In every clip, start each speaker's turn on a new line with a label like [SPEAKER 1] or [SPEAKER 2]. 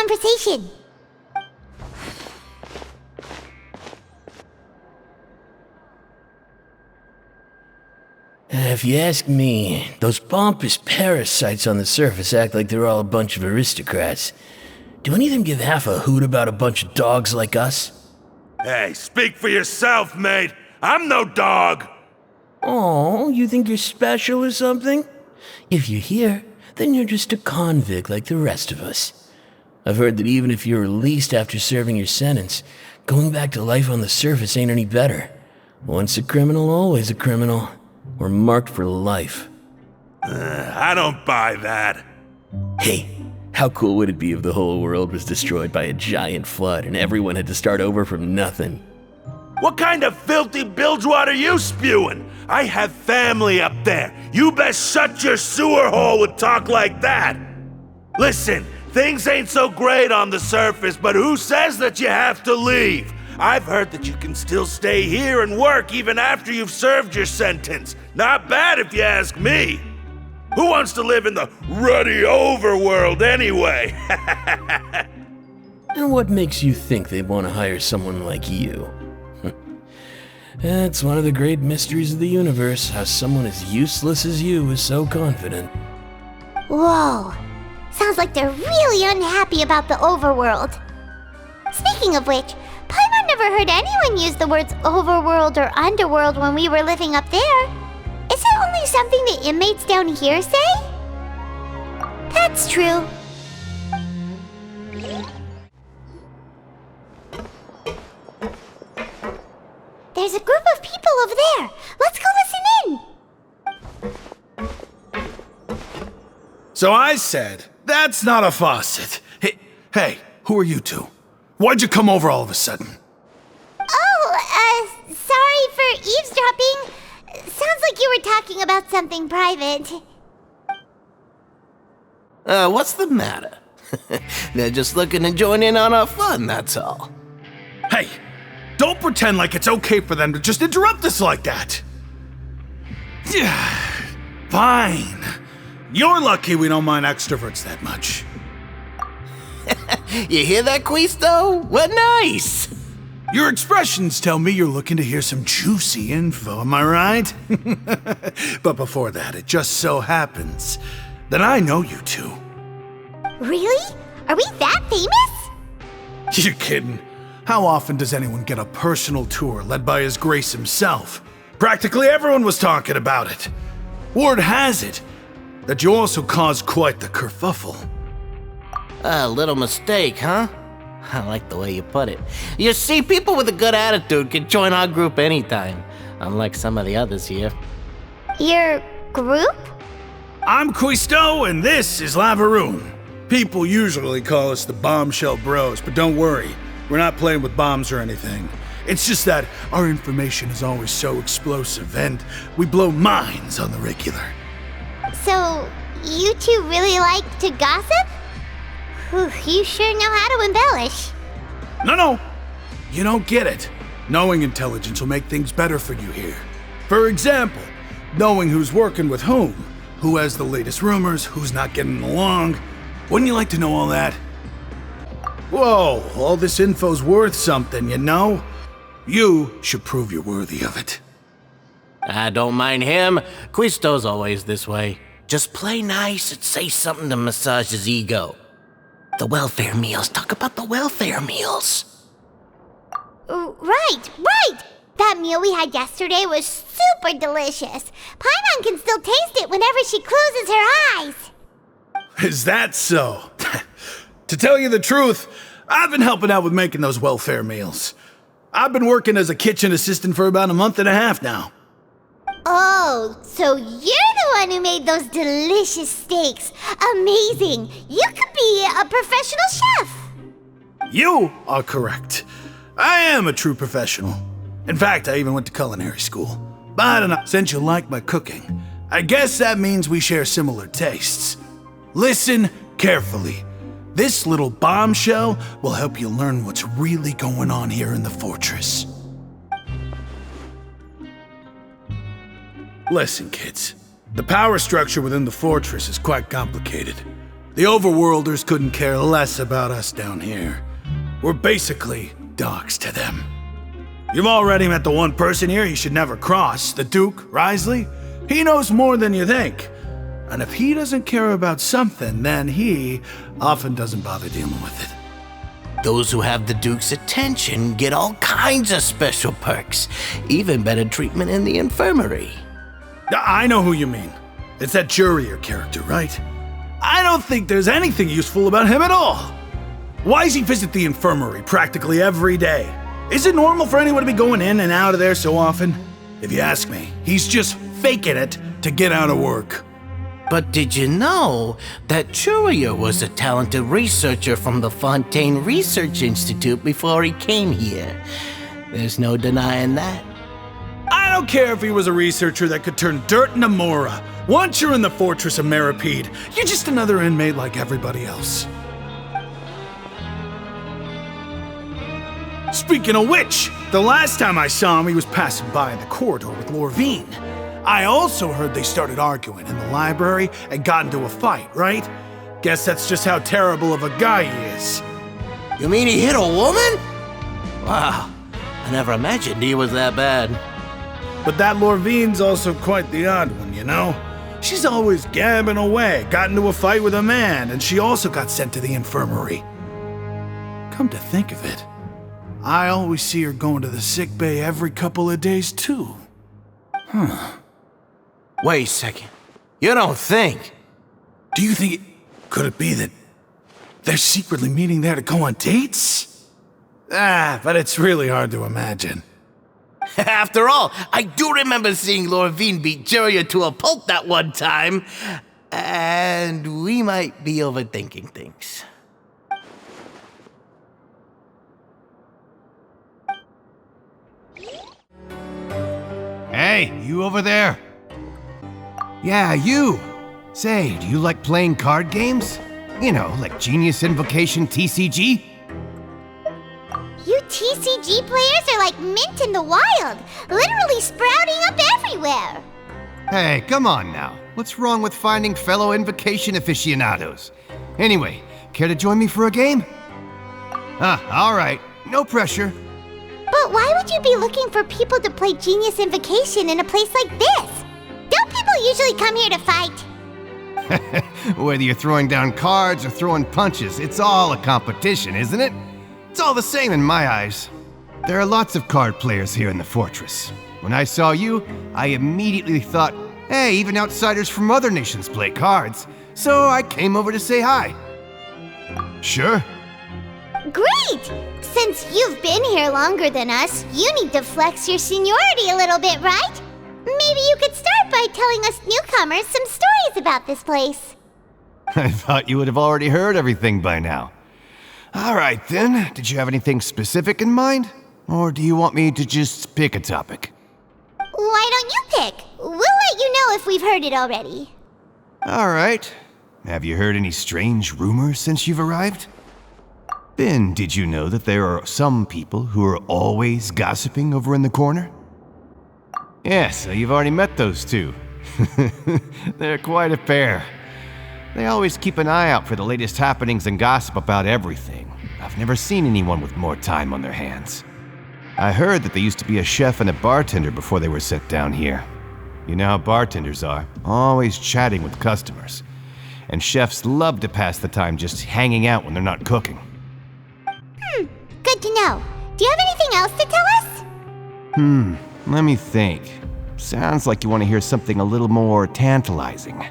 [SPEAKER 1] conversation.
[SPEAKER 2] If you ask me, those pompous parasites on the surface act like they're all a bunch of aristocrats. Do any of them give half a hoot about a bunch of dogs like us?
[SPEAKER 3] Hey, speak for yourself, mate. I'm no dog.
[SPEAKER 2] Oh, you think you're special or something? If you're here, then you're just a convict like the rest of us. I've heard that even if you're released after serving your sentence, going back to life on the surface ain't any better. Once a criminal, always a criminal. We're marked for life.
[SPEAKER 3] I don't buy that.
[SPEAKER 2] Hey, how cool would it be if the whole world was destroyed by a giant flood and everyone had to start over from nothing?
[SPEAKER 3] What kind of filthy bilgewater are you spewing? I have family up there. You best shut your sewer hole with talk like that. Listen, things ain't so great on the surface, but who says that you have to leave? I've heard that you can still stay here and work even after you've served your sentence. Not bad if you ask me. Who wants to live in the ruddy overworld anyway?
[SPEAKER 2] And what makes you think they'd want to hire someone like you? It's one of the great mysteries of the universe, how someone as useless as you is so confident.
[SPEAKER 1] Whoa. Sounds like they're really unhappy about the overworld. Speaking of which, Paimon never heard anyone use the words overworld or underworld when we were living up there. Is it only something the inmates down here say? That's true. There's a group of people over there. Let's go listen in.
[SPEAKER 4] So I said, that's not a faucet. Hey, who are you two? Why'd you come over all of a sudden?
[SPEAKER 1] Oh, sorry for eavesdropping. Sounds like you were talking about something private.
[SPEAKER 5] What's the matter? They're just looking to join in on our fun, that's all.
[SPEAKER 4] Hey, don't pretend like it's okay for them to just interrupt us like that. Fine. You're lucky we don't mind extroverts that much.
[SPEAKER 5] You hear that, Quisto? What nice!
[SPEAKER 4] Your expressions tell me you're looking to hear some juicy info, am I right? But before that, it just so happens that I know you two.
[SPEAKER 1] Really? Are we that famous?
[SPEAKER 4] You're kidding. How often does anyone get a personal tour led by His Grace himself? Practically everyone was talking about it. Word has it that you also caused quite the kerfuffle.
[SPEAKER 5] A little mistake, huh? I like the way you put it. You see, people with a good attitude can join our group anytime, unlike some of the others here.
[SPEAKER 1] Your group?
[SPEAKER 4] I'm Quisto, and this is Lavaroon. People usually call us the Bombshell Bros, but don't worry, we're not playing with bombs or anything. It's just that our information is always so explosive, and we blow minds on the regular.
[SPEAKER 1] So, you two really like to gossip? Whew, you sure know how to embellish.
[SPEAKER 4] No, you don't get it. Knowing intelligence will make things better for you here. For example, knowing who's working with whom, who has the latest rumors, who's not getting along. Wouldn't you like to know all that? Whoa, all this info's worth something, you know? You should prove you're worthy of it.
[SPEAKER 5] I don't mind him. Quisto's always this way. Just play nice and say something to massage his ego. The welfare meals. Talk about the welfare meals.
[SPEAKER 1] Right. That meal we had yesterday was super delicious. Paimon can still taste it whenever she closes her eyes.
[SPEAKER 4] Is that so? To tell you the truth, I've been helping out with making those welfare meals. I've been working as a kitchen assistant for about a month and a half now.
[SPEAKER 1] Oh, so you're the one who made those delicious steaks. Amazing. You could be a professional chef.
[SPEAKER 4] You are correct. I am a true professional. In fact, I even went to culinary school. But I don't know, since you like my cooking, I guess that means we share similar tastes. Listen carefully. This little bombshell will help you learn what's really going on here in the fortress. Listen, kids. The power structure within the fortress is quite complicated. The The overworlders couldn't care less about us down here. We're basically dogs to them. You've already met the one person here you should never cross, the Duke, Wriothesley. He knows more than you think. And if he doesn't care about something, then he often doesn't bother dealing with it.
[SPEAKER 5] Those who have the Duke's attention get all kinds of special perks, even better treatment in the infirmary.
[SPEAKER 4] I know who you mean. It's that Jurier character, right? I don't think there's anything useful about him at all. Why does he visit the infirmary practically every day? Is it normal for anyone to be going in and out of there so often? If you ask me, he's just faking it to get out of work.
[SPEAKER 5] But did you know that Jurier was a talented researcher from the Fontaine Research Institute before he came here? There's no denying that.
[SPEAKER 4] I don't care if he was a researcher that could turn dirt into Mora. Once you're in the fortress of Meripede, you're just another inmate like everybody else. Speaking of which, the last time I saw him, he was passing by in the corridor with Lorvine. I also heard they started arguing in the library and got into a fight, right? Guess that's just how terrible of a guy he is.
[SPEAKER 5] You mean he hit a woman? Wow, I never imagined he was that bad.
[SPEAKER 4] But that Lorvine's also quite the odd one, you know? She's always gabbing away, got into a fight with a man, and she also got sent to the infirmary. Come to think of it, I always see her going to the sick bay every couple of days, too.
[SPEAKER 5] Wait a second. You don't think?
[SPEAKER 4] Do you think could it be that they're secretly meeting there to go on dates? But it's really hard to imagine.
[SPEAKER 5] After all, I do remember seeing Lorvine beat Jurier to a pulp that one time. And we might be overthinking things.
[SPEAKER 6] Hey, you over there? Yeah, you! Say, do you like playing card games? You know, like Genius Invocation TCG?
[SPEAKER 1] You TCG players are like mint in the wild, literally sprouting up everywhere.
[SPEAKER 6] Hey, come on now. What's wrong with finding fellow Invocation aficionados? Anyway, care to join me for a game? Alright. No pressure.
[SPEAKER 1] But why would you be looking for people to play Genius Invocation in a place like this? Don't people usually come here to fight?
[SPEAKER 6] Whether you're throwing down cards or throwing punches, it's all a competition, isn't it? It's all the same in my eyes. There are lots of card players here in the fortress. When I saw you, I immediately thought, hey, even outsiders from other nations play cards. So I came over to say hi. Sure.
[SPEAKER 1] Great! Since you've been here longer than us, you need to flex your seniority a little bit, right? Maybe you could start by telling us newcomers some stories about this place.
[SPEAKER 6] I thought you would have already heard everything by now. All right then, did you have anything specific in mind? Or do you want me to just pick a topic?
[SPEAKER 1] Why don't you pick? We'll let you know if we've heard it already.
[SPEAKER 6] All right. Have you heard any strange rumors since you've arrived? Ben, did you know that there are some people who are always gossiping over in the corner? Yeah, so you've already met those two. They're quite a pair. They always keep an eye out for the latest happenings and gossip about everything. I've never seen anyone with more time on their hands. I heard that they used to be a chef and a bartender before they were sent down here. You know how bartenders are, always chatting with customers. And chefs love to pass the time just hanging out when they're not cooking.
[SPEAKER 1] Good to know. Do you have anything else to tell us?
[SPEAKER 6] Let me think. Sounds like you want to hear something a little more tantalizing.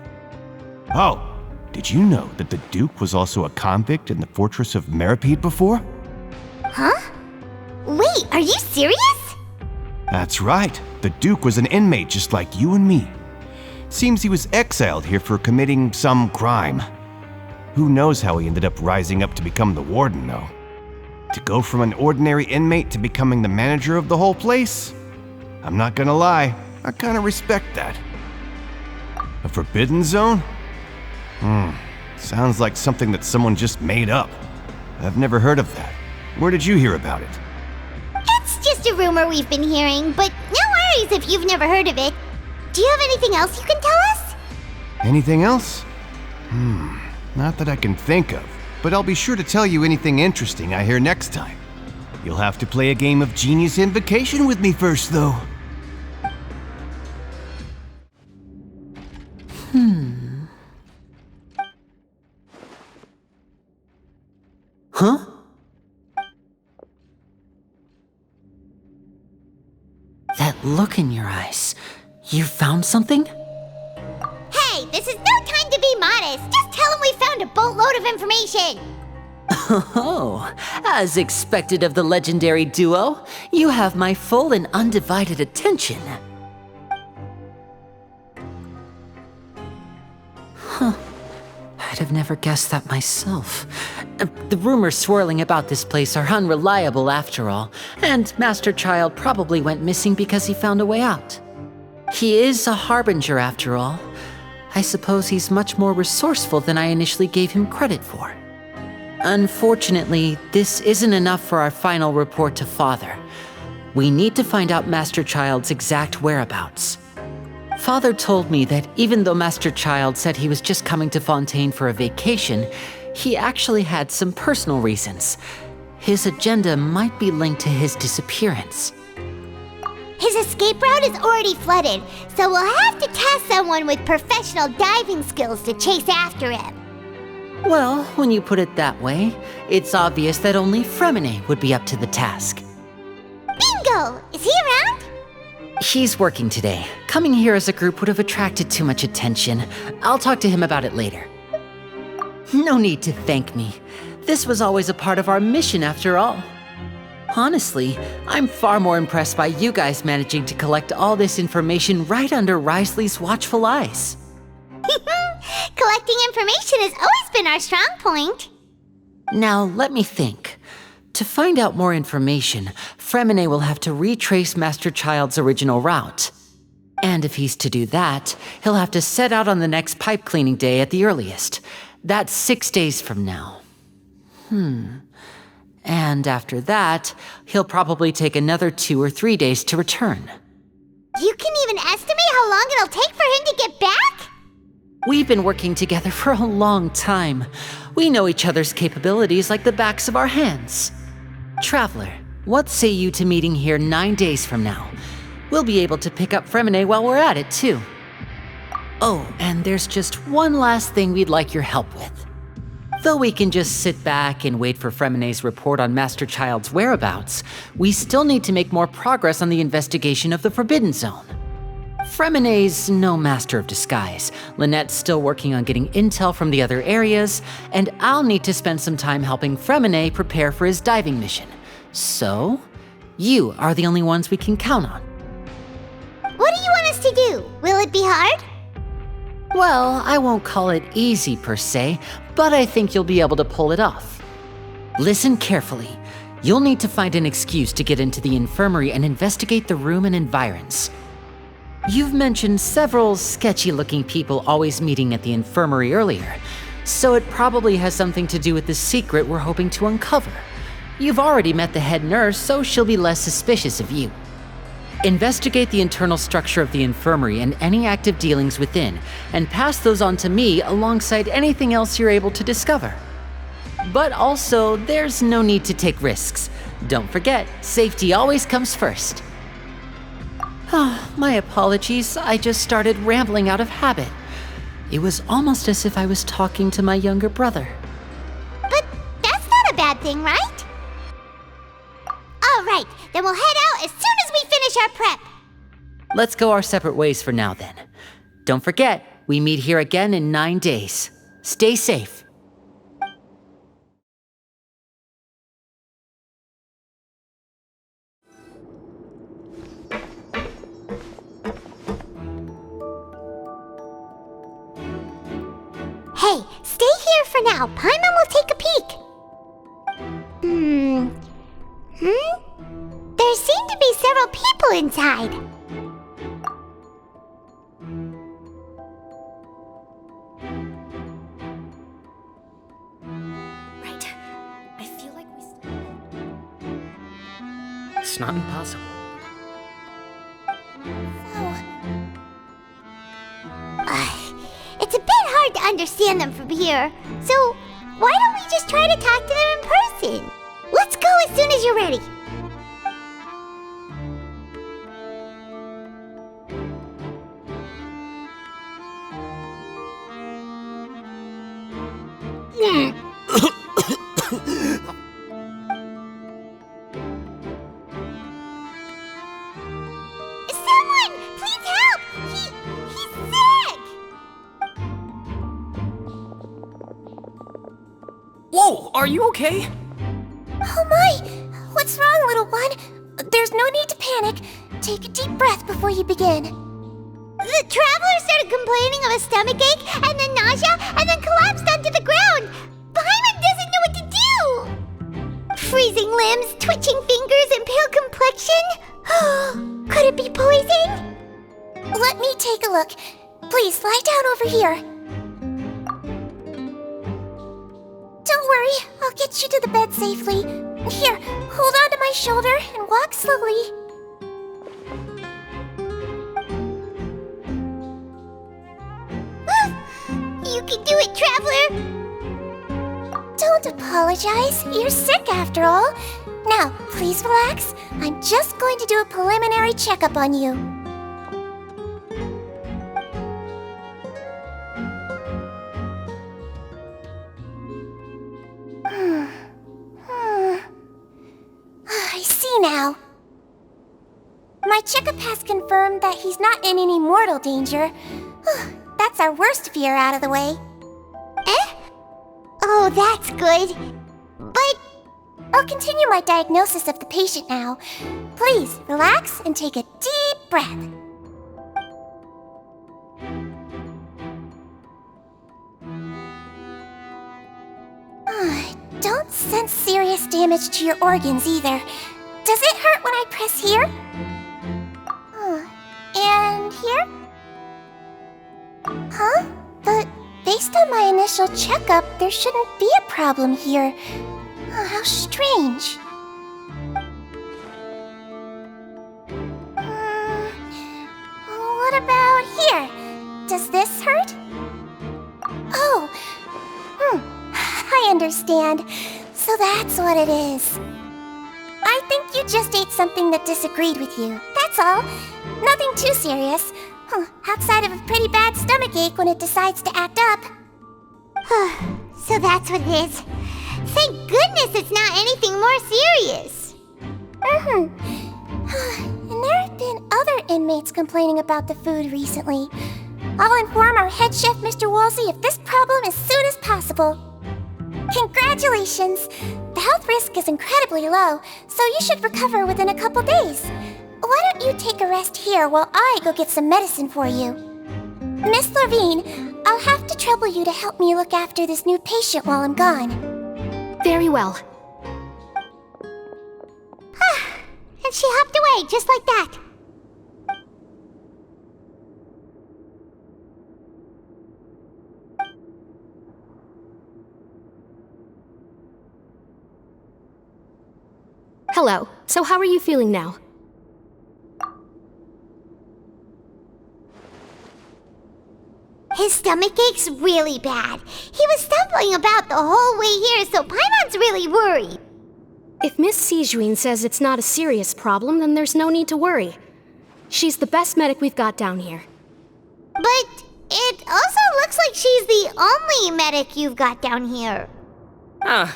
[SPEAKER 6] Oh, did you know that the Duke was also a convict in the fortress of Meripede before?
[SPEAKER 1] Huh? Wait, are you serious?
[SPEAKER 6] That's right. The Duke was an inmate just like you and me. Seems he was exiled here for committing some crime. Who knows how he ended up rising up to become the warden, though. To go from an ordinary inmate to becoming the manager of the whole place? I'm not gonna lie, I kinda respect that. A forbidden zone? Sounds like something that someone just made up. I've never heard of that. Where did you hear about it?
[SPEAKER 1] It's just a rumor we've been hearing, but no worries if you've never heard of it. Do you have anything else you can tell us?
[SPEAKER 6] Anything else? Not that I can think of, but I'll be sure to tell you anything interesting I hear next time. You'll have to play a game of Genius Invocation with me first, though.
[SPEAKER 7] Huh? That look in your eyes. You found something?
[SPEAKER 1] Hey, this is no time to be modest. Just tell him we found a boatload of information.
[SPEAKER 7] Oh, as expected of the legendary duo, you have my full and undivided attention. Huh. I'd have never guessed that myself. The rumors swirling about this place are unreliable after all, and Master Child probably went missing because he found a way out. He is a harbinger after all. I suppose he's much more resourceful than I initially gave him credit for. Unfortunately, this isn't enough for our final report to Father. We need to find out Master Child's exact whereabouts. Father told me that even though Master Child said he was just coming to Fontaine for a vacation, he actually had some personal reasons. His agenda might be linked to his disappearance.
[SPEAKER 1] His escape route is already flooded, so we'll have to task someone with professional diving skills to chase after him.
[SPEAKER 7] Well, when you put it that way, it's obvious that only Fremine would be up to the task.
[SPEAKER 1] Bingo! Is he around?
[SPEAKER 7] He's working today. Coming here as a group would have attracted too much attention. I'll talk to him about it later. No need to thank me. This was always a part of our mission after all. Honestly, I'm far more impressed by you guys managing to collect all this information right under Wriothesley's watchful eyes.
[SPEAKER 1] Collecting information has always been our strong point.
[SPEAKER 7] Now, let me think. To find out more information, Fremine will have to retrace Master Child's original route. And if he's to do that, he'll have to set out on the next pipe cleaning day at the earliest. That's 6 days from now. And after that, he'll probably take another 2 or 3 days to return.
[SPEAKER 1] You can even estimate how long it'll take for him to get back?
[SPEAKER 7] We've been working together for a long time. We know each other's capabilities like the backs of our hands. Traveler, what say you to meeting here 9 days from now? We'll be able to pick up Fremine while we're at it, too. Oh, and there's just one last thing we'd like your help with. Though we can just sit back and wait for Fremine's report on Master Child's whereabouts, we still need to make more progress on the investigation of the Forbidden Zone. Fremine's no master of disguise, Lynette's still working on getting intel from the other areas, and I'll need to spend some time helping Fremine prepare for his diving mission. So, you are the only ones we can count on.
[SPEAKER 1] What do you want us to do? Will it be hard?
[SPEAKER 7] Well, I won't call it easy per se, but I think you'll be able to pull it off. Listen carefully. You'll need to find an excuse to get into the infirmary and investigate the room and environs. You've mentioned several sketchy-looking people always meeting at the infirmary earlier, so it probably has something to do with the secret we're hoping to uncover. You've already met the head nurse, so she'll be less suspicious of you. Investigate the internal structure of the infirmary and any active dealings within, and pass those on to me alongside anything else you're able to discover. But also, there's no need to take risks. Don't forget, safety always comes first. My apologies, I just started rambling out of habit. It was almost as if I was talking to my younger brother.
[SPEAKER 1] But that's not a bad thing, right? All right, then we'll head out as soon as we finish our prep.
[SPEAKER 7] Let's go our separate ways for now then. Don't forget, we meet here again in 9 days. Stay safe.
[SPEAKER 1] Hey, stay here for now. Paimon will take a peek. There seem to be several people inside.
[SPEAKER 7] Right. I feel like It's not impossible.
[SPEAKER 1] It's a bit hard hard to understand them from here. So, why don't we just try to talk to them in person? Let's go as soon as you're ready. Someone, please help! He's sick!
[SPEAKER 8] Whoa, are you okay?
[SPEAKER 1] Oh my! What's wrong, little one? There's no need to panic. Take a deep breath before you begin. The traveler started complaining of a stomachache, and then nausea, and then collapsed onto the ground. Paimon doesn't know what to do! Freezing limbs, twitching fingers, and pale complexion? Could it be poison? Let me take a look. Please, lie down over here. Don't worry, I'll get you to the bed safely. Here, hold on to my shoulder and walk slowly. You can do it, Traveler! Don't apologize. You're sick after all. Now, please relax. I'm just going to do a preliminary checkup on you. I see now. My checkup has confirmed that he's not in any mortal danger. That's our worst fear out of the way. Eh? Oh, that's good. But I'll continue my diagnosis of the patient now. Please, relax and take a deep breath. Don't sense serious damage to your organs either. Does it hurt when I press here? And here? Huh? But based on my initial checkup, there shouldn't be a problem here. How strange. What about here? Does this hurt? Oh, I understand. So that's what it is. I think you just ate something that disagreed with you. That's all. Nothing too serious. Outside of a pretty bad stomachache when it decides to act up. So that's what it is. Thank goodness it's not anything more serious. And there have been other inmates complaining about the food recently. I'll inform our head chef, Mr. Wolsey, of this problem as soon as possible. Congratulations! The health risk is incredibly low, so you should recover within a couple days. Why don't you take a rest here while I go get some medicine for you? Miss Lorvine, I'll have to trouble you to help me look after this new patient while I'm gone.
[SPEAKER 9] Very well.
[SPEAKER 1] And she hopped away just like that.
[SPEAKER 9] Hello. So how are you feeling now?
[SPEAKER 1] His stomach ache's really bad. He was stumbling about the whole way here, so Paimon's really worried.
[SPEAKER 9] If Miss Seajuin says it's not a serious problem, then there's no need to worry. She's the best medic we've got down here.
[SPEAKER 1] But it also looks like she's the only medic you've got down here.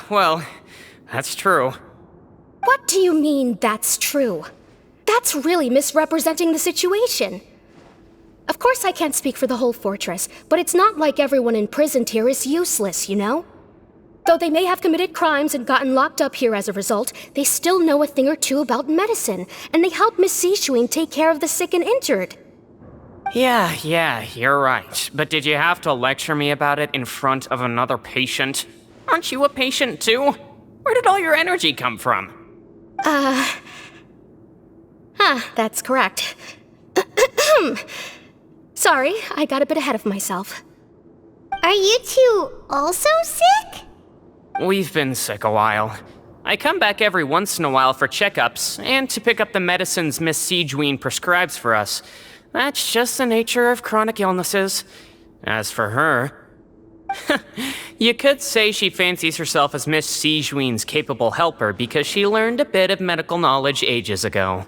[SPEAKER 8] Well, that's true.
[SPEAKER 9] What do you mean, that's true? That's really misrepresenting the situation. Of course I can't speak for the whole fortress, but it's not like everyone imprisoned here is useless, you know? Though they may have committed crimes and gotten locked up here as a result, they still know a thing or two about medicine, and they help Miss Seajuin take care of the sick and injured.
[SPEAKER 8] Yeah, you're right. But did you have to lecture me about it in front of another patient? Aren't you a patient too? Where did all your energy come from?
[SPEAKER 9] That's correct. Sorry, I got a bit ahead of myself.
[SPEAKER 1] Are you two also sick?
[SPEAKER 8] We've been sick a while. I come back every once in a while for checkups, and to pick up the medicines Miss Seajuin prescribes for us. That's just the nature of chronic illnesses. As for her, You could say she fancies herself as Miss Sejuine's capable helper because she learned a bit of medical knowledge ages ago.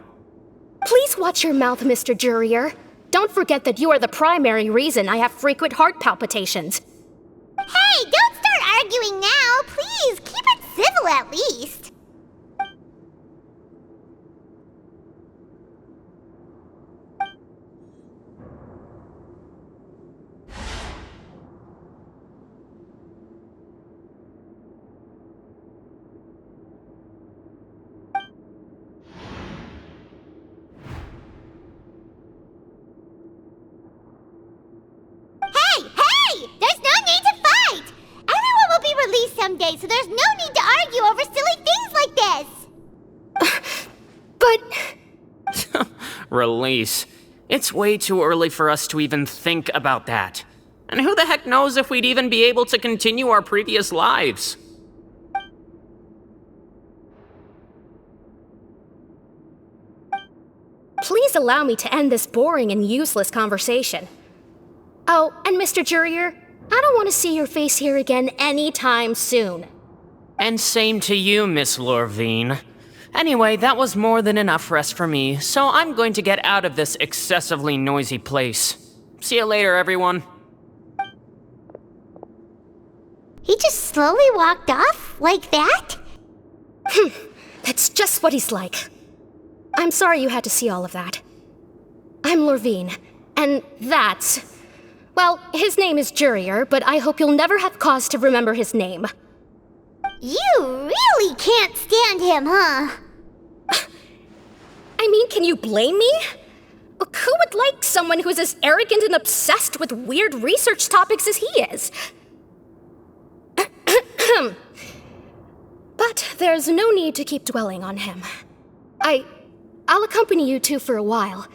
[SPEAKER 9] Please watch your mouth, Mr. Jurier. Don't forget that you are the primary reason I have frequent heart palpitations.
[SPEAKER 1] Hey, don't start arguing now! Please, keep it civil at least! Someday, so there's no need to argue over silly things like this!
[SPEAKER 9] But...
[SPEAKER 8] Release. It's way too early for us to even think about that. And who the heck knows if we'd even be able to continue our previous lives?
[SPEAKER 9] Please allow me to end this boring and useless conversation. Oh, and Mr. Jurier, I don't want to see your face here again anytime soon.
[SPEAKER 8] And same to you, Miss Lorvine. Anyway, that was more than enough rest for me, so I'm going to get out of this excessively noisy place. See you later, everyone.
[SPEAKER 1] He just slowly walked off like that?
[SPEAKER 9] That's just what he's like. I'm sorry you had to see all of that. I'm Lorvine, and that's... Well, his name is Jurier, but I hope you'll never have cause to remember his name.
[SPEAKER 1] You really can't stand him, huh?
[SPEAKER 9] I mean, can you blame me? Who would like someone who's as arrogant and obsessed with weird research topics as he is? But there's no need to keep dwelling on him. I'll accompany you two for a while.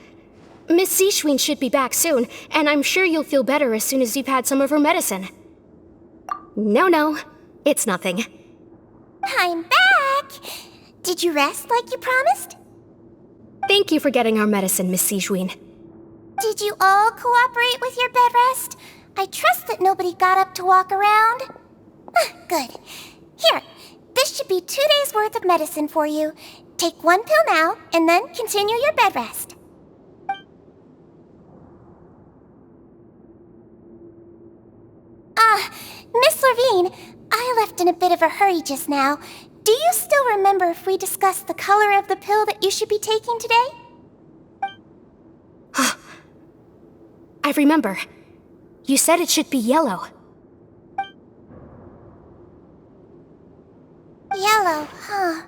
[SPEAKER 9] Miss Sejuine should be back soon, and I'm sure you'll feel better as soon as you've had some of her medicine. No, it's nothing.
[SPEAKER 1] I'm back! Did you rest like you promised?
[SPEAKER 9] Thank you for getting our medicine, Miss Sejuine.
[SPEAKER 1] Did you all cooperate with your bed rest? I trust that nobody got up to walk around. Good. Here, this should be 2 days' worth of medicine for you. Take 1 pill now, and then continue your bed rest. Miss Lorvine, I left in a bit of a hurry just now. Do you still remember if we discussed the color of the pill that you should be taking today?
[SPEAKER 9] I remember. You said it should be yellow.
[SPEAKER 1] Yellow, huh?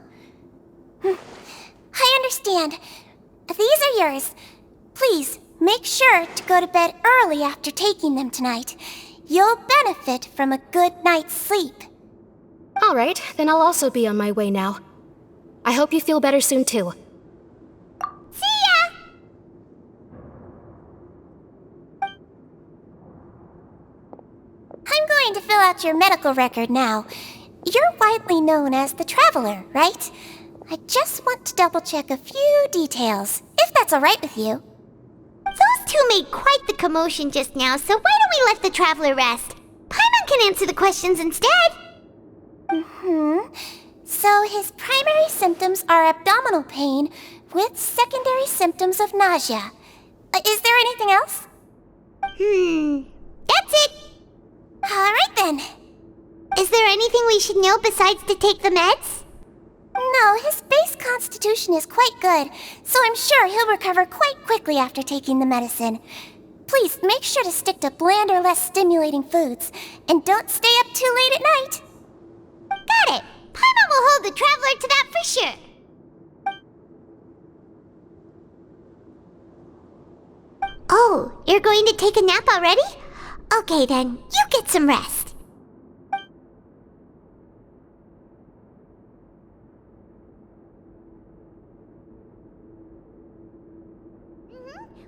[SPEAKER 1] I understand. These are yours. Please, make sure to go to bed early after taking them tonight. You'll benefit from a good night's sleep.
[SPEAKER 9] All right, then I'll also be on my way now. I hope you feel better soon, too.
[SPEAKER 1] See ya! I'm going to fill out your medical record now. You're widely known as the Traveler, right? I just want to double-check a few details, if that's all right with you. Those two made quite the commotion just now, so why don't we let the Traveler rest? Paimon can answer the questions instead. So his primary symptoms are abdominal pain with secondary symptoms of nausea. Is there anything else? That's it. All right then. Is there anything we should know besides to take the meds? No, his base constitution is quite good, so I'm sure he'll recover quite quickly after taking the medicine. Please make sure to stick to bland or less stimulating foods, and don't stay up too late at night. Got it! Paimon will hold the Traveler to that for sure. Oh, you're going to take a nap already? Okay then, you get some rest.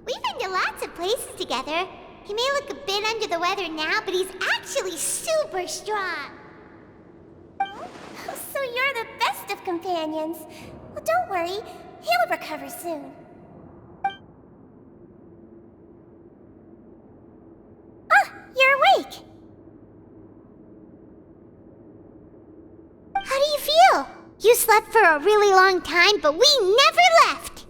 [SPEAKER 1] We've been to lots of places together. He may look a bit under the weather now, but he's actually super strong. So you're the best of companions. Well, don't worry. He'll recover soon. Ah, you're awake. You slept for a really long time, but we never left!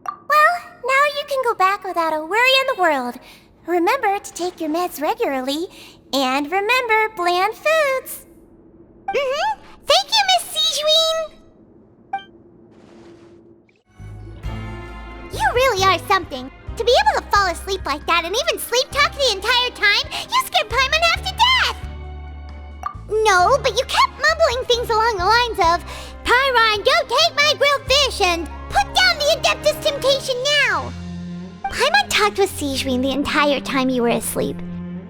[SPEAKER 1] Well, now you can go back without a worry in the world. Remember to take your meds regularly, and remember bland foods. Thank you, Miss Seawater! You really are something. To be able to fall asleep like that and even sleep talk the entire time, you scared Paimon half to death! No, but you kept mumbling things along the lines of, Pyron, don't take my grilled fish, and put down the Adeptus Temptation now! Paimon talked with Seawater the entire time you were asleep.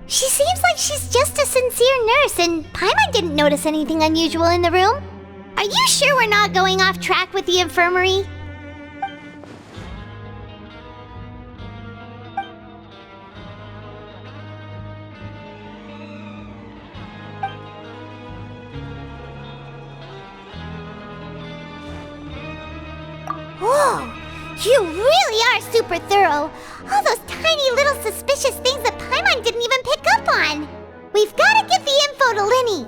[SPEAKER 1] She seems like she's just a sincere nurse, and Paimon didn't notice anything unusual in the room. Are you sure we're not going off track with the infirmary? Whoa! You really are super thorough! All those tiny little suspicious things that Paimon didn't even pick up on! We've gotta give the info to Linny!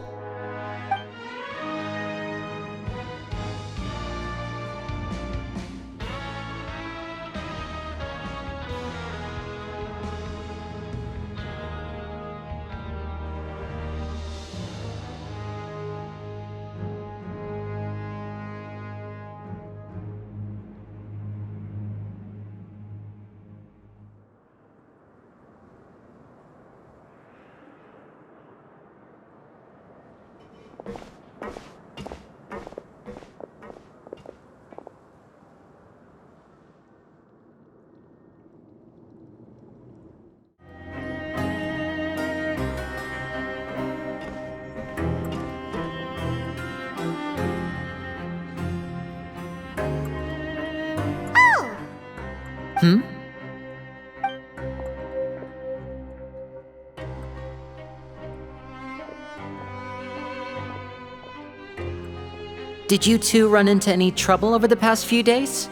[SPEAKER 7] Did you two run into any trouble over the past few days?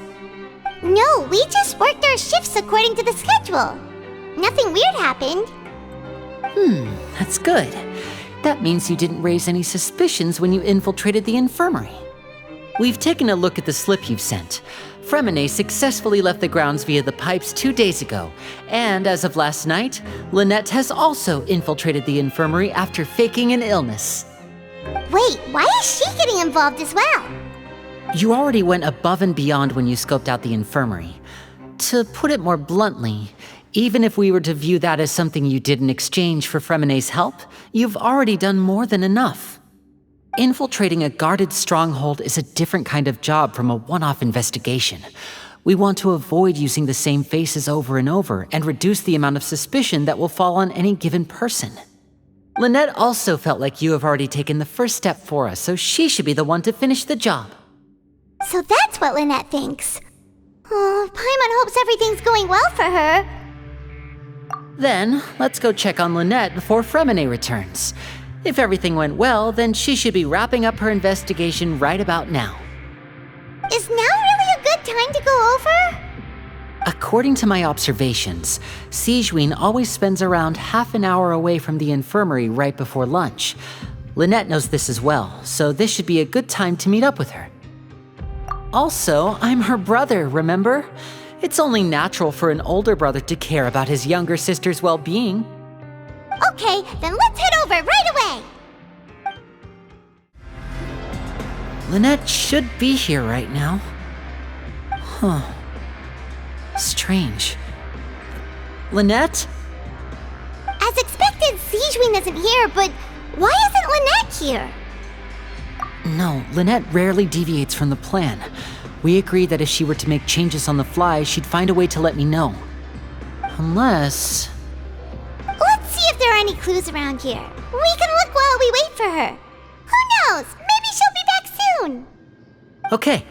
[SPEAKER 1] No, we just worked our shifts according to the schedule. Nothing weird happened.
[SPEAKER 7] That's good. That means you didn't raise any suspicions when you infiltrated the infirmary. We've taken a look at the slip you've sent. Fremine successfully left the grounds via the pipes 2 days ago, and as of last night, Lynette has also infiltrated the infirmary after faking an illness.
[SPEAKER 1] Wait, why is she getting involved as well?
[SPEAKER 7] You already went above and beyond when you scoped out the infirmary. To put it more bluntly, even if we were to view that as something you did in exchange for Fremine's help, you've already done more than enough. Infiltrating a guarded stronghold is a different kind of job from a one-off investigation. We want to avoid using the same faces over and over and reduce the amount of suspicion that will fall on any given person. Lynette also felt like you have already taken the first step for us, so she should be the one to finish the job.
[SPEAKER 1] So that's what Lynette thinks. Oh, Paimon hopes everything's going well for her.
[SPEAKER 7] Then, let's go check on Lynette before Fremine returns. If everything went well, then she should be wrapping up her investigation right about now.
[SPEAKER 1] Is now really a good time to go over?
[SPEAKER 7] According to my observations, Seawater always spends around half an hour away from the infirmary right before lunch. Lynette knows this as well, so this should be a good time to meet up with her. Also, I'm her brother, remember? It's only natural for an older brother to care about his younger sister's well-being.
[SPEAKER 1] Okay, then let's head over right away!
[SPEAKER 7] Lynette should be here right now. Huh. Strange. Lynette?
[SPEAKER 1] As expected, Seawater isn't here, but why isn't Lynette here?
[SPEAKER 7] No, Lynette rarely deviates from the plan. We agreed that if she were to make changes on the fly, she'd find a way to let me know. Unless...
[SPEAKER 1] Let's see if there are any clues around here. We can look while we wait for her. Who knows? Maybe she'll be back soon.
[SPEAKER 7] Okay.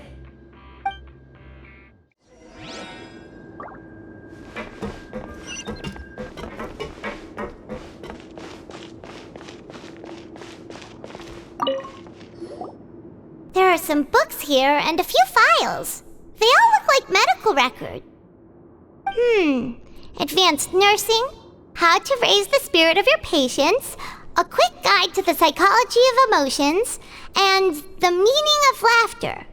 [SPEAKER 1] There are some books here and a few files. They all look like medical records. Advanced nursing, how to raise the spirit of your patients, a quick guide to the psychology of emotions, and The Meaning of Laughter.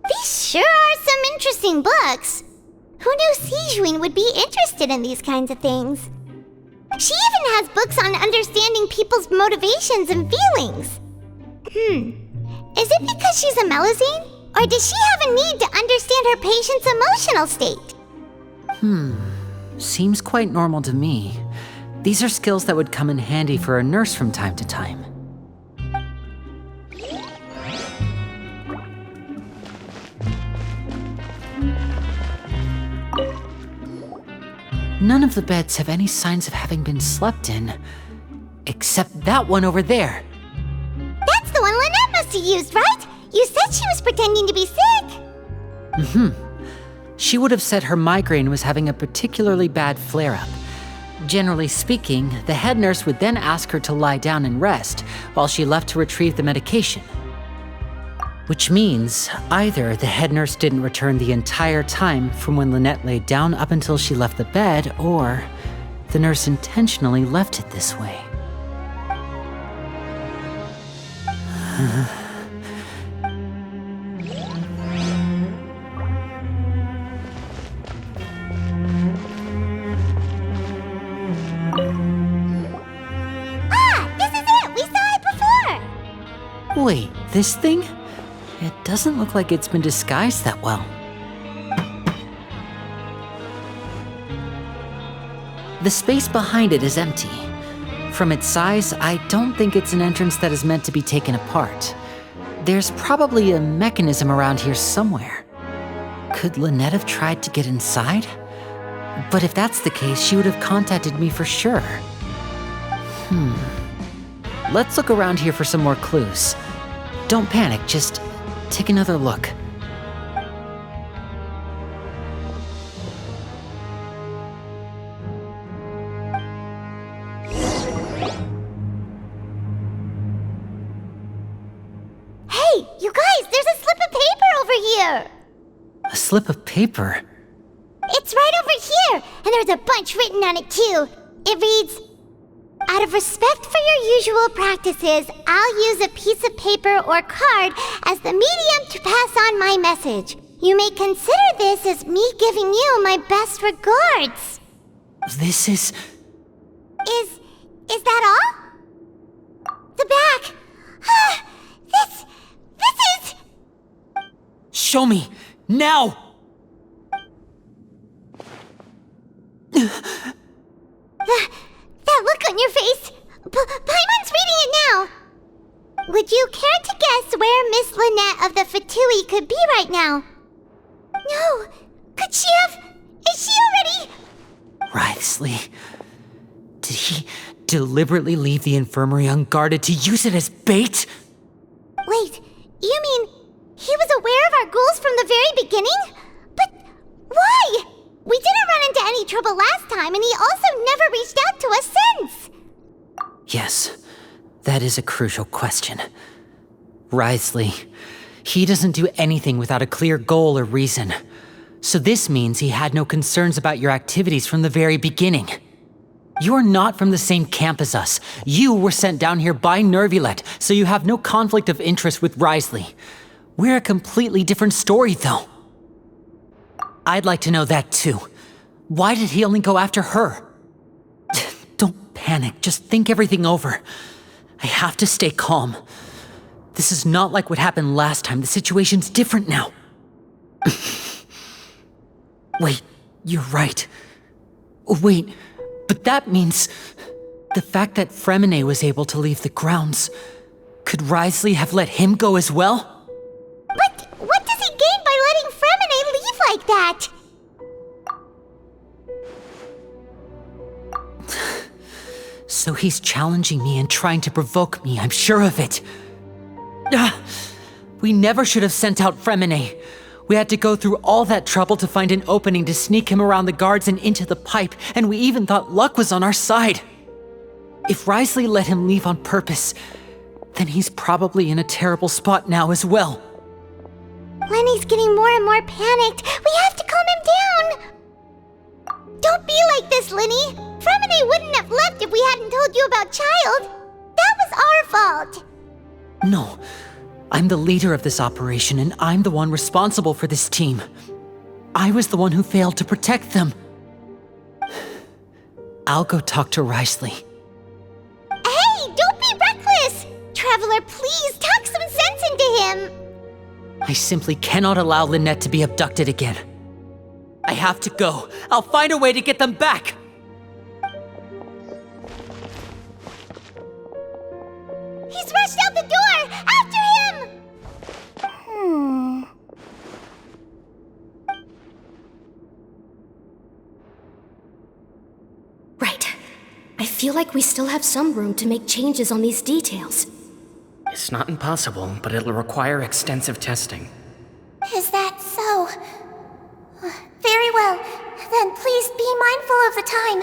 [SPEAKER 1] These sure are some interesting books. Who knew Seawater would be interested in these kinds of things? She even has books on understanding people's motivations and feelings. Is it because she's a Melusine? Or does she have a need to understand her patient's emotional state?
[SPEAKER 7] Seems quite normal to me. These are skills that would come in handy for a nurse from time to time. None of the beds have any signs of having been slept in, except that one over there.
[SPEAKER 1] That's the one Lynette must have used, right? You said she was pretending to be sick.
[SPEAKER 7] She would have said her migraine was having a particularly bad flare-up. Generally speaking, the head nurse would then ask her to lie down and rest, while she left to retrieve the medication. Which means either the head nurse didn't return the entire time from when Lynette laid down up until she left the bed, or the nurse intentionally left it this way.
[SPEAKER 1] This is it! We saw it before!
[SPEAKER 7] Wait, this thing? It doesn't look like it's been disguised that well. The space behind it is empty. From its size, I don't think it's an entrance that is meant to be taken apart. There's probably a mechanism around here somewhere. Could Lynette have tried to get inside? But if that's the case, she would have contacted me for sure. Let's look around here for some more clues. Don't panic, just take another look.
[SPEAKER 1] Hey, you guys, there's a slip of paper over here!
[SPEAKER 7] A slip of paper?
[SPEAKER 1] It's right over here, and there's a bunch written on it too. It reads, "Out of respect for your usual practices, I'll use a piece of paper or card as the medium to pass on my message. You may consider this as me giving you my best regards."
[SPEAKER 7] This is...
[SPEAKER 1] Is that all? The back. This is...
[SPEAKER 7] Show me! Now!
[SPEAKER 1] That look on your face. Paimon's reading it now. Would you care to guess where Miss Lynette of the Fatui could be right now? No. Could she have... Is she already...
[SPEAKER 7] Wriothesley. Did he deliberately leave the infirmary unguarded to use it as bait?
[SPEAKER 1] Wait, you mean he was aware of our goals from the very beginning? But why? We didn't run into any trouble last time, and he also never reached out to us since.
[SPEAKER 7] Yes, that is a crucial question. Wriothesley, he doesn't do anything without a clear goal or reason. So this means he had no concerns about your activities from the very beginning. You are not from the same camp as us. You were sent down here by Neuvillette, so you have no conflict of interest with Wriothesley. We're a completely different story, though. I'd like to know that too. Why did he only go after her? Don't panic, just think everything over. I have to stay calm. This is not like what happened last time. The situation's different now. Wait, you're right. Wait, but that means the fact that Fremine was able to leave the grounds. Could Wriothesley have let him go as well?
[SPEAKER 1] But what does he gain by letting Fremine leave like that?
[SPEAKER 7] So he's challenging me and trying to provoke me, I'm sure of it. We never should have sent out Fremine. We had to go through all that trouble to find an opening to sneak him around the guards and into the pipe, and we even thought luck was on our side. If Wriothesley let him leave on purpose, then he's probably in a terrible spot now as well.
[SPEAKER 1] Lenny's getting more and more panicked. We have to calm him down. Don't be like this, Lenny. Fremine wouldn't have left if we hadn't told you about Child. That was our fault.
[SPEAKER 7] No, I'm the leader of this operation, and I'm the one responsible for this team. I was the one who failed to protect them. I'll go talk to Wriothesley.
[SPEAKER 1] Hey, don't be reckless! Traveler, please talk some sense into him!
[SPEAKER 7] I simply cannot allow Lynette to be abducted again. I have to go. I'll find a way to get them back!
[SPEAKER 1] He's rushed out the door! After him!
[SPEAKER 9] Right. I feel like we still have some room to make changes on these details.
[SPEAKER 8] It's not impossible, but it'll require extensive testing.
[SPEAKER 1] Is that so? Very well. Then please be mindful of the time.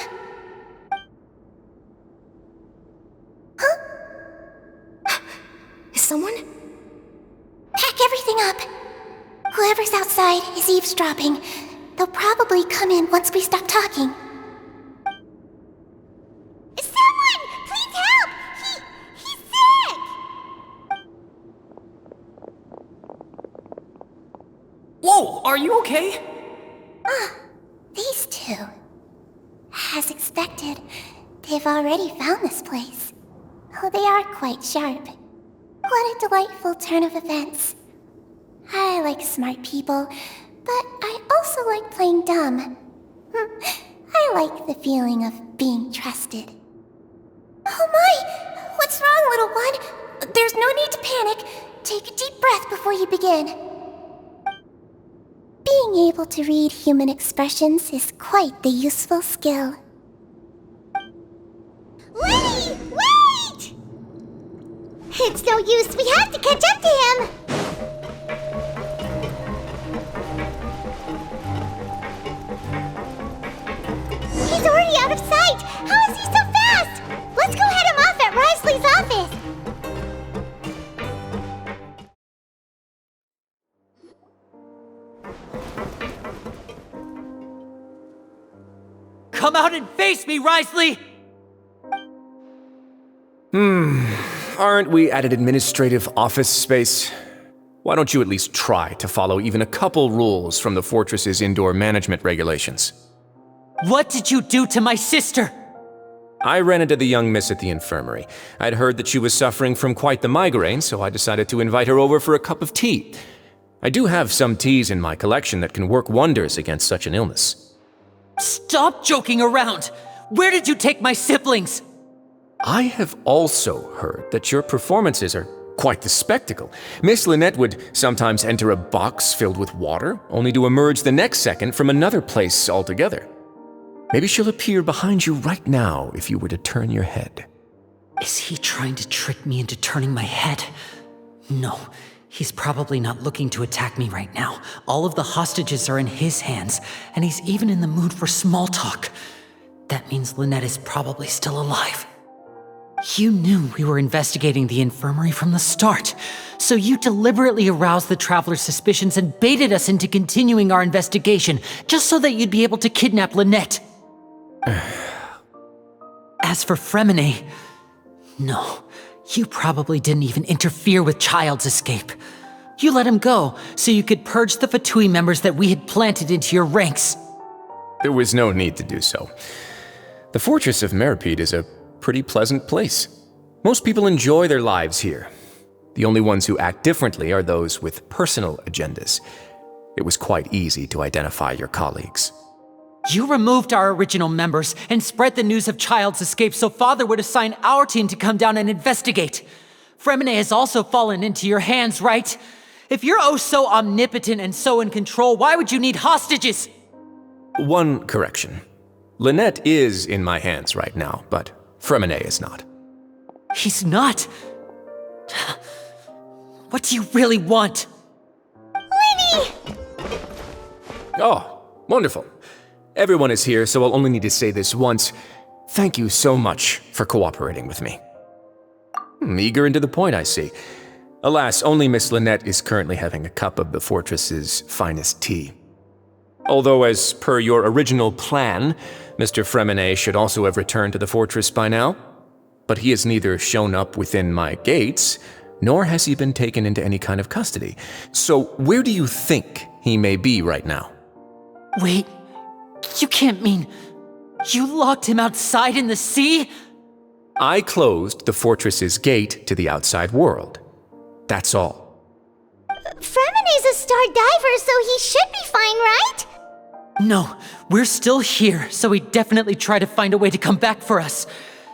[SPEAKER 1] Huh?
[SPEAKER 9] Is someone?
[SPEAKER 1] Pack everything up. Whoever's outside is eavesdropping. They'll probably come in once we stop talking. Someone! Please help! He's sick!
[SPEAKER 8] Whoa, are you okay?
[SPEAKER 1] These two. As expected, they've already found this place. Oh, they are quite sharp. What a delightful turn of events. I like smart people, but I also like playing dumb. I like the feeling of being trusted. Oh my! What's wrong, little one? There's no need to panic. Take a deep breath before you begin. Being able to read human expressions is quite the useful skill. Lenny! Wait! It's no use. We have to catch up to him. He's already out of sight. How is he so fast? Let's go head him off at Wriothesley's office.
[SPEAKER 7] Come out and face me, Wriothesley!
[SPEAKER 10] Aren't we at an administrative office space? Why don't you at least try to follow even a couple rules from the fortress's indoor management regulations?
[SPEAKER 7] What did you do to my sister?
[SPEAKER 10] I ran into the young miss at the infirmary. I'd heard that she was suffering from quite the migraine, so I decided to invite her over for a cup of tea. I do have some teas in my collection that can work wonders against such an illness.
[SPEAKER 7] Stop joking around! Where did you take my siblings?
[SPEAKER 10] I have also heard that your performances are quite the spectacle. Miss Lynette would sometimes enter a box filled with water, only to emerge the next second from another place altogether. Maybe she'll appear behind you right now if you were to turn your head.
[SPEAKER 7] Is he trying to trick me into turning my head? No, he's probably not looking to attack me right now. All of the hostages are in his hands, and he's even in the mood for small talk. That means Lynette is probably still alive. You knew we were investigating the infirmary from the start, so you deliberately aroused the Traveler's suspicions and baited us into continuing our investigation, just so that you'd be able to kidnap Lynette. As for Fremine, no, you probably didn't even interfere with Child's escape. You let him go, so you could purge the Fatui members that we had planted into your ranks.
[SPEAKER 10] There was no need to do so. The fortress of Meripede is a pretty pleasant place. Most people enjoy their lives here. The only ones who act differently are those with personal agendas. It was quite easy to identify your colleagues.
[SPEAKER 7] You removed our original members and spread the news of Child's escape so Father would assign our team to come down and investigate. Fremine has also fallen into your hands, right? If you're oh so omnipotent and so in control, why would you need hostages?
[SPEAKER 10] One correction. Lynette is in my hands right now, but Fremine is not.
[SPEAKER 7] He's not? What do you really want?
[SPEAKER 1] Lenny!
[SPEAKER 10] Oh, wonderful. Everyone is here, so I'll only need to say this once. Thank you so much for cooperating with me. Eager and to the point, I see. Alas, only Miss Lynette is currently having a cup of the fortress's finest tea. Although, as per your original plan, Mr. Fremine should also have returned to the fortress by now. But he has neither shown up within my gates, nor has he been taken into any kind of custody. So where do you think he may be right now?
[SPEAKER 7] Wait, you can't mean you locked him outside in the sea?
[SPEAKER 10] I closed the fortress's gate to the outside world. That's all.
[SPEAKER 1] Fremene's a star diver, so he should be fine, right?
[SPEAKER 7] No, we're still here, so he definitely tried to find a way to come back for us.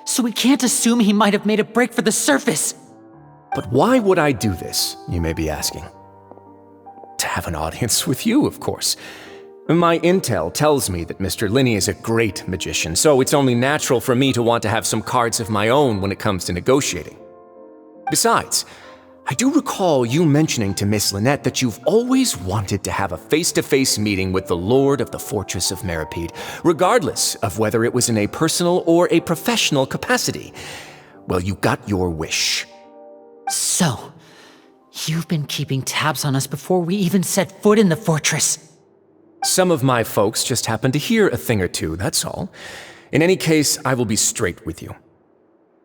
[SPEAKER 7] So we can't assume he might have made a break for the surface.
[SPEAKER 10] But why would I do this, you may be asking? To have an audience with you, of course. My intel tells me that Mr. Linney is a great magician, so it's only natural for me to want to have some cards of my own when it comes to negotiating. Besides, I do recall you mentioning to Miss Lynette that you've always wanted to have a face-to-face meeting with the Lord of the Fortress of Meripede, regardless of whether it was in a personal or a professional capacity. Well, you got your wish.
[SPEAKER 7] So, you've been keeping tabs on us before we even set foot in the fortress.
[SPEAKER 10] Some of my folks just happened to hear a thing or two, that's all. In any case, I will be straight with you.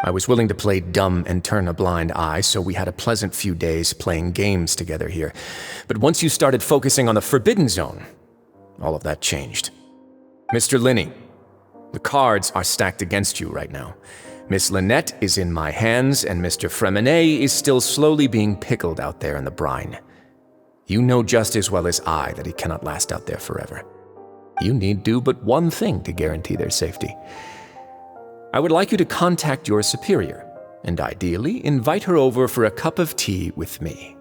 [SPEAKER 10] I was willing to play dumb and turn a blind eye, so we had a pleasant few days playing games together here. But once you started focusing on the Forbidden Zone, all of that changed. Mr. Linney, the cards are stacked against you right now. Miss Lynette is in my hands, and Mr. Fremene is still slowly being pickled out there in the brine. You know just as well as I that he cannot last out there forever. You need do but one thing to guarantee their safety. I would like you to contact your superior, and ideally invite her over for a cup of tea with me.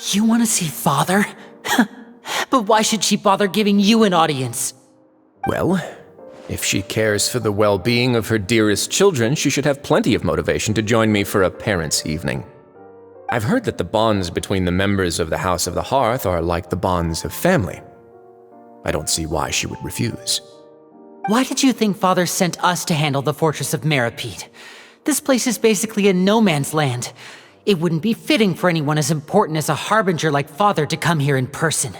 [SPEAKER 7] You want to see Father? But why should she bother giving you an audience?
[SPEAKER 10] Well, if she cares for the well-being of her dearest children, she should have plenty of motivation to join me for a parents' evening. I've heard that the bonds between the members of the House of the Hearth are like the bonds of family. I don't see why she would refuse.
[SPEAKER 7] Why did you think Father sent us to handle the Fortress of Meripede? This place is basically a no-man's land. It wouldn't be fitting for anyone as important as a harbinger like Father to come here in person.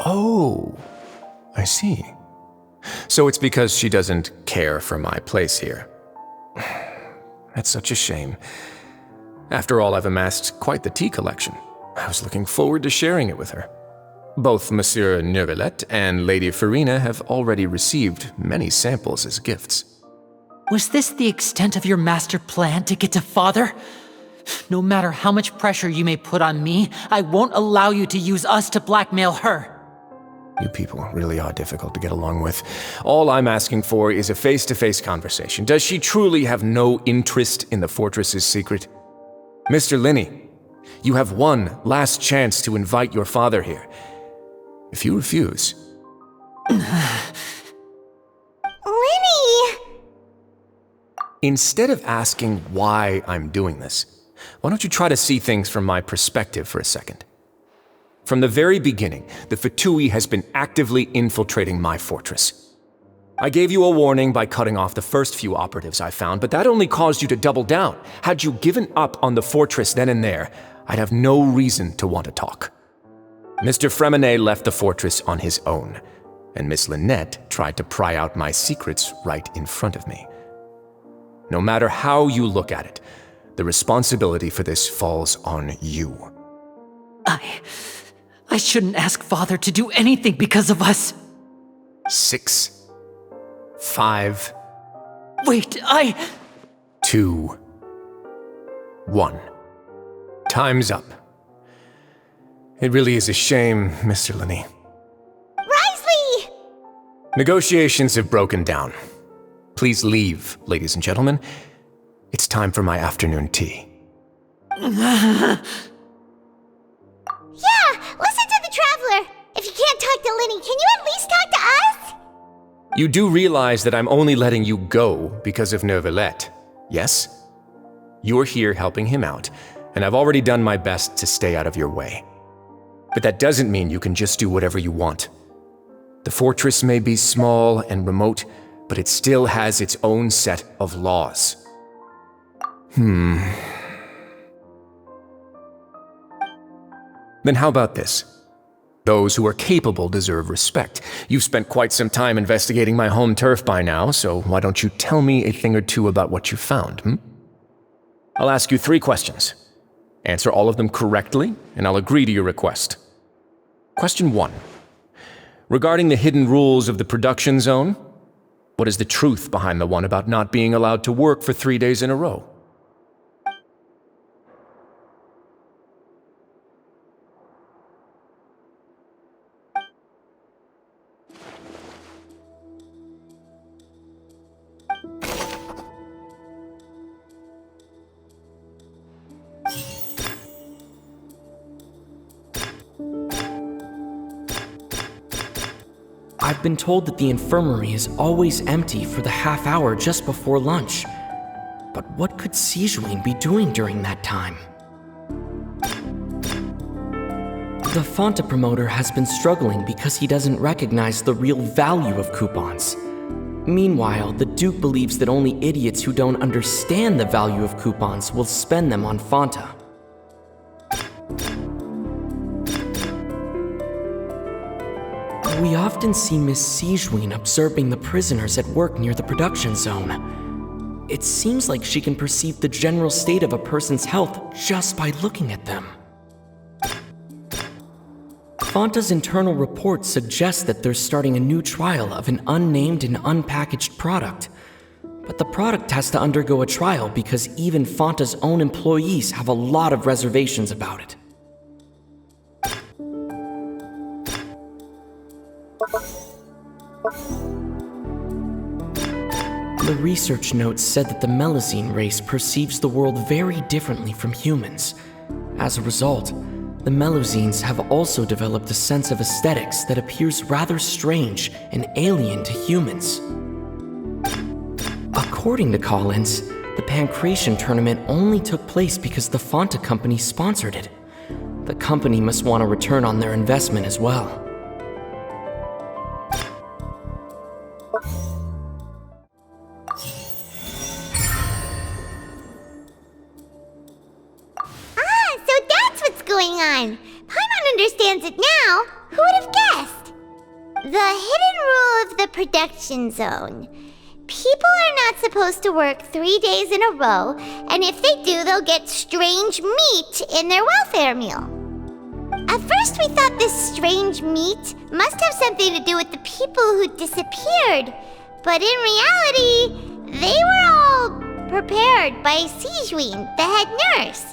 [SPEAKER 10] Oh, I see. So it's because she doesn't care for my place here. That's such a shame. After all, I've amassed quite the tea collection. I was looking forward to sharing it with her. Both Monsieur Neuvillette and Lady Farina have already received many samples as gifts.
[SPEAKER 7] Was this the extent of your master plan to get to Father? No matter how much pressure you may put on me, I won't allow you to use us to blackmail her.
[SPEAKER 10] You people really are difficult to get along with. All I'm asking for is a face-to-face conversation. Does she truly have no interest in the fortress's secret? Mr. Linney, you have one last chance to invite your father here. If you refuse...
[SPEAKER 1] Linney!
[SPEAKER 10] Instead of asking why I'm doing this, why don't you try to see things from my perspective for a second? From the very beginning, the Fatui has been actively infiltrating my fortress. I gave you a warning by cutting off the first few operatives I found, but that only caused you to double down. Had you given up on the fortress then and there, I'd have no reason to want to talk. Mr. Fremene left the fortress on his own, and Miss Lynette tried to pry out my secrets right in front of me. No matter how you look at it, the responsibility for this falls on you.
[SPEAKER 7] I shouldn't ask Father to do anything because of us.
[SPEAKER 10] 6, 5...
[SPEAKER 7] Wait,
[SPEAKER 10] 2, 1. Time's up. It really is a shame, Mr. Linney.
[SPEAKER 1] Wriothesley!
[SPEAKER 10] Negotiations have broken down. Please leave, ladies and gentlemen. It's time for my afternoon tea.
[SPEAKER 1] Yeah, listen to the Traveler! If you can't talk to Linney, can you at least talk to us?
[SPEAKER 10] You do realize that I'm only letting you go because of Neuvillette, yes? You're here helping him out, and I've already done my best to stay out of your way. But that doesn't mean you can just do whatever you want. The fortress may be small and remote, but it still has its own set of laws. Then how about this? Those who are capable deserve respect. You've spent quite some time investigating my home turf by now, so why don't you tell me a thing or two about what you found, I'll ask you 3 questions. Answer all of them correctly, and I'll agree to your request. Question 1. Regarding the hidden rules of the production zone, what is the truth behind the one about not being allowed to work for 3 days in a row?
[SPEAKER 11] I've been told that the infirmary is always empty for the half hour just before lunch. But what could Seawater be doing during that time? The Fonta promoter has been struggling because he doesn't recognize the real value of coupons. Meanwhile, the Duke believes that only idiots who don't understand the value of coupons will spend them on Fonta. We often see Miss Seawater observing the prisoners at work near the production zone. It seems like she can perceive the general state of a person's health just by looking at them. Fonta's internal report suggests that they're starting a new trial of an unnamed and unpackaged product. But the product has to undergo a trial because even Fonta's own employees have a lot of reservations about it. The research notes said that the Melusine race perceives the world very differently from humans. As a result, the Melusines have also developed a sense of aesthetics that appears rather strange and alien to humans. According to Collins, the Pancration tournament only took place because the Fonta company sponsored it. The company must want a return on their investment as well.
[SPEAKER 1] Paimon understands it now. Who would have guessed? The hidden rule of the production zone. People are not supposed to work 3 days in a row, and if they do, they'll get strange meat in their welfare meal. At first, we thought this strange meat must have something to do with the people who disappeared, but in reality, they were all prepared by Seawater, the head nurse.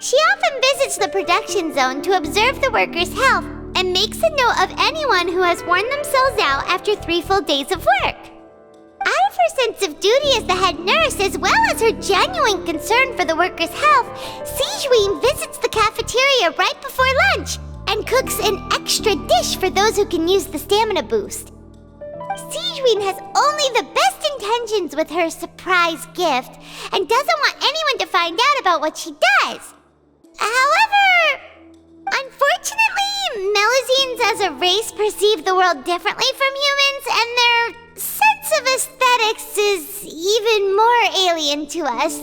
[SPEAKER 1] She often visits the production zone to observe the workers' health and makes a note of anyone who has worn themselves out after 3 full days of work. Out of her sense of duty as the head nurse, as well as her genuine concern for the workers' health, Seawater visits the cafeteria right before lunch and cooks an extra dish for those who can use the stamina boost. Seawater has only the best intentions with her surprise gift and doesn't want anyone to find out about what she does. However, unfortunately, Melusines as a race perceive the world differently from humans, and their sense of aesthetics is even more alien to us.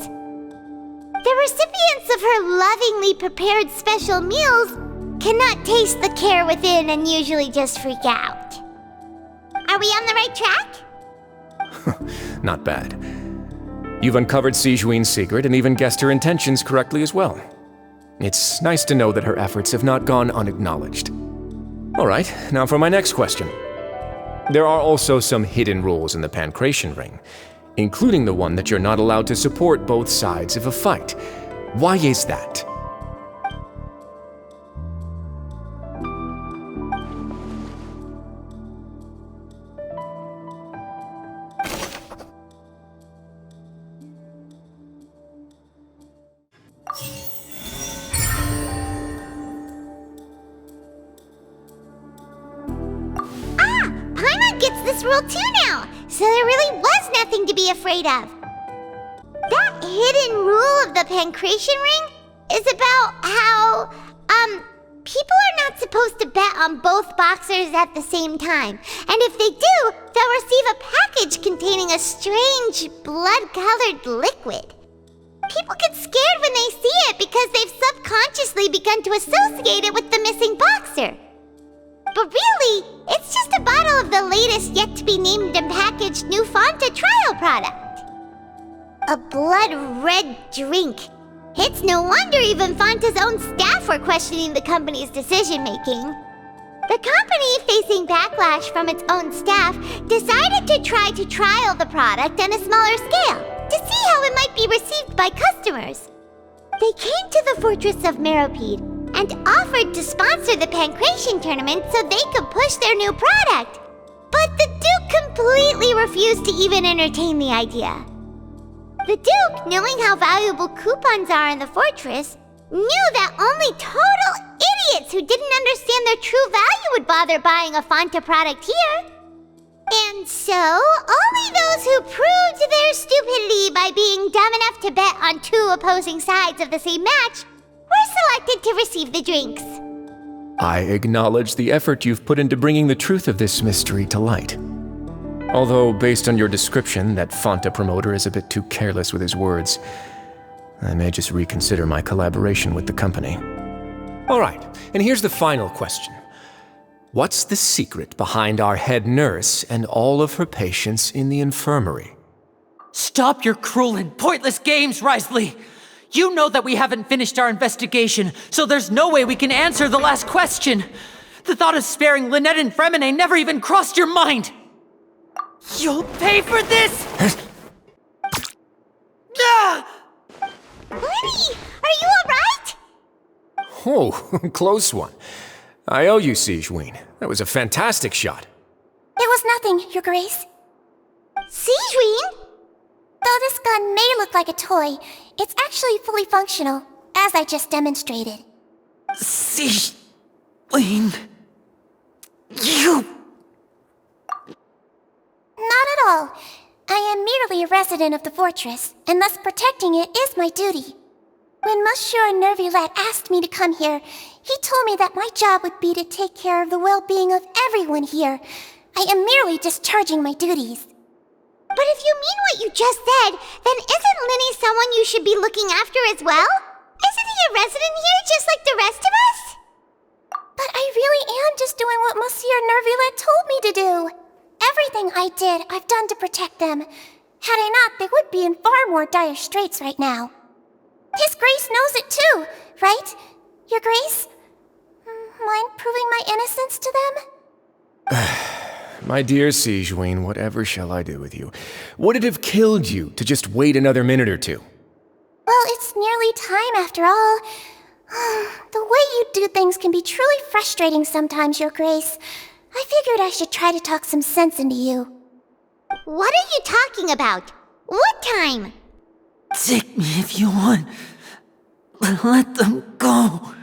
[SPEAKER 1] The recipients of her lovingly prepared special meals cannot taste the care within and usually just freak out. Are we on the right track?
[SPEAKER 10] Not bad. You've uncovered Seawater's secret and even guessed her intentions correctly as well. It's nice to know that her efforts have not gone unacknowledged. All right, now for my next question. There are also some hidden rules in the Pancration ring, including the one that you're not allowed to support both sides of a fight. Why is that?
[SPEAKER 1] Rule 2 now, so there really was nothing to be afraid of. That hidden rule of the Pancration ring is about how, people are not supposed to bet on both boxers at the same time. And if they do, they'll receive a package containing a strange, blood-colored liquid. People get scared when they see it because they've subconsciously begun to associate it with the missing boxer. But really, it's just a bottle of the latest yet-to-be-named and packaged new Fonta trial product. A blood-red drink It's no wonder even Fonta's own staff were questioning the company's decision-making. The company, facing backlash from its own staff, decided to try to trial the product on a smaller scale to see how it might be received by customers. They came to the fortress of Meropide and offered to sponsor the Pancration tournament so they could push their new product. But the Duke completely refused to even entertain the idea. The Duke, knowing how valuable coupons are in the fortress, knew that only total idiots who didn't understand their true value would bother buying a Fonta product here. And so, only those who proved their stupidity by being dumb enough to bet on two opposing sides of the same match were selected to receive the drinks.
[SPEAKER 10] I acknowledge the effort you've put into bringing the truth of this mystery to light. Although, based on your description, that Fonta promoter is a bit too careless with his words, I may just reconsider my collaboration with the company. All right, and here's the final question. What's the secret behind our head nurse and all of her patients in the infirmary?
[SPEAKER 7] Stop your cruel and pointless games, Wriothesley! You know that we haven't finished our investigation, so there's no way we can answer the last question. The thought of sparing Lynette and Fremine never even crossed your mind! You'll pay for this! Ah!
[SPEAKER 1] Lenny, are you alright?
[SPEAKER 10] Oh, close one. I owe you, Sigewinne. That was a fantastic shot.
[SPEAKER 1] It was nothing, Your Grace. Sigewinne? Though this gun may look like a toy, it's actually fully functional, as I just demonstrated.
[SPEAKER 7] Sigewinne... You...
[SPEAKER 1] Not at all. I am merely a resident of the fortress, and thus protecting it is my duty. When Monsieur Neuvillette asked me to come here, he told me that my job would be to take care of the well-being of everyone here. I am merely discharging my duties. But if you mean what you just said, then isn't Linny someone you should be looking after as well? Isn't he a resident here just like the rest of us? But I really am just doing what Monsieur Neuvillette told me to do. Everything I did, I've done to protect them. Had I not, they would be in far more dire straits right now. His Grace knows it too, right? Your Grace? Mind proving my innocence to them?
[SPEAKER 10] My dear Sigewinne, whatever shall I do with you? Would it have killed you to just wait another minute or two?
[SPEAKER 1] Well, it's nearly time after all. The way you do things can be truly frustrating sometimes, Your Grace. I figured I should try to talk some sense into you. What are you talking about? What time?
[SPEAKER 7] Take me if you want. Let them go.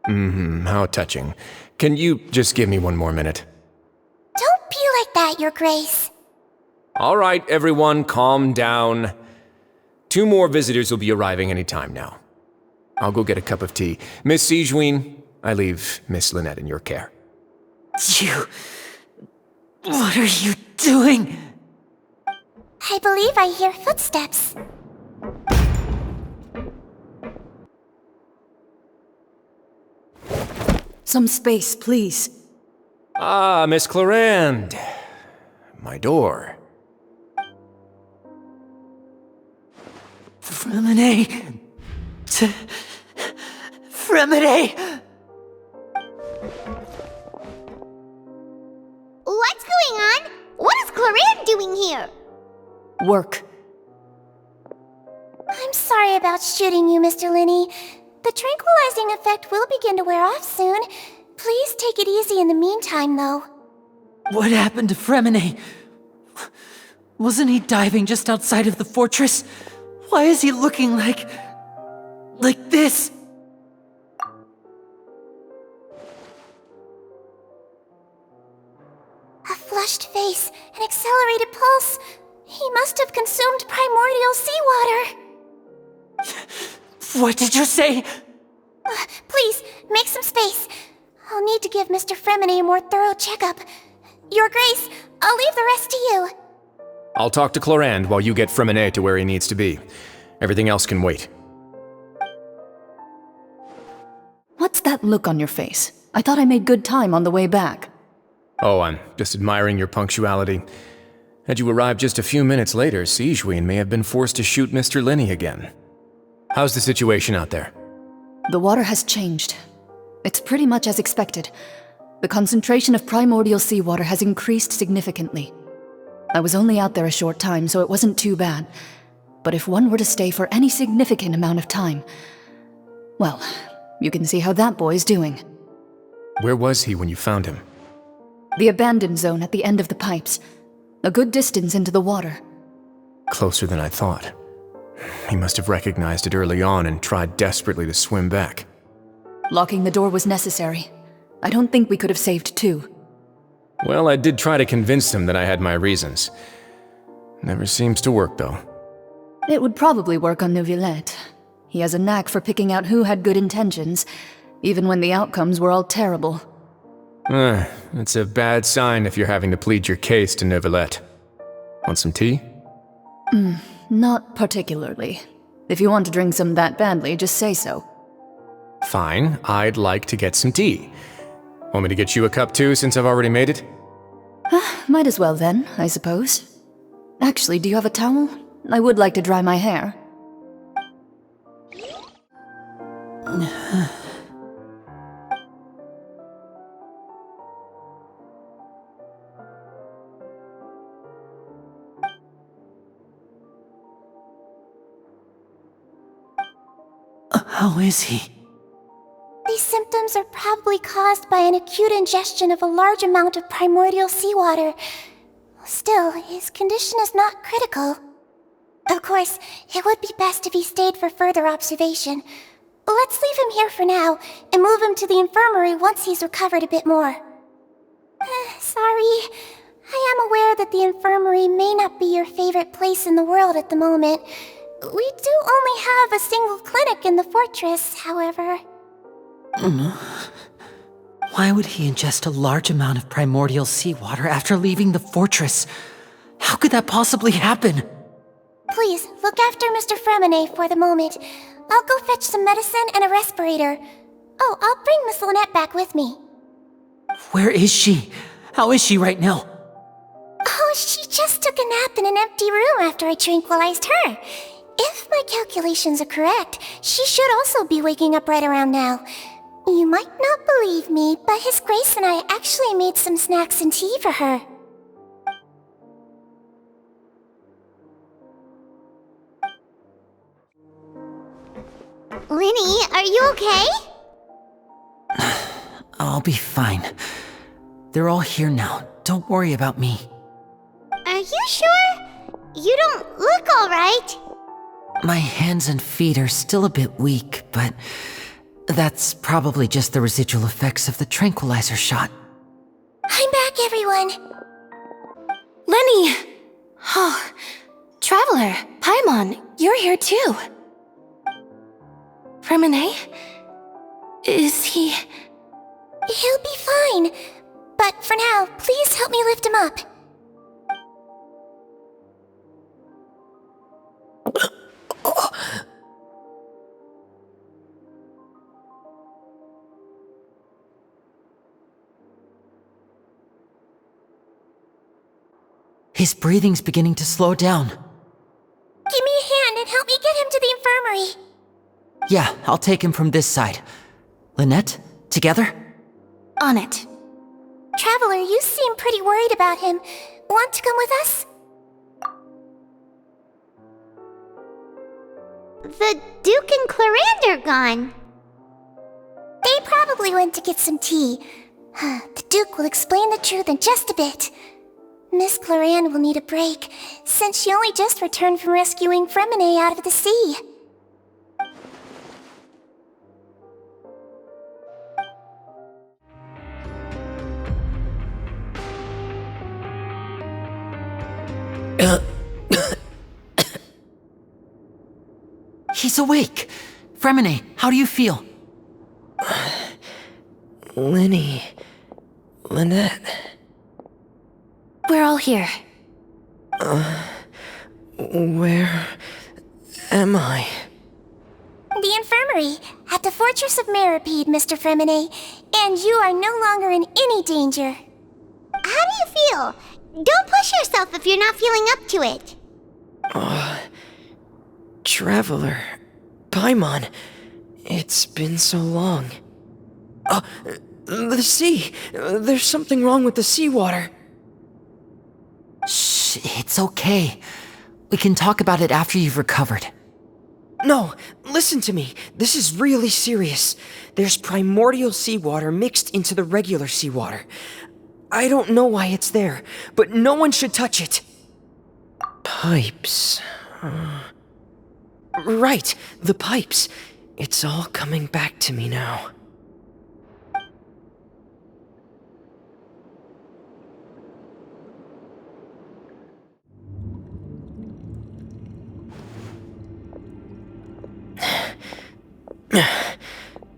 [SPEAKER 10] How touching. Can you just give me one more minute?
[SPEAKER 1] Don't be like that, Your Grace.
[SPEAKER 10] All right, everyone, calm down. 2 more visitors will be arriving any time now. I'll go get a cup of tea. Miss Sigewinne, I leave Miss Lynette in your care.
[SPEAKER 7] You... What are you doing?
[SPEAKER 1] I believe I hear footsteps.
[SPEAKER 12] Some space, please.
[SPEAKER 10] Ah, Miss Clarande. My door.
[SPEAKER 7] Fremine... Fremine...
[SPEAKER 1] What's going on? What is Clarande doing here?
[SPEAKER 12] Work.
[SPEAKER 1] I'm sorry about shooting you, Mr. Linny. The tranquilizing effect will begin to wear off soon. Please take it easy in the meantime, though.
[SPEAKER 7] What happened to Fremine? Wasn't he diving just outside of the fortress? Why is he looking like this?
[SPEAKER 1] A flushed face, an accelerated pulse. He must have consumed primordial seawater.
[SPEAKER 7] What did you say?
[SPEAKER 1] Please, make some space. I'll need to give Mr. Fremine a more thorough checkup. Your Grace, I'll leave the rest to you.
[SPEAKER 10] I'll talk to Clarande while you get Fremine to where he needs to be. Everything else can wait.
[SPEAKER 12] What's that look on your face? I thought I made good time on the way back.
[SPEAKER 10] Oh, I'm just admiring your punctuality. Had you arrived just a few minutes later, Sigewinne may have been forced to shoot Mr. Linny again. How's the situation out there?
[SPEAKER 12] The water has changed. It's pretty much as expected. The concentration of primordial seawater has increased significantly. I was only out there a short time, so it wasn't too bad. But if one were to stay for any significant amount of time, well, you can see how that boy's doing.
[SPEAKER 10] Where was he when you found him?
[SPEAKER 12] The abandoned zone at the end of the pipes. A good distance into the water.
[SPEAKER 10] Closer than I thought. He must have recognized it early on and tried desperately to swim back.
[SPEAKER 12] Locking the door was necessary. I don't think we could have saved two.
[SPEAKER 10] Well, I did try to convince him that I had my reasons. Never seems to work, though.
[SPEAKER 12] It would probably work on Neuvillette. He has a knack for picking out who had good intentions, even when the outcomes were all terrible.
[SPEAKER 10] It's a bad sign if you're having to plead your case to Neuvillette. Want some tea?
[SPEAKER 12] Not particularly. If you want to drink some that badly, just say so.
[SPEAKER 10] Fine, I'd like to get some tea. Want me to get you a cup too, since I've already made it?
[SPEAKER 12] Might as well then, I suppose. Actually, do you have a towel? I would like to dry my hair.
[SPEAKER 7] How is he?
[SPEAKER 1] These symptoms are probably caused by an acute ingestion of a large amount of primordial seawater. Still, his condition is not critical. Of course, it would be best if he stayed for further observation. Let's leave him here for now, and move him to the infirmary once he's recovered a bit more. Sorry. I am aware that the infirmary may not be your favorite place in the world at the moment. We do only have a single clinic in the fortress, however.
[SPEAKER 7] Why would he ingest a large amount of primordial seawater after leaving the fortress? How could that possibly happen?
[SPEAKER 1] Please, look after Mr. Fremine for the moment. I'll go fetch some medicine and a respirator. Oh, I'll bring Miss Lynette back with me.
[SPEAKER 7] Where is she? How is she right now?
[SPEAKER 1] Oh, she just took a nap in an empty room after I tranquilized her. If my calculations are correct, she should also be waking up right around now. You might not believe me, but His Grace and I actually made some snacks and tea for her. Linny, are you okay?
[SPEAKER 7] I'll be fine. They're all here now. Don't worry about me.
[SPEAKER 1] Are you sure? You don't look alright.
[SPEAKER 7] My hands and feet are still a bit weak, but that's probably just the residual effects of the tranquilizer shot.
[SPEAKER 1] I'm back, everyone.
[SPEAKER 9] Lenny! Oh, Traveler, Paimon, you're here too. Fremine? Is he...
[SPEAKER 1] He'll be fine. But for now, please help me lift him up.
[SPEAKER 7] His breathing's beginning to slow down.
[SPEAKER 1] Give me a hand and help me get him to the infirmary.
[SPEAKER 7] Yeah, I'll take him from this side. Lynette, together?
[SPEAKER 9] On it.
[SPEAKER 1] Traveler, you seem pretty worried about him. Want to come with us? The Duke and Clarande are gone. They probably went to get some tea. The Duke will explain the truth in just a bit. Miss Clarande will need a break, since she only just returned from rescuing Fremine out of the sea.
[SPEAKER 7] He's awake! Fremine, how do you feel?
[SPEAKER 11] Lynette.
[SPEAKER 9] We're all here.
[SPEAKER 11] Where am I?
[SPEAKER 1] The infirmary, at the Fortress of Meripede, Mr. Fremine, and you are no longer in any danger. How do you feel? Don't push yourself if you're not feeling up to it.
[SPEAKER 11] Traveler, Paimon. It's been so long. The sea! There's something wrong with the seawater.
[SPEAKER 7] Shh, it's okay. We can talk about it after you've recovered.
[SPEAKER 11] No, listen to me. This is really serious. There's primordial seawater mixed into the regular seawater. I don't know why it's there, but no one should touch it. Pipes. Right, the pipes. It's all coming back to me now.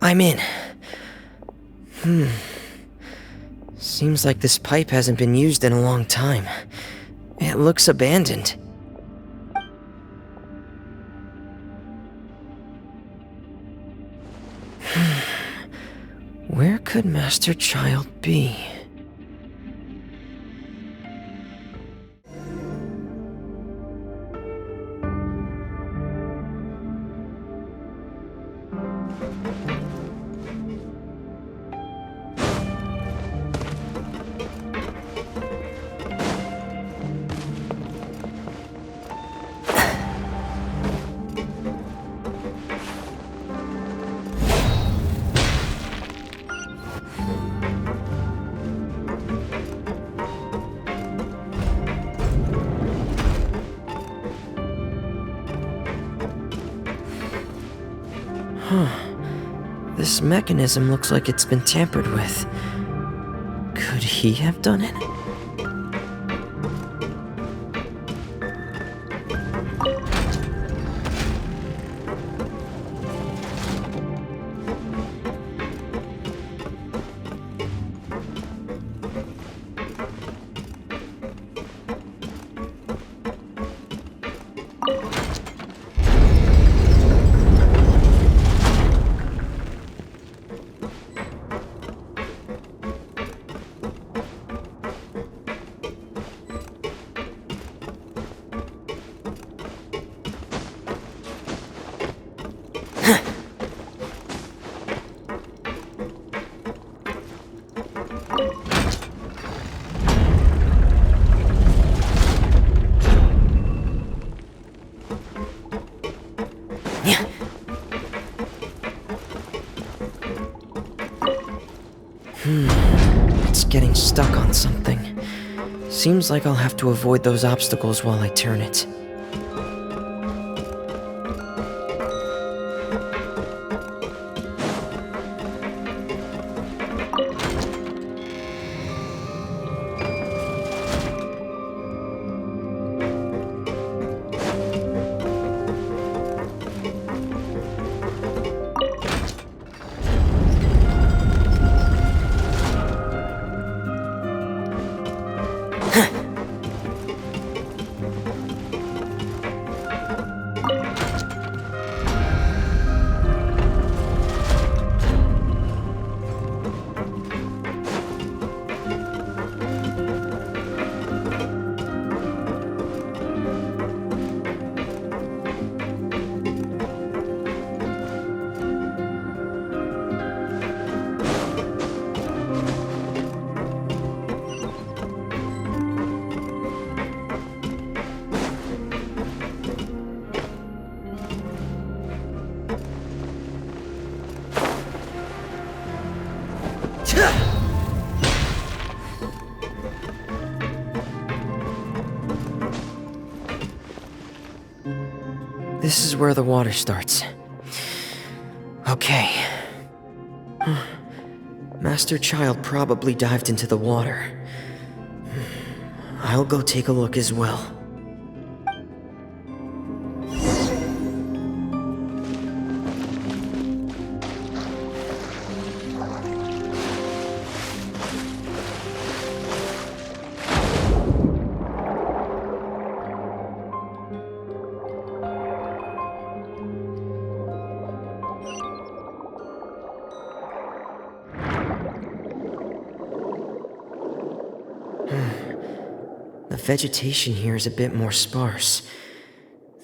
[SPEAKER 11] I'm in. Seems like this pipe hasn't been used in a long time. It looks abandoned. Where could Master Child be? This mechanism looks like it's been tampered with. Could he have done it? It's getting stuck on something. Seems like I'll have to avoid those obstacles while I turn it. This is where the water starts. Okay. Master Child probably dived into the water. I'll go take a look as well. The vegetation here is a bit more sparse.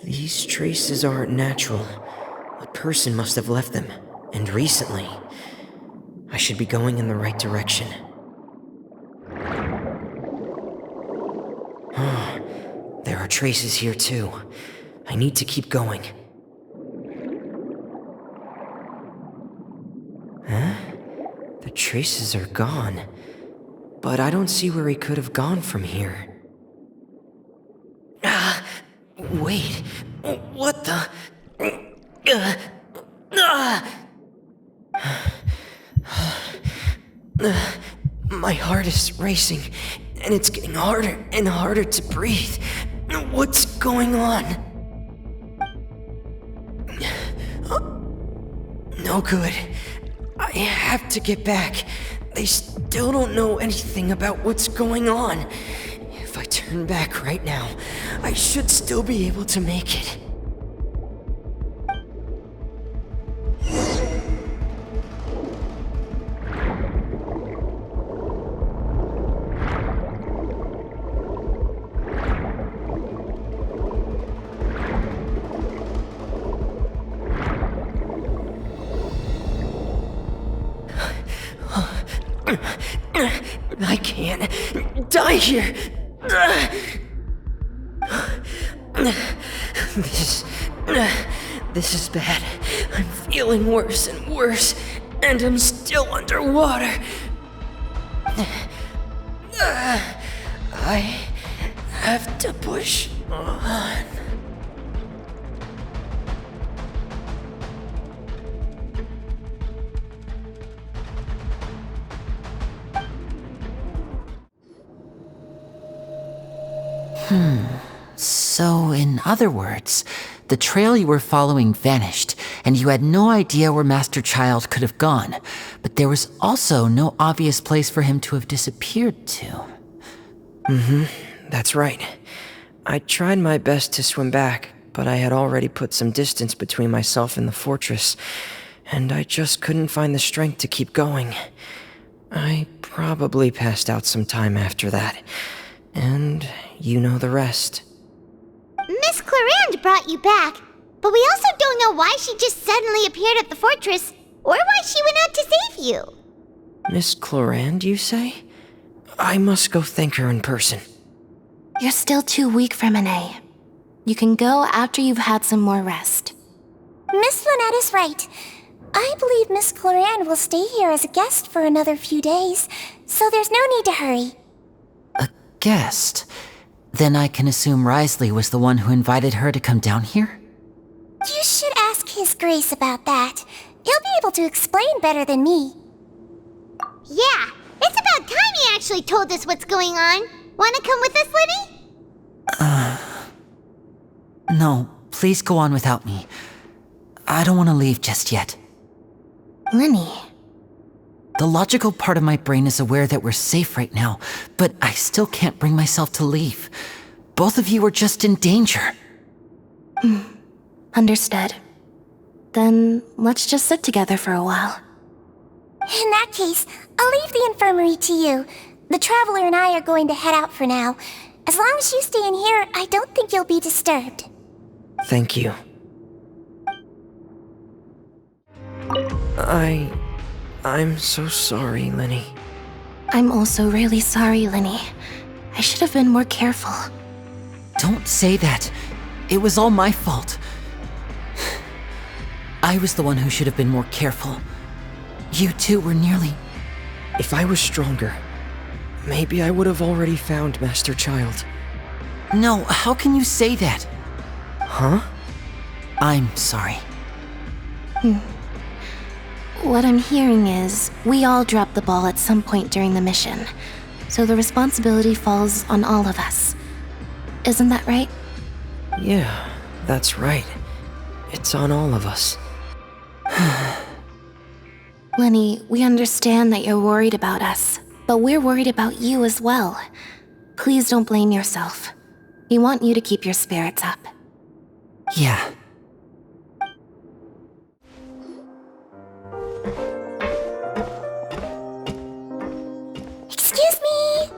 [SPEAKER 11] These traces aren't natural, but
[SPEAKER 13] person must have left them, and recently. I should be going in the right direction. There are traces here too. I need to keep going. Huh? The traces are gone. But I don't see where he could have gone from here. Wait. What the? My heart is racing, and it's getting harder and harder to breathe. What's going on? No good. I have to get back. They still don't know anything about what's going on. If I turn back right now, I should still be able to make it. I can't die here. This is bad. I'm feeling worse and worse, and I'm still underwater. I have to push on.
[SPEAKER 7] So, in other words, the trail you were following vanished, and you had no idea where Master Child could have gone, but there was also no obvious place for him to have disappeared to.
[SPEAKER 13] That's right. I tried my best to swim back, but I had already put some distance between myself and the fortress, and I just couldn't find the strength to keep going. I probably passed out some time after that, and you know the rest.
[SPEAKER 1] Miss Clarande brought you back, but we also don't know why she just suddenly appeared at the fortress, or why she went out to save you.
[SPEAKER 13] Miss Clarande, you say? I must go thank her in person.
[SPEAKER 14] You're still too weak for Monet. You can go after you've had some more rest.
[SPEAKER 1] Miss Lynette is right. I believe Miss Clarande will stay here as a guest for another few days, so there's no need to hurry.
[SPEAKER 7] A guest? Then I can assume Wriothesley was the one who invited her to come down here?
[SPEAKER 1] You should ask His Grace about that. He'll be able to explain better than me. Yeah, it's about time he actually told us what's going on. Wanna come with us, Lenny?
[SPEAKER 7] No, please go on without me. I don't want to leave just yet.
[SPEAKER 14] Lenny.
[SPEAKER 7] The logical part of my brain is aware that we're safe right now, but I still can't bring myself to leave. Both of you are just in danger.
[SPEAKER 14] Understood. Then let's just sit together for a while.
[SPEAKER 1] In that case, I'll leave the infirmary to you. The Traveler and I are going to head out for now. As long as you stay in here, I don't think you'll be disturbed.
[SPEAKER 13] Thank you. I'm so sorry, Lenny.
[SPEAKER 14] I'm also really sorry, Lenny. I should have been more careful.
[SPEAKER 7] Don't say that. It was all my fault. I was the one who should have been more careful. You two were nearly...
[SPEAKER 13] If I was stronger, maybe I would have already found Master Child.
[SPEAKER 7] No, how can you say that?
[SPEAKER 13] Huh?
[SPEAKER 7] I'm sorry.
[SPEAKER 14] What I'm hearing is, we all dropped the ball at some point during the mission, so the responsibility falls on all of us. Isn't that right?
[SPEAKER 13] Yeah, that's right. It's on all of us.
[SPEAKER 14] Lenny, we understand that you're worried about us, but we're worried about you as well. Please don't blame yourself. We want you to keep your spirits up.
[SPEAKER 7] Yeah.
[SPEAKER 1] Excuse me?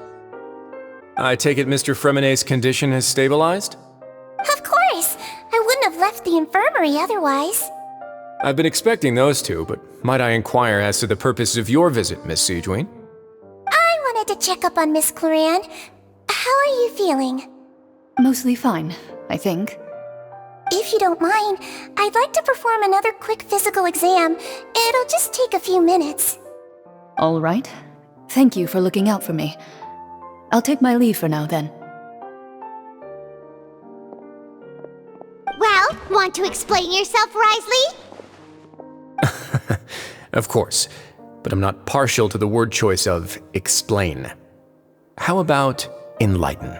[SPEAKER 10] I take it Mr. Fremonet's condition has stabilized?
[SPEAKER 1] Of course. I wouldn't have left the infirmary otherwise.
[SPEAKER 10] I've been expecting those two, but might I inquire as to the purpose of your visit, Miss Seedween?
[SPEAKER 1] I wanted to check up on Miss Cloran. How are you feeling?
[SPEAKER 12] Mostly fine, I think.
[SPEAKER 1] If you don't mind, I'd like to perform another quick physical exam. It'll just take a few minutes.
[SPEAKER 12] All right. Thank you for looking out for me. I'll take my leave for now, then.
[SPEAKER 1] Well, want to explain yourself, Wriothesley?
[SPEAKER 10] Of course, but I'm not partial to the word choice of explain. How about enlighten?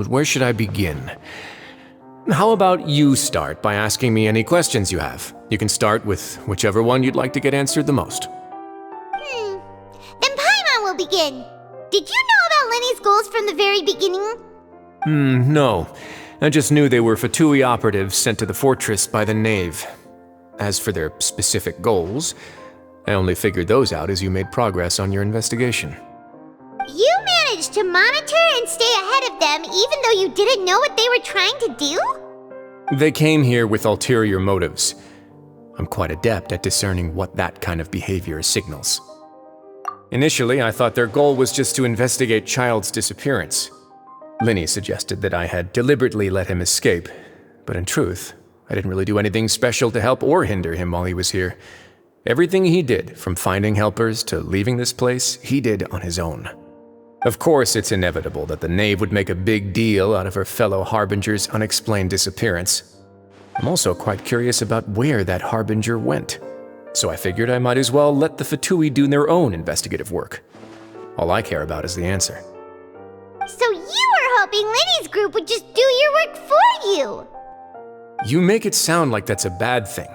[SPEAKER 10] Where should I begin? How about you start by asking me any questions you have? You can start with whichever one you'd like to get answered the most.
[SPEAKER 1] Then Paimon will begin. Did you know about Lenny's goals from the very beginning?
[SPEAKER 10] No. I just knew they were Fatui operatives sent to the fortress by the Knave. As for their specific goals, I only figured those out as you made progress on your investigation.
[SPEAKER 1] You managed to monitor and stay ahead of them even though you didn't know what they were trying to do?
[SPEAKER 10] They came here with ulterior motives. I'm quite adept at discerning what that kind of behavior signals. Initially, I thought their goal was just to investigate Child's disappearance. Linny suggested that I had deliberately let him escape, but in truth, I didn't really do anything special to help or hinder him while he was here. Everything he did, from finding helpers to leaving this place, he did on his own. Of course, it's inevitable that the Knave would make a big deal out of her fellow Harbinger's unexplained disappearance. I'm also quite curious about where that Harbinger went, so I figured I might as well let the Fatui do their own investigative work. All I care about is the answer.
[SPEAKER 1] So you were hoping Lenny's group would just do your work for you?
[SPEAKER 10] You make it sound like that's a bad thing.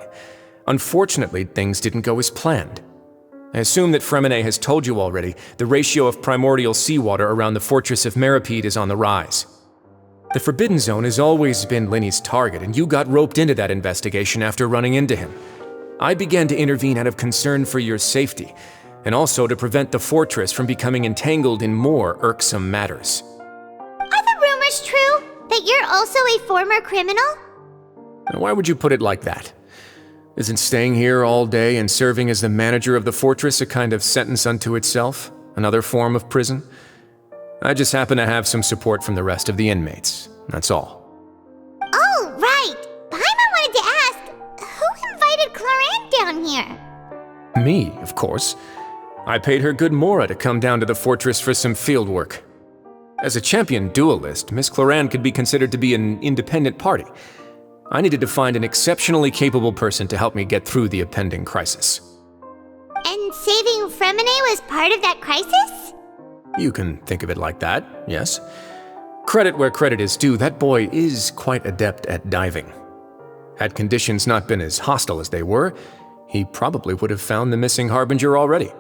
[SPEAKER 10] Unfortunately, things didn't go as planned. I assume that Fremine has told you already, the ratio of primordial seawater around the fortress of Meripede is on the rise. The Forbidden Zone has always been Lenny's target, and you got roped into that investigation after running into him. I began to intervene out of concern for your safety, and also to prevent the fortress from becoming entangled in more irksome matters.
[SPEAKER 1] Are the rumors true? That you're also a former criminal?
[SPEAKER 10] Why would you put it like that? Isn't staying here all day and serving as the manager of the fortress a kind of sentence unto itself? Another form of prison? I just happen to have some support from the rest of the inmates, that's all.
[SPEAKER 1] Oh, right! Paimon wanted to ask, who invited Cloran down here?
[SPEAKER 10] Me, of course. I paid her good mora to come down to the fortress for some field work. As a champion duelist, Miss Cloran could be considered to be an independent party. I needed to find an exceptionally capable person to help me get through the impending crisis.
[SPEAKER 1] And saving Fremine was part of that crisis?
[SPEAKER 10] You can think of it like that, yes. Credit where credit is due, that boy is quite adept at diving. Had conditions not been as hostile as they were, he probably would have found the missing Harbinger already.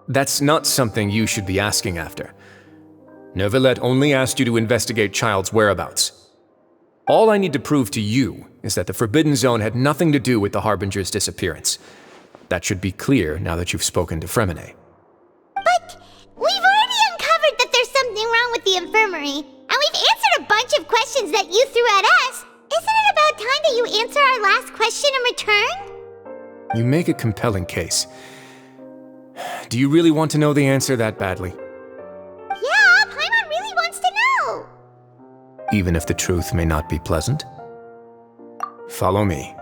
[SPEAKER 10] That's not something you should be asking after. Neuvillette only asked you to investigate Child's whereabouts. All I need to prove to you is that the Forbidden Zone had nothing to do with the Harbinger's disappearance. That should be clear now that you've spoken to Fremine.
[SPEAKER 1] But we've already uncovered that there's something wrong with the infirmary, and we've answered a bunch of questions that you threw at us. Isn't it about time that you answer our last question in return?
[SPEAKER 10] You make a compelling case. Do you really want to know the answer that badly?
[SPEAKER 1] Yeah, Paimon really wants to know.
[SPEAKER 10] Even if the truth may not be pleasant? Follow me.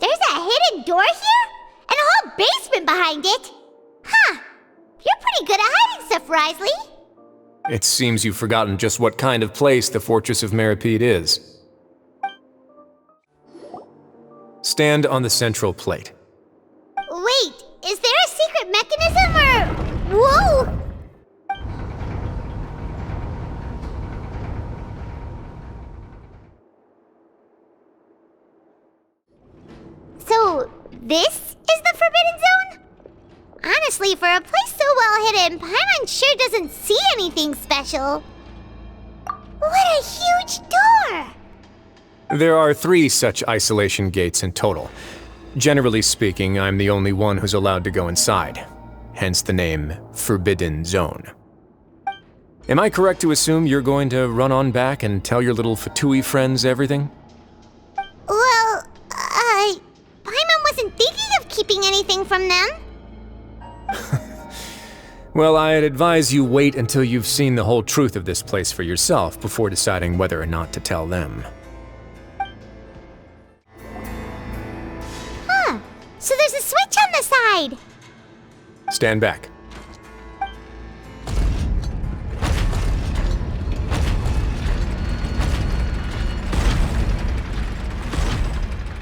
[SPEAKER 1] There's a hidden door here? And a whole basement behind it? Huh. You're pretty good at hiding stuff, Wriothesley.
[SPEAKER 10] It seems you've forgotten just what kind of place the Fortress of Meripede is. Stand on the central plate.
[SPEAKER 1] Wait, is there a secret mechanism or... Whoa! So, this is the Forbidden Zone? Honestly, for a place so well hidden, Paimon sure doesn't see anything special. What a huge door!
[SPEAKER 10] There are 3 such isolation gates in total. Generally speaking, I'm the only one who's allowed to go inside. hence the name Forbidden Zone. Am I correct to assume you're going to run on back and tell your little Fatui friends everything?
[SPEAKER 1] Well, Paimon wasn't thinking of keeping anything from them.
[SPEAKER 10] Well, I'd advise you wait until you've seen the whole truth of this place for yourself before deciding whether or not to tell them.
[SPEAKER 1] Huh. So there's a switch on the side.
[SPEAKER 10] Stand back.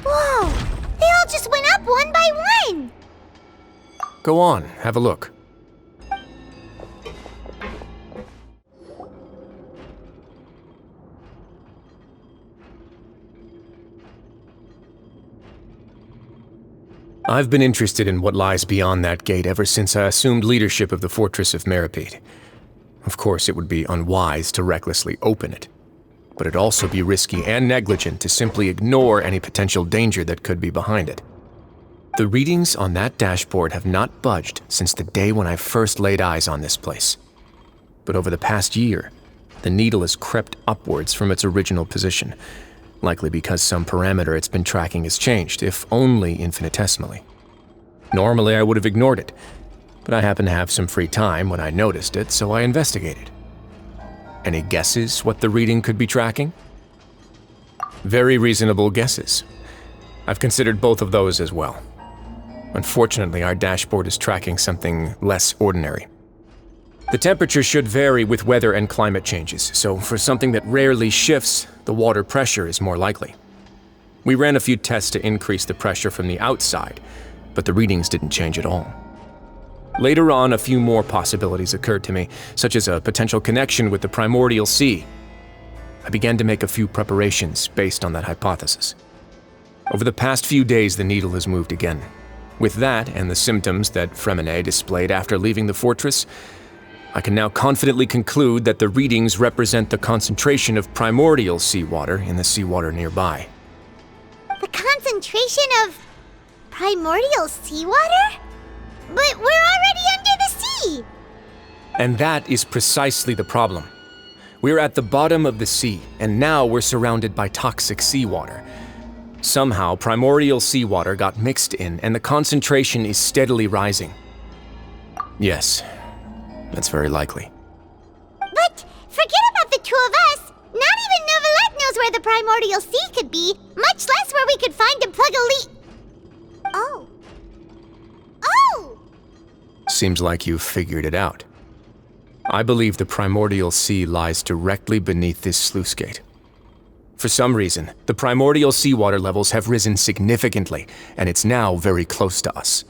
[SPEAKER 1] Whoa! They all just went up one by one!
[SPEAKER 10] Go on, have a look. I've been interested in what lies beyond that gate ever since I assumed leadership of the Fortress of Meripede. Of course, it would be unwise to recklessly open it, but it'd also be risky and negligent to simply ignore any potential danger that could be behind it. The readings on that dashboard have not budged since the day when I first laid eyes on this place. But over the past year, the needle has crept upwards from its original position, likely because some parameter it's been tracking has changed, if only infinitesimally. Normally I would have ignored it, but I happened to have some free time when I noticed it, so I investigated. Any guesses what the reading could be tracking? Very reasonable guesses. I've considered both of those as well. Unfortunately, our dashboard is tracking something less ordinary. The temperature should vary with weather and climate changes, so for something that rarely shifts, the water pressure is more likely. We ran a few tests to increase the pressure from the outside, but the readings didn't change at all. Later on, a few more possibilities occurred to me, such as a potential connection with the Primordial Sea. I began to make a few preparations based on that hypothesis. Over the past few days, the needle has moved again. With that, and the symptoms that Fremine displayed after leaving the fortress, I can now confidently conclude that the readings represent the concentration of primordial seawater in the seawater nearby.
[SPEAKER 1] The concentration of primordial seawater? But we're already under the sea!
[SPEAKER 10] And that is precisely the problem. We're at the bottom of the sea, and now we're surrounded by toxic seawater. Somehow, primordial seawater got mixed in, and the concentration is steadily rising. Yes, that's very likely.
[SPEAKER 1] But forget about the two of us! Not even Neuvillette knows where the primordial sea could be, much less where we could find and plug a leak. Oh. Oh!
[SPEAKER 10] Seems like you've figured it out. I believe the primordial sea lies directly beneath this sluice gate. For some reason, the primordial seawater levels have risen significantly, and it's now very close to us.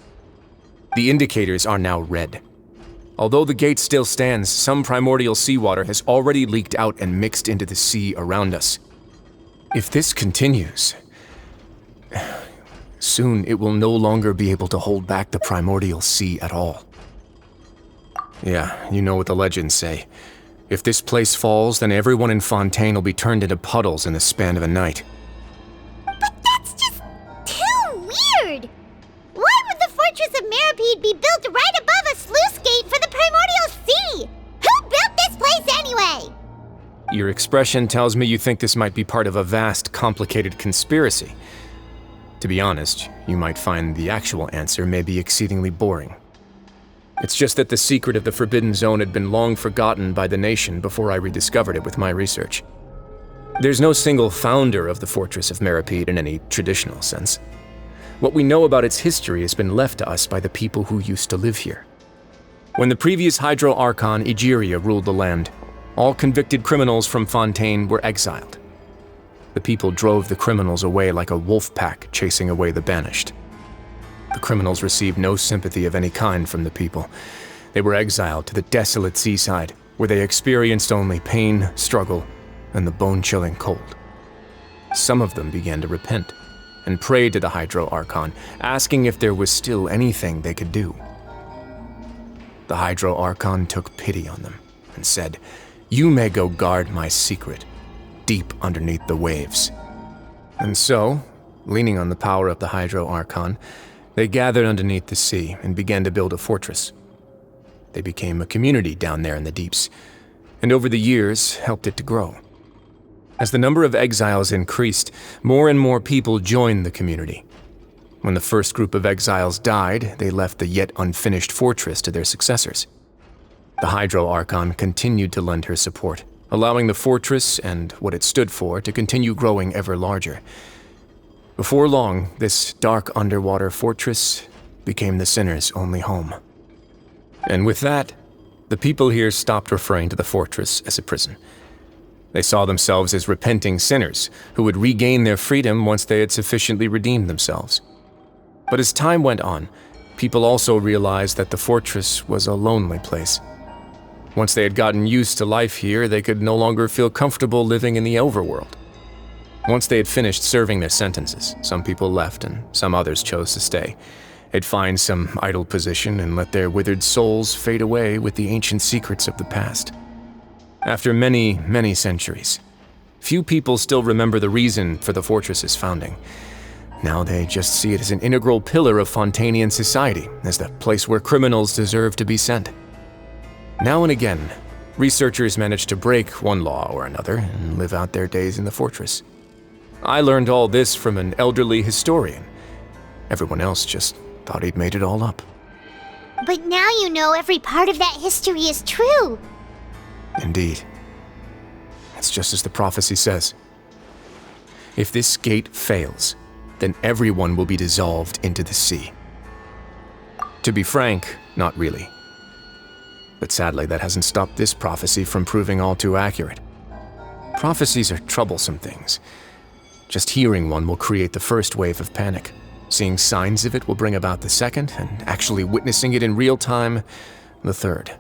[SPEAKER 10] The indicators are now red. Although the gate still stands, some primordial seawater has already leaked out and mixed into the sea around us. If this continues, soon it will no longer be able to hold back the primordial sea at all. Yeah, you know what the legends say. If this place falls, then everyone in Fontaine will be turned into puddles in the span of a night.
[SPEAKER 1] But that's just too weird! Why would the Fortress of Meripede be built right above a sluice gate for the Primordial Sea? Who built this place anyway?
[SPEAKER 10] Your expression tells me you think this might be part of a vast, complicated conspiracy. To be honest, you might find the actual answer may be exceedingly boring. It's just that the secret of the Forbidden Zone had been long forgotten by the nation before I rediscovered it with my research. There's no single founder of the Fortress of Meripede in any traditional sense. What we know about its history has been left to us by the people who used to live here. When the previous Hydro Archon Egeria ruled the land, all convicted criminals from Fontaine were exiled. The people drove the criminals away like a wolf pack chasing away the banished. The criminals received no sympathy of any kind from the people. They were exiled to the desolate seaside, where they experienced only pain, struggle, and the bone-chilling cold. Some of them began to repent, and prayed to the Hydro Archon, asking if there was still anything they could do. The Hydro Archon took pity on them, and said, "You may go guard my secret, deep underneath the waves." And so, leaning on the power of the Hydro Archon, they gathered underneath the sea and began to build a fortress, they became a community down there in the deeps, and over the years helped it to grow. As the number of exiles increased, more and more people joined the community. When the first group of exiles died, they left the yet unfinished fortress to their successors. The Hydro Archon continued to lend her support, allowing the fortress and what it stood for to continue growing ever larger. Before long, this dark underwater fortress became the Sinner's only home. And with that, the people here stopped referring to the fortress as a prison. They saw themselves as repenting sinners who would regain their freedom once they had sufficiently redeemed themselves. But as time went on, people also realized that the fortress was a lonely place. Once they had gotten used to life here, they could no longer feel comfortable living in the overworld. Once they had finished serving their sentences, some people left and some others chose to stay. They'd find some idle position and let their withered souls fade away with the ancient secrets of the past. After many, many centuries, few people still remember the reason for the fortress's founding. Now they just see it as an integral pillar of Fontainian society, as the place where criminals deserve to be sent. Now and again, researchers manage to break one law or another and live out their days in the fortress. I learned all this from an elderly historian. Everyone else just thought he'd made it all up.
[SPEAKER 1] But now you know every part of that history is true.
[SPEAKER 10] Indeed. It's just as the prophecy says. If this gate fails, then everyone will be dissolved into the sea. To be frank, not really. But sadly, that hasn't stopped this prophecy from proving all too accurate. Prophecies are troublesome things. Just hearing one will create the first wave of panic. Seeing signs of it will bring about the second, and actually witnessing it in real time, the third.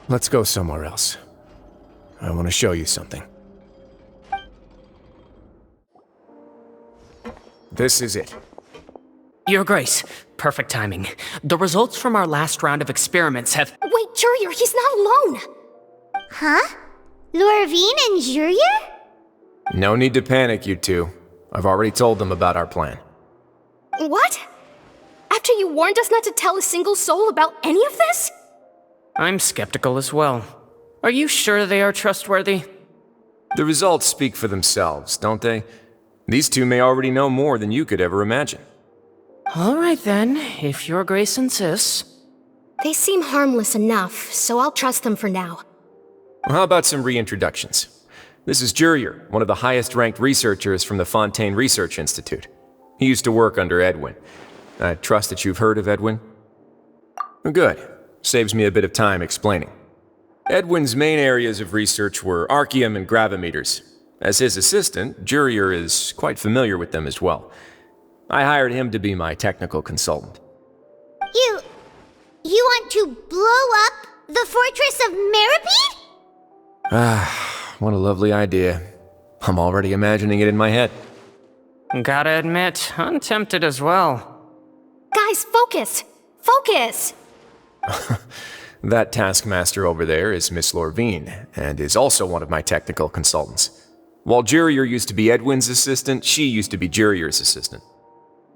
[SPEAKER 10] Let's go somewhere else. I want to show you something. This is it.
[SPEAKER 8] Your Grace, perfect timing. The results from our last round of experiments have—
[SPEAKER 9] Wait, Jurier, he's not alone!
[SPEAKER 1] Huh? Lorvine and Jurier?
[SPEAKER 10] No need to panic, you two. I've already told them about our plan.
[SPEAKER 9] What? After you warned us not to tell a single soul about any of this?
[SPEAKER 8] I'm skeptical as well. Are you sure they are trustworthy?
[SPEAKER 10] The results speak for themselves, don't they? These two may already know more than you could ever imagine.
[SPEAKER 8] All right then, if Your Grace insists.
[SPEAKER 9] They seem harmless enough, so I'll trust them for now.
[SPEAKER 10] Well, how about some reintroductions? This is Jurier, one of the highest-ranked researchers from the Fontaine Research Institute. He used to work under Edwin. I trust that you've heard of Edwin? Good. Saves me a bit of time explaining. Edwin's main areas of research were archaeum and gravimeters. As his assistant, Jurier is quite familiar with them as well. I hired him to be my technical consultant.
[SPEAKER 1] You want to blow up the fortress of Meripede?
[SPEAKER 10] Ah, what a lovely idea. I'm already imagining it in my head.
[SPEAKER 8] Gotta admit, I'm tempted as well.
[SPEAKER 9] Guys, focus! Focus!
[SPEAKER 10] That taskmaster over there is Miss Lorvine, and is also one of my technical consultants. While Jurier used to be Edwin's assistant, she used to be Jurier's assistant.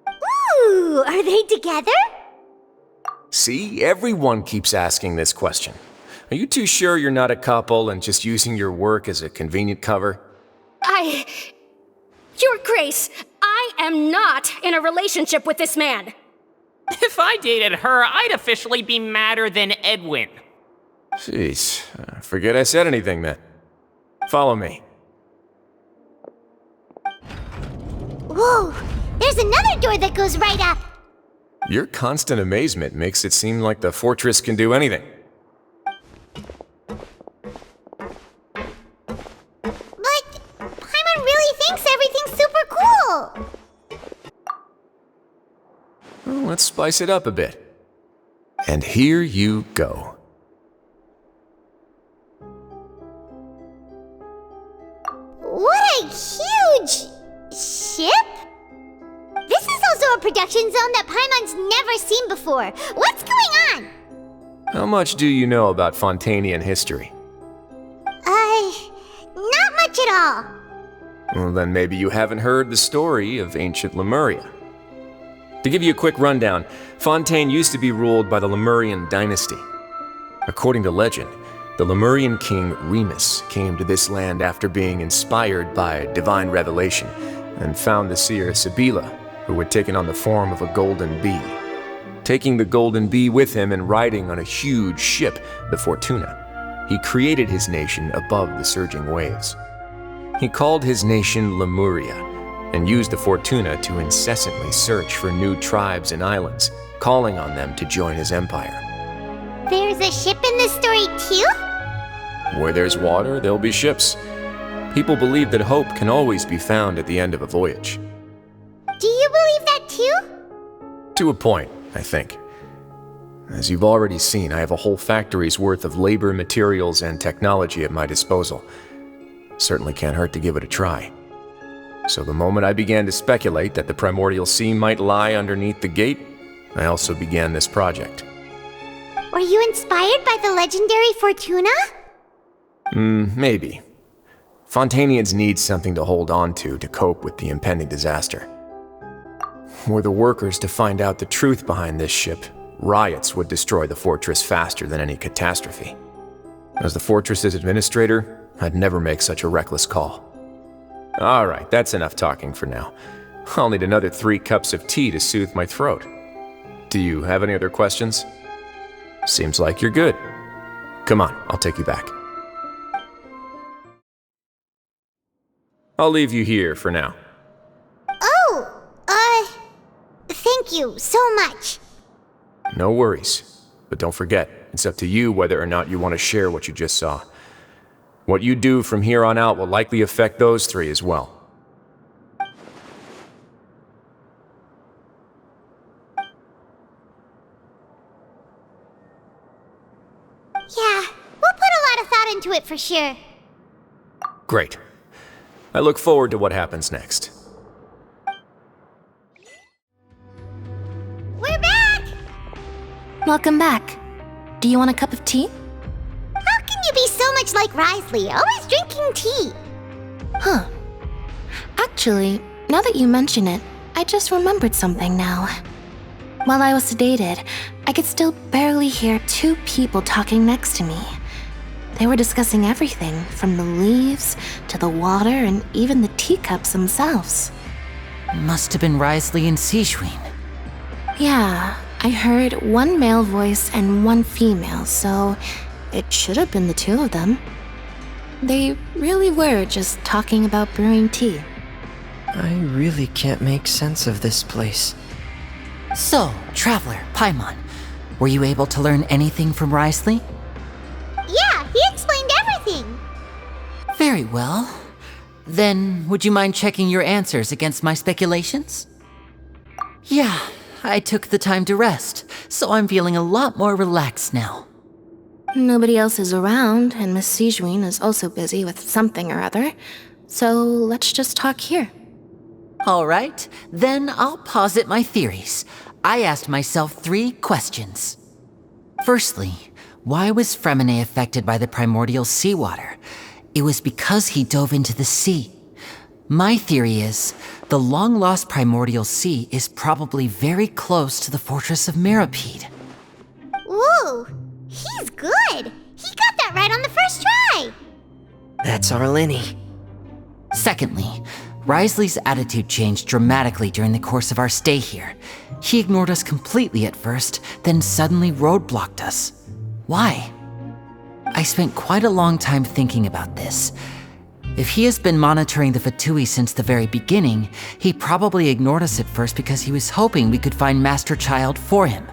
[SPEAKER 1] Ooh, are they together?
[SPEAKER 10] See, everyone keeps asking this question. Are you too sure you're not a couple and just using your work as a convenient cover?
[SPEAKER 9] Your Grace, I am not in a relationship with this man.
[SPEAKER 8] If I dated her, I'd officially be madder than Edwin.
[SPEAKER 10] Jeez, forget I said anything then. Follow me.
[SPEAKER 1] Whoa, there's another door that goes right up.
[SPEAKER 10] Your constant amazement makes it seem like the fortress can do anything.
[SPEAKER 1] But Paimon really thinks everything's super cool.
[SPEAKER 10] Well, let's spice it up a bit. And here you go.
[SPEAKER 1] What a huge ship? This is also a production zone that Paimon's never seen before. What's going on?
[SPEAKER 10] How much do you know about Fontainian history?
[SPEAKER 1] Not much at all.
[SPEAKER 10] Well, then maybe you haven't heard the story of ancient Lemuria. To give you a quick rundown, Fontaine used to be ruled by the Lemurian dynasty. According to legend, the Lemurian king Remus came to this land after being inspired by divine revelation and found the seer Sibila, who had taken on the form of a golden bee. Taking the golden bee with him and riding on a huge ship, the Fortuna, he created his nation above the surging waves. He called his nation Lemuria and used the Fortuna to incessantly search for new tribes and islands, calling on them to join his empire.
[SPEAKER 1] There's a ship in this story too?
[SPEAKER 10] Where there's water, there'll be ships. People believe that hope can always be found at the end of a voyage.
[SPEAKER 1] Do you believe that too?
[SPEAKER 10] To a point, I think. As you've already seen, I have a whole factory's worth of labor, materials, and technology at my disposal. Certainly can't hurt to give it a try. So the moment I began to speculate that the Primordial Sea might lie underneath the gate, I also began this project.
[SPEAKER 1] Were you inspired by the legendary Fortuna?
[SPEAKER 10] Maybe. Fontainians need something to hold on to cope with the impending disaster. Were the workers to find out the truth behind this ship, riots would destroy the fortress faster than any catastrophe. As the fortress's administrator, I'd never make such a reckless call. Alright, that's enough talking for now. I'll need another 3 cups of tea to soothe my throat. Do you have any other questions? Seems like you're good. Come on, I'll take you back. I'll leave you here for now.
[SPEAKER 1] Thank you so much.
[SPEAKER 10] No worries. But don't forget, it's up to you whether or not you want to share what you just saw. What you do from here on out will likely affect those 3 as well.
[SPEAKER 1] Yeah, we'll put a lot of thought into it for sure.
[SPEAKER 10] Great. I look forward to what happens next.
[SPEAKER 1] We're back!
[SPEAKER 14] Welcome back. Do you want a cup of tea?
[SPEAKER 1] How can you be so much like Wriothesley, always drinking tea?
[SPEAKER 14] Huh. Actually, now that you mention it, I just remembered something now. While I was sedated, I could still barely hear 2 people talking next to me. They were discussing everything, from the leaves to the water and even the teacups themselves.
[SPEAKER 7] Must have been Wriothesley and Seawater.
[SPEAKER 14] Yeah, I heard 1 male voice and 1 female, so it should have been the 2 of them. They really were just talking about brewing tea.
[SPEAKER 13] I really can't make sense of this place.
[SPEAKER 7] So, Traveler, Paimon, were you able to learn anything from Wriothesley?
[SPEAKER 1] Yeah, he explained everything.
[SPEAKER 7] Very well. Then, would you mind checking your answers against my speculations? Yeah, I took the time to rest, so I'm feeling a lot more relaxed now.
[SPEAKER 14] Nobody else is around, and Miss Seawater is also busy with something or other, so let's just talk here.
[SPEAKER 7] All right, then I'll posit my theories. I asked myself 3 questions. Firstly, why was Fremine affected by the primordial seawater? It was because he dove into the sea. My theory is, the long-lost primordial sea is probably very close to the fortress of Meropide.
[SPEAKER 1] Whoa, he's good. He got that right on the first try.
[SPEAKER 13] That's our Linny.
[SPEAKER 7] Secondly, Wriothesley's attitude changed dramatically during the course of our stay here. He ignored us completely at first, then suddenly roadblocked us. Why? I spent quite a long time thinking about this. If he has been monitoring the Fatui since the very beginning, he probably ignored us at first because he was hoping we could find Master Child for him.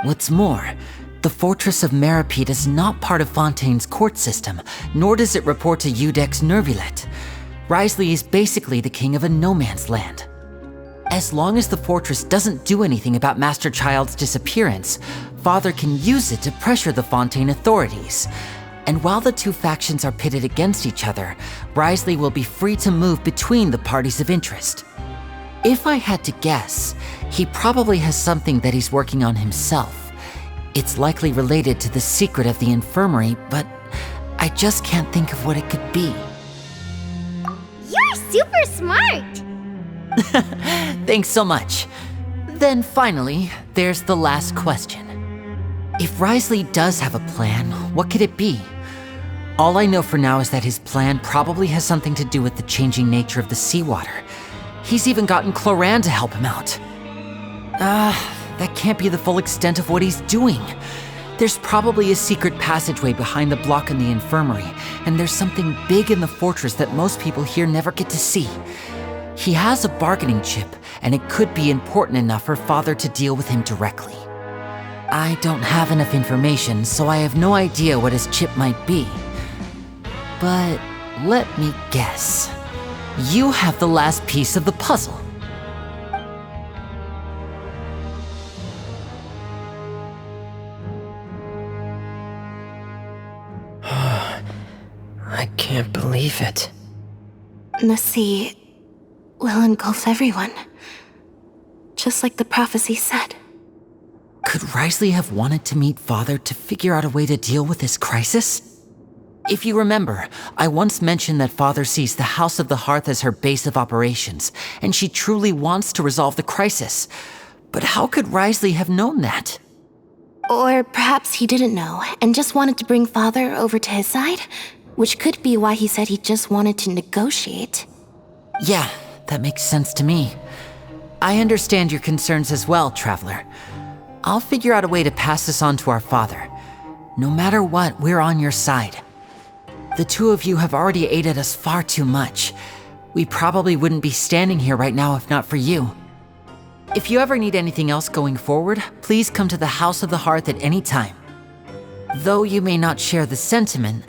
[SPEAKER 7] What's more, the Fortress of Meropide is not part of Fontaine's court system, nor does it report to Eudex's Neuvillette. Wriothesley is basically the king of a no-man's land. As long as the fortress doesn't do anything about Master Child's disappearance, Father can use it to pressure the Fontaine authorities. And while the 2 factions are pitted against each other, Wriothesley will be free to move between the parties of interest. If I had to guess, he probably has something that he's working on himself. It's likely related to the secret of the infirmary, but I just can't think of what it could be.
[SPEAKER 1] You're super smart.
[SPEAKER 7] Thanks so much. Then finally, there's the last question. If Wriothesley does have a plan, what could it be? All I know for now is that his plan probably has something to do with the changing nature of the seawater. He's even gotten Cloran to help him out. That can't be the full extent of what he's doing. There's probably a secret passageway behind the block in the infirmary, and there's something big in the fortress that most people here never get to see. He has a bargaining chip, and it could be important enough for Father to deal with him directly. I don't have enough information, so I have no idea what his chip might be. But let me guess. You have the last piece of the puzzle.
[SPEAKER 13] I can't believe it.
[SPEAKER 14] The sea will engulf everyone. Just like the prophecy said.
[SPEAKER 7] Could Wriothesley have wanted to meet Father to figure out a way to deal with this crisis? If you remember, I once mentioned that Father sees the House of the Hearth as her base of operations, and she truly wants to resolve the crisis. But how could Wriothesley have known that?
[SPEAKER 14] Or perhaps he didn't know, and just wanted to bring Father over to his side? Which could be why he said he just wanted to negotiate.
[SPEAKER 7] Yeah, that makes sense to me. I understand your concerns as well, Traveler. I'll figure out a way to pass this on to our father. No matter what, we're on your side. The two of you have already aided us far too much. We probably wouldn't be standing here right now if not for you. If you ever need anything else going forward, please come to the House of the Hearth at any time. Though you may not share the sentiment,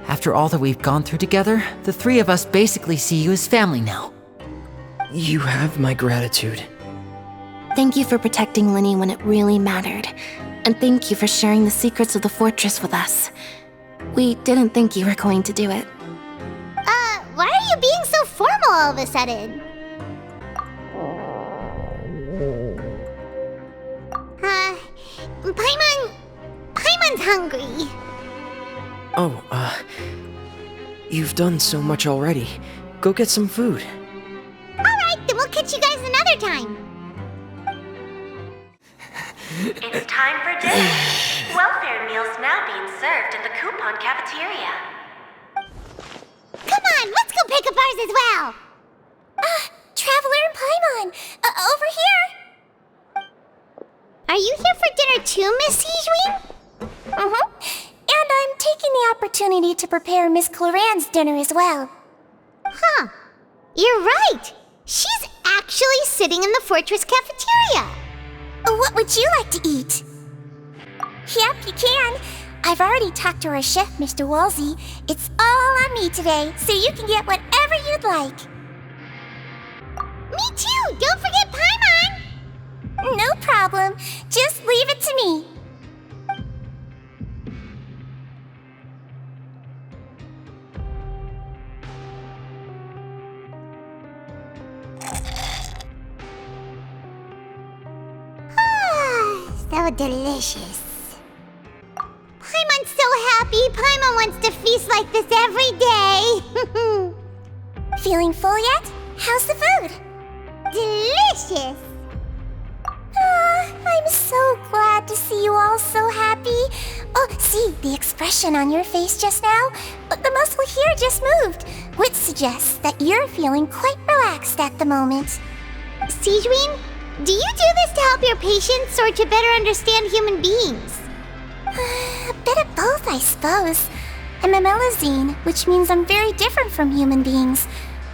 [SPEAKER 7] after all that we've gone through together, the three of us basically see you as family now.
[SPEAKER 13] You have my gratitude.
[SPEAKER 14] Thank you for protecting Linny when it really mattered. And thank you for sharing the secrets of the fortress with us. We didn't think you were going to do it.
[SPEAKER 1] Why are you being so formal all of a sudden? Paimon's hungry.
[SPEAKER 13] Oh, you've done so much already. Go get some food.
[SPEAKER 1] Alright, then we'll catch you guys another time.
[SPEAKER 15] It's time for dinner. Welfare meals now being served in the coupon cafeteria.
[SPEAKER 1] Come on, let's go pick up ours as well. Traveler and Paimon, over here. Are you here for dinner too, Miss Seaweed? And I'm taking the opportunity to prepare Miss Cloran's dinner as well. Huh. You're right. She's actually sitting in the fortress cafeteria. What would you like to eat? Yep, you can. I've already talked to our chef, Mr. Wolsey. It's all on me today, so you can get whatever you'd like. Me too! Don't forget Paimon! No problem. Just leave it to me. So delicious. Paimon's so happy. Paimon wants to feast like this every day. Feeling full yet? How's the food? Delicious. I'm so glad to see you all so happy. Oh, see, the expression on your face just now? The muscle here just moved, which suggests that you're feeling quite relaxed at the moment. Seaweed? Do you do this to help your patients or to better understand human beings? A bit of both, I suppose. I'm a Melusine, which means I'm very different from human beings.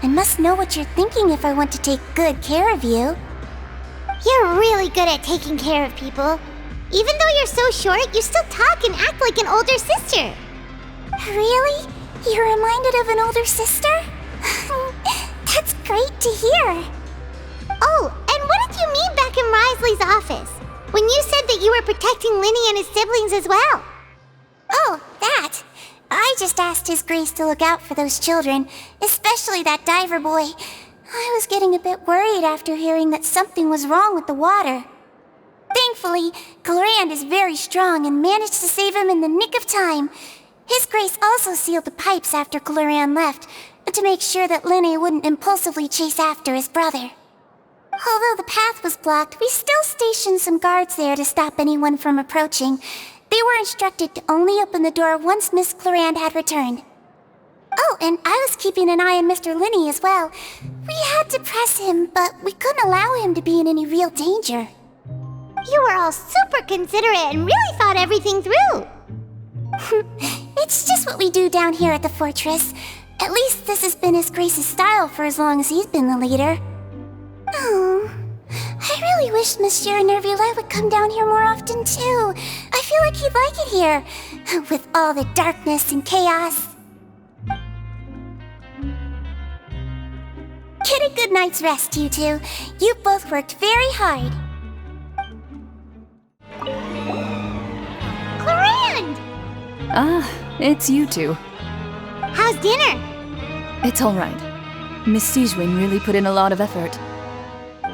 [SPEAKER 1] I must know what you're thinking if I want to take good care of you. You're really good at taking care of people. Even though you're so short, you still talk and act like an older sister. Really? You're reminded of an older sister? That's great to hear. Oh, and what did you mean back in Wriothesley's office? When you said that you were protecting Linny and his siblings as well? Oh, that. I just asked His Grace to look out for those children, especially that diver boy. I was getting a bit worried after hearing that something was wrong with the water. Thankfully, Cloran is very strong and managed to save him in the nick of time. His Grace also sealed the pipes after Cloran left, to make sure that Linny wouldn't impulsively chase after his brother. Although the path was blocked, we still stationed some guards there to stop anyone from approaching. They were instructed to only open the door once Miss Clorand had returned. Oh, and I was keeping an eye on Mr. Linney as well. We had to press him, but we couldn't allow him to be in any real danger.
[SPEAKER 16] You were all super considerate and really thought everything through.
[SPEAKER 1] It's just what we do down here at the fortress. At least this has been His Grace's style for as long as he's been the leader. Oh, I really wish Monsieur Neuvillette would come down here more often too. I feel like he'd like it here, with all the darkness and chaos. Get a good night's rest, you two. You both worked very hard.
[SPEAKER 16] Clorand!
[SPEAKER 12] Ah, it's you two.
[SPEAKER 16] How's dinner?
[SPEAKER 12] It's alright. Miss Seawater really put in a lot of effort.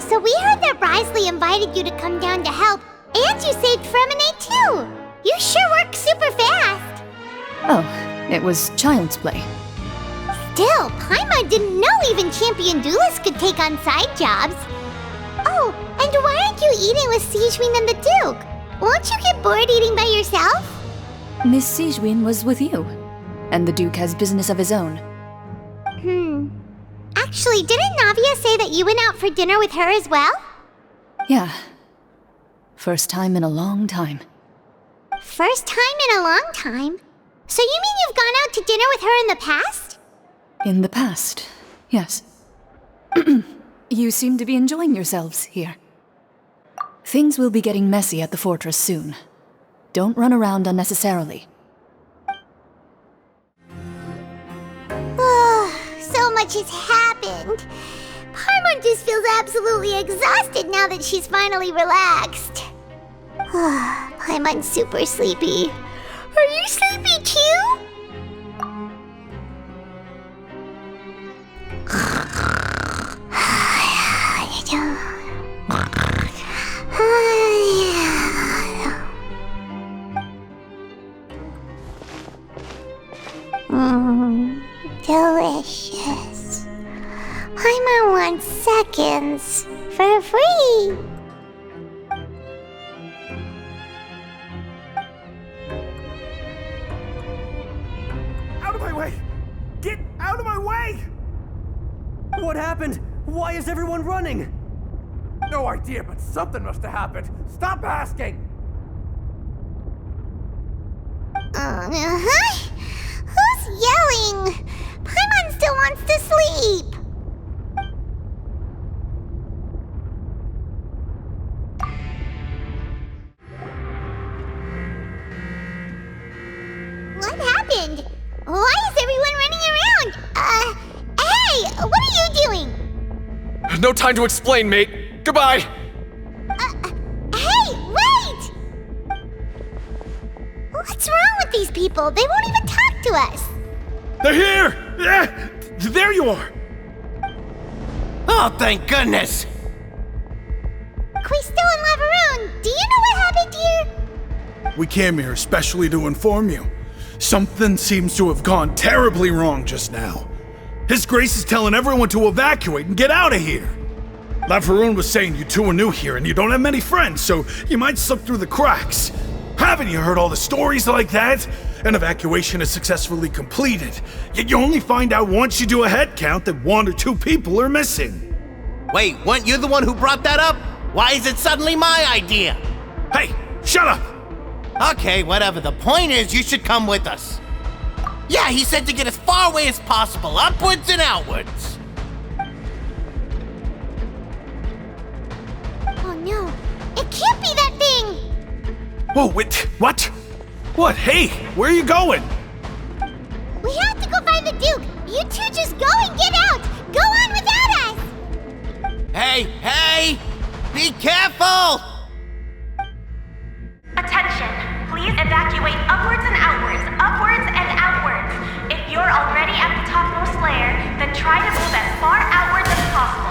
[SPEAKER 16] So we heard that Wriothesley invited you to come down to help, and you saved Fremonade too! You sure work super fast!
[SPEAKER 12] Oh, it was child's play.
[SPEAKER 16] Still, Paimon didn't know even champion duelists could take on side jobs. Oh, and why aren't you eating with Seawater and the Duke? Won't you get bored eating by yourself?
[SPEAKER 12] Miss Seawater was with you, and the Duke has business of his own.
[SPEAKER 16] Actually, didn't Navia say that you went out for dinner with her as well?
[SPEAKER 12] Yeah. First time in a long time.
[SPEAKER 16] First time in a long time? So you mean you've gone out to dinner with her in the past?
[SPEAKER 12] In the past, yes. You seem to be enjoying yourselves here. Things will be getting messy at the fortress soon. Don't run around unnecessarily.
[SPEAKER 16] So much has happened. Paimon just feels absolutely exhausted now that she's finally relaxed. Paimon's super sleepy. Are you sleepy too?
[SPEAKER 1] Delicious. Paimon wants seconds for free.
[SPEAKER 17] Out of my way! Get out of my way! What happened? Why is everyone running? No idea, but something must have happened. Stop asking!
[SPEAKER 1] Who's yelling? Paimon still wants to sleep.
[SPEAKER 16] What happened? Why is everyone running around? Hey! What are you doing?
[SPEAKER 10] No time to explain, mate. Goodbye!
[SPEAKER 16] Hey, wait! What's wrong with these people? They won't even talk to us.
[SPEAKER 3] They're here! There you are!
[SPEAKER 5] Oh, thank goodness!
[SPEAKER 16] Quisto and Laveroon, do you know what happened here?
[SPEAKER 4] We came here especially to inform you. Something seems to have gone terribly wrong just now. His Grace is telling everyone to evacuate and get out of here. Laveroon was saying you two are new here and you don't have many friends, so you might slip through the cracks. Haven't you heard all the stories like that? An evacuation is successfully completed, yet you only find out once you do a head count that 1 or 2 people are missing.
[SPEAKER 5] Wait, weren't you the one who brought that up? Why is it suddenly my idea?
[SPEAKER 4] Hey, shut up!
[SPEAKER 5] Okay, whatever. The point is, you should come with us. Yeah, he said to get as far away as possible, upwards and outwards.
[SPEAKER 16] Oh no, it can't be that thing!
[SPEAKER 4] Whoa, wait, what? What? Hey, where are you going?
[SPEAKER 16] We have to go find the Duke! You two just go and get out! Go on without us!
[SPEAKER 5] Hey! Be careful!
[SPEAKER 15] Attention! Please evacuate upwards and outwards, upwards and outwards. If you're already at the topmost layer, then try to move as far outwards as possible.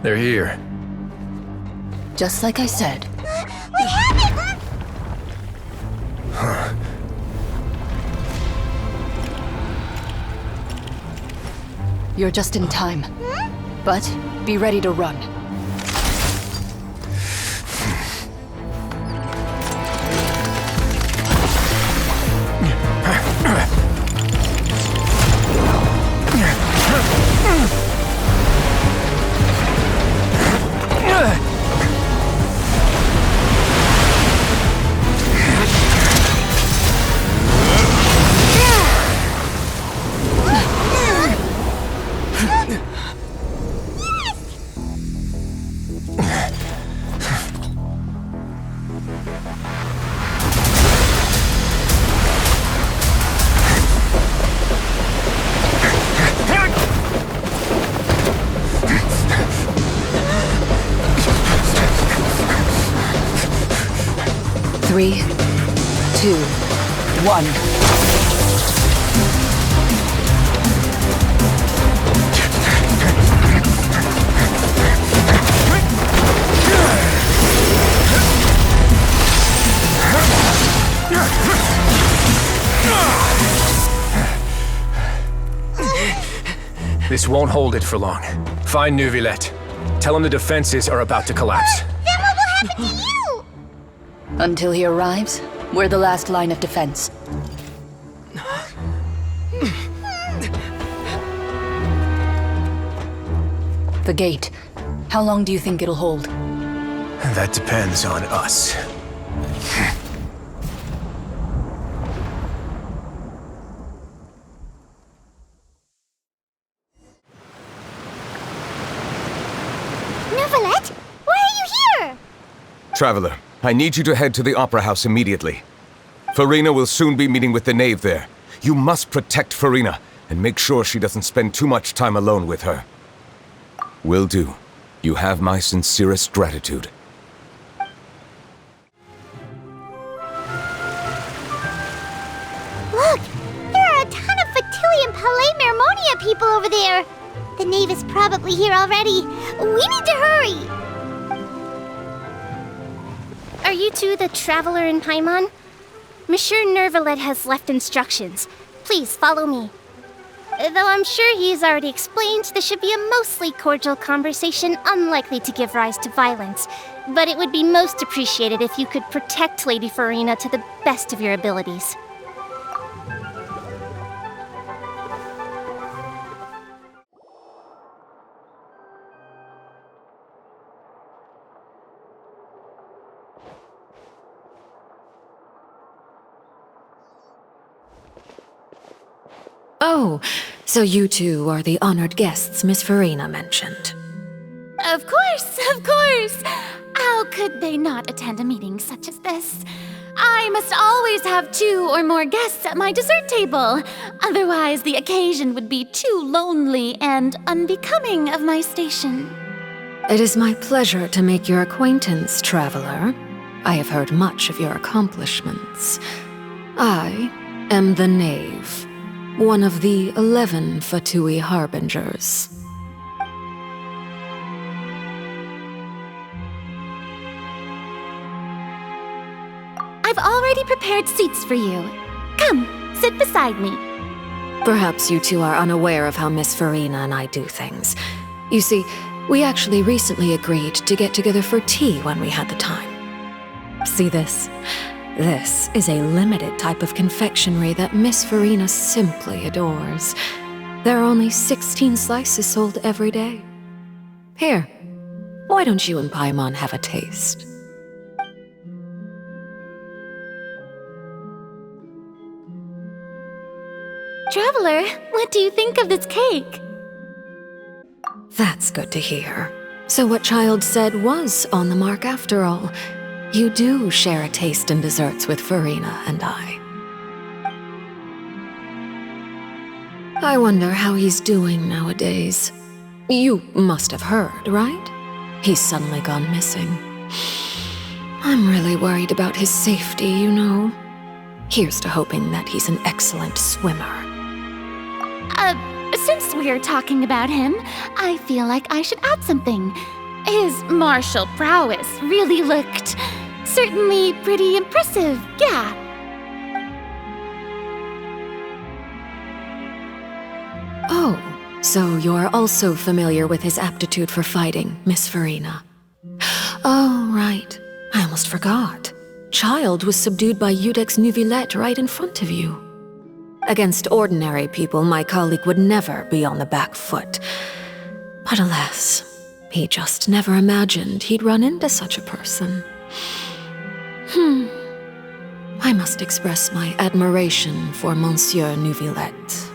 [SPEAKER 10] They're here.
[SPEAKER 12] Just like I said.
[SPEAKER 16] What happened?
[SPEAKER 12] You're just in time. But be ready to run. Three, 2, 1.
[SPEAKER 10] This won't hold it for long. Find Neuvillette. Tell him the defenses are about to collapse.
[SPEAKER 16] Then what will happen to you?
[SPEAKER 12] Until he arrives, we're the last line of defense. The gate. How long do you think it'll hold?
[SPEAKER 10] That depends on us.
[SPEAKER 16] Neuvillette? Why are you here?
[SPEAKER 18] Traveler, I need you to head to the Opera House immediately. Farina will soon be meeting with the knave there. You must protect Farina, and make sure she doesn't spend too much time alone with her. Will do. You have my sincerest gratitude.
[SPEAKER 16] Look! There are a ton of Fatili and Palais Mermonia people over there! The knave is probably here already. We need to hurry!
[SPEAKER 9] Are you two the traveler in Paimon? Monsieur Neuvillette has left instructions. Please follow me. Though I'm sure he's already explained, this should be a mostly cordial conversation, unlikely to give rise to violence. But it would be most appreciated if you could protect Lady Farina to the best of your abilities.
[SPEAKER 19] Oh, so you two are the honored guests Miss Farina mentioned.
[SPEAKER 20] Of course, of course! How could they not attend a meeting such as this? I must always have 2 or more guests at my dessert table. Otherwise, the occasion would be too lonely and unbecoming of my station.
[SPEAKER 19] It is my pleasure to make your acquaintance, traveler. I have heard much of your accomplishments. I am the Knave, one of the 11 Fatui Harbingers.
[SPEAKER 20] I've already prepared seats for you. Come, sit beside me.
[SPEAKER 19] Perhaps you two are unaware of how Miss Farina and I do things. You see, we actually recently agreed to get together for tea when we had the time. See this? This is a limited type of confectionery that Miss Farina simply adores. There are only 16 slices sold every day. Here, why don't you and Paimon have a taste?
[SPEAKER 20] Traveler, what do you think of this cake?
[SPEAKER 19] That's good to hear. So what Child said was on the mark after all. You do share a taste in desserts with Farina and I. I wonder how he's doing nowadays. You must have heard, right? He's suddenly gone missing. I'm really worried about his safety, you know. Here's to hoping that he's an excellent swimmer.
[SPEAKER 20] Since we're talking about him, I feel like I should add something. His martial prowess really looked certainly pretty impressive, yeah.
[SPEAKER 19] Oh, So you're also familiar with his aptitude for fighting, Miss Farina. Oh, right. I almost forgot. Child was subdued by Udex Neuvillette right in front of you. Against ordinary people, my colleague would never be on the back foot. But alas, he just never imagined he'd run into such a person. I must express my admiration for Monsieur Neuvillette.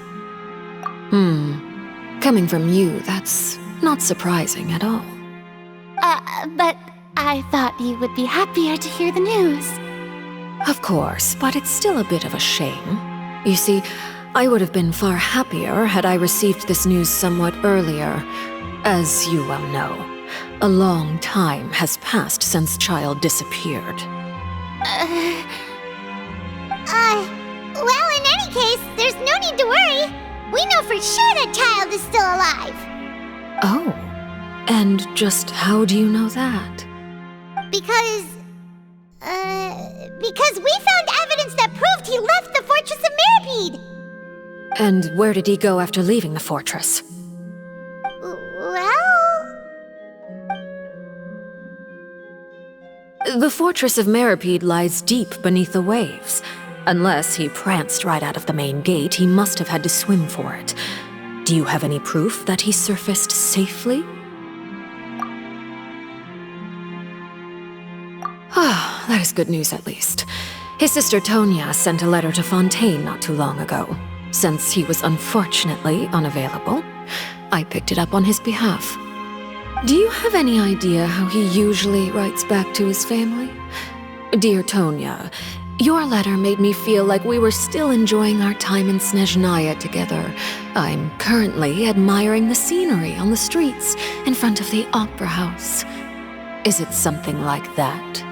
[SPEAKER 19] Coming from you, that's not surprising at all.
[SPEAKER 20] But I thought you would be happier to hear the news.
[SPEAKER 19] Of course, but it's still a bit of a shame. You see, I would have been far happier had I received this news somewhat earlier. As you well know, a long time has passed since Child disappeared.
[SPEAKER 16] Well, in any case, there's no need to worry. We know for sure that Child is still alive.
[SPEAKER 19] Oh, and just how do you know that?
[SPEAKER 16] Because we found evidence that proved he left the Fortress of Mirapede.
[SPEAKER 19] And where did he go after leaving the fortress?
[SPEAKER 16] Well...
[SPEAKER 19] The Fortress of Mirapede lies deep beneath the waves. Unless he pranced right out of the main gate, he must have had to swim for it. Do you have any proof that he surfaced safely? Ah, that is good news at least. His sister Tonya sent a letter to Fontaine not too long ago. Since he was unfortunately unavailable, I picked it up on his behalf. Do you have any idea how he usually writes back to his family? Dear Tonya, your letter made me feel like we were still enjoying our time in Snezhnaya together. I'm currently admiring the scenery on the streets in front of the opera house. Is it something like that?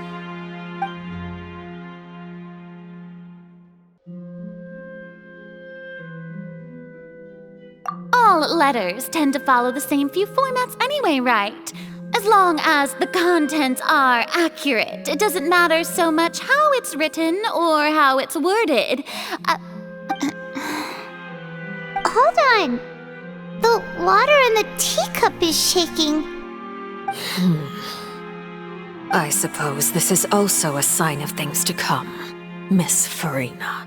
[SPEAKER 20] All letters tend to follow the same few formats anyway, right? As long as the contents are accurate, it doesn't matter so much how it's written or how it's worded.
[SPEAKER 16] Hold on. The water in the teacup is shaking.
[SPEAKER 19] I suppose this is also a sign of things to come, Miss Farina.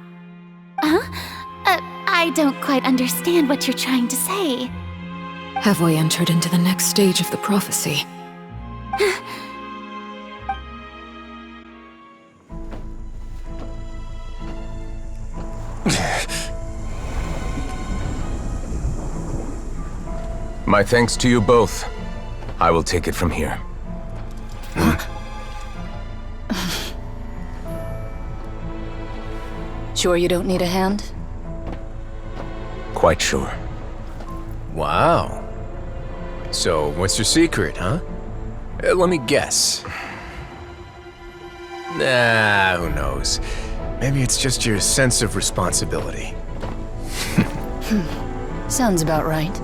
[SPEAKER 20] I don't quite understand what you're trying to say.
[SPEAKER 19] Have we entered into the next stage of the prophecy?
[SPEAKER 18] My thanks to you both. I will take it from here.
[SPEAKER 12] Sure you don't need a hand?
[SPEAKER 18] Quite sure.
[SPEAKER 10] Wow. So, what's your secret, huh? Let me guess. Nah, who knows? Maybe it's just your sense of responsibility.
[SPEAKER 12] Sounds about right.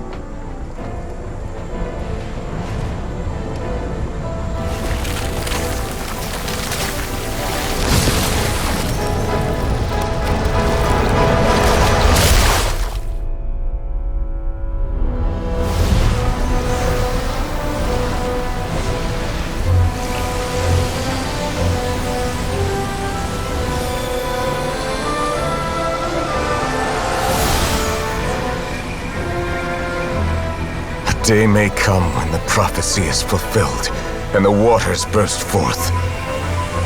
[SPEAKER 18] Day may come when the prophecy is fulfilled and the waters burst forth.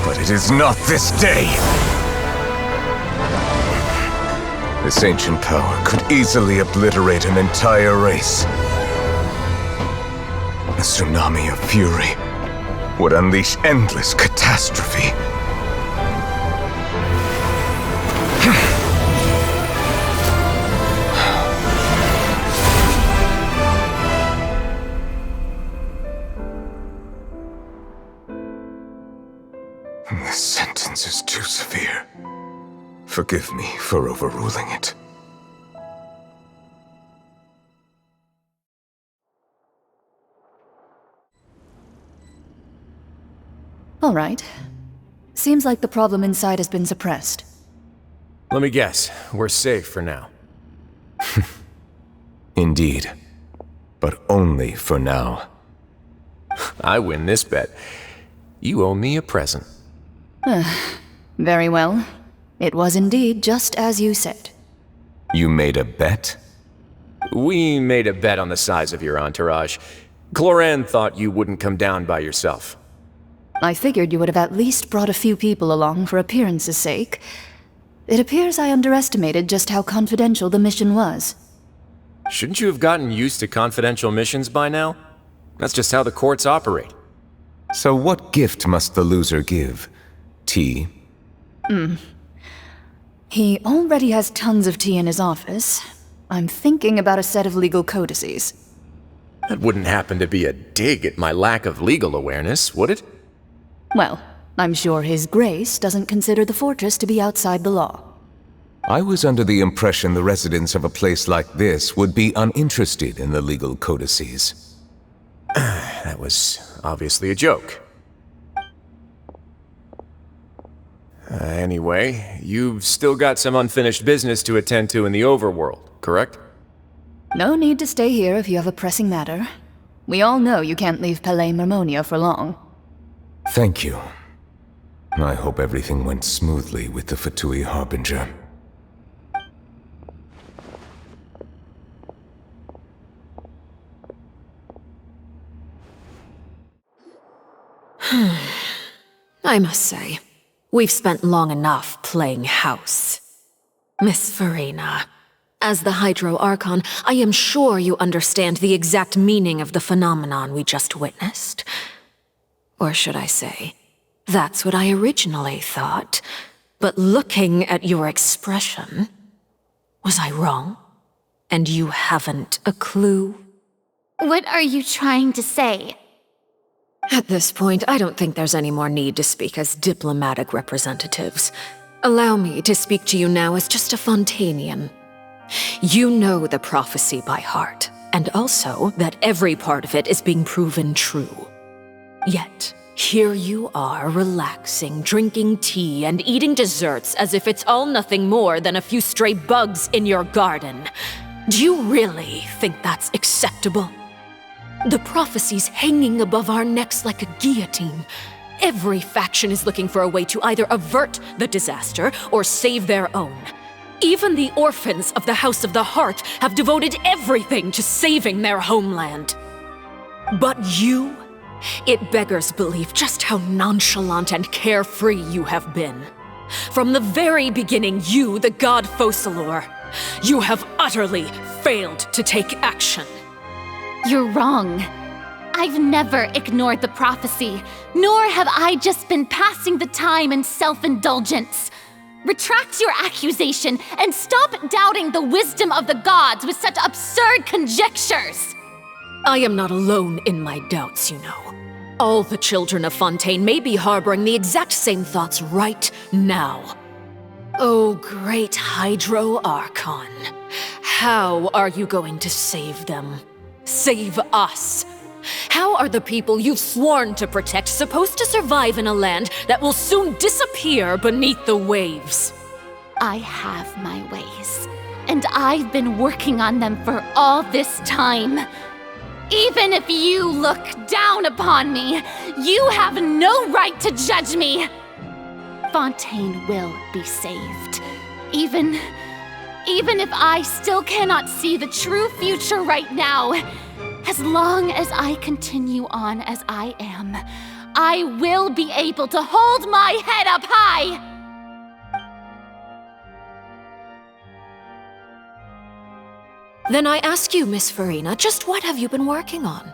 [SPEAKER 18] But it is not this day! This ancient power could easily obliterate an entire race. A tsunami of fury would unleash endless catastrophe. This sentence is too severe. Forgive me for overruling it.
[SPEAKER 12] All right. Seems like the problem inside has been suppressed.
[SPEAKER 10] Let me guess, we're safe for now.
[SPEAKER 18] Indeed. but only for now.
[SPEAKER 10] I win this bet. You owe me a present.
[SPEAKER 12] Very well. It was indeed just as you said.
[SPEAKER 18] You made a bet?
[SPEAKER 10] We made a bet on the size of your entourage. Cloran thought you wouldn't come down by yourself.
[SPEAKER 12] I figured you would have at least brought a few people along for appearance's sake. It appears I underestimated just how confidential the mission was.
[SPEAKER 10] Shouldn't you have gotten used to confidential missions by now? That's just how the courts operate.
[SPEAKER 18] So what gift must the loser give? Tea?
[SPEAKER 12] He already has tons of tea in his office. I'm thinking about a set of legal codices.
[SPEAKER 10] That wouldn't happen to be a dig at my lack of legal awareness, would it?
[SPEAKER 12] Well, I'm sure His Grace doesn't consider the fortress to be outside the law.
[SPEAKER 18] I was under the impression the residents of a place like this would be uninterested in the legal codices.
[SPEAKER 10] That was obviously a joke. Anyway, you've still got some unfinished business to attend to in the overworld, correct?
[SPEAKER 12] No need to stay here if you have a pressing matter. We all know you can't leave Palais Mermonia for long.
[SPEAKER 18] Thank you. I hope everything went smoothly with the Fatui Harbinger.
[SPEAKER 19] I must say, we've spent long enough playing house. Miss Farina, as the Hydro Archon, I am sure you understand the exact meaning of the phenomenon we just witnessed. Or should I say, that's what I originally thought. But looking at your expression, was I wrong? And you haven't a clue?
[SPEAKER 20] What are you trying to say?
[SPEAKER 19] At this point, I don't think there's any more need to speak as diplomatic representatives. Allow me to speak to you now as just a Fontainian. You know the prophecy by heart, and also that every part of it is being proven true. Yet, here you are relaxing, drinking tea, and eating desserts as if it's all nothing more than a few stray bugs in your garden. Do you really think that's acceptable? The prophecy's hanging above our necks like a guillotine. Every faction is looking for a way to either avert the disaster or save their own. Even the orphans of the House of the Heart have devoted everything to saving their homeland. But you? It beggars belief just how nonchalant and carefree you have been. From the very beginning, you, the god Focalor, you have utterly failed to take action.
[SPEAKER 20] You're wrong. I've never ignored the prophecy, nor have I just been passing the time in self-indulgence. Retract your accusation and stop doubting the wisdom of the gods with such absurd conjectures.
[SPEAKER 19] I am not alone in my doubts, you know. All the children of Fontaine may be harboring the exact same thoughts right now. Oh, great Hydro Archon. How are you going to save them? Save us? How are the people you've sworn to protect supposed to survive in a land that will soon disappear beneath the waves?
[SPEAKER 20] I have my ways, and I've been working on them for all this time. Even if you look down upon me, you have no right to judge me. Fontaine will be saved. Even if I still cannot see the true future right now, as long as I continue on as I am, I will be able to hold my head up high.
[SPEAKER 19] Then I ask you, Miss Farina, just what have you been working on?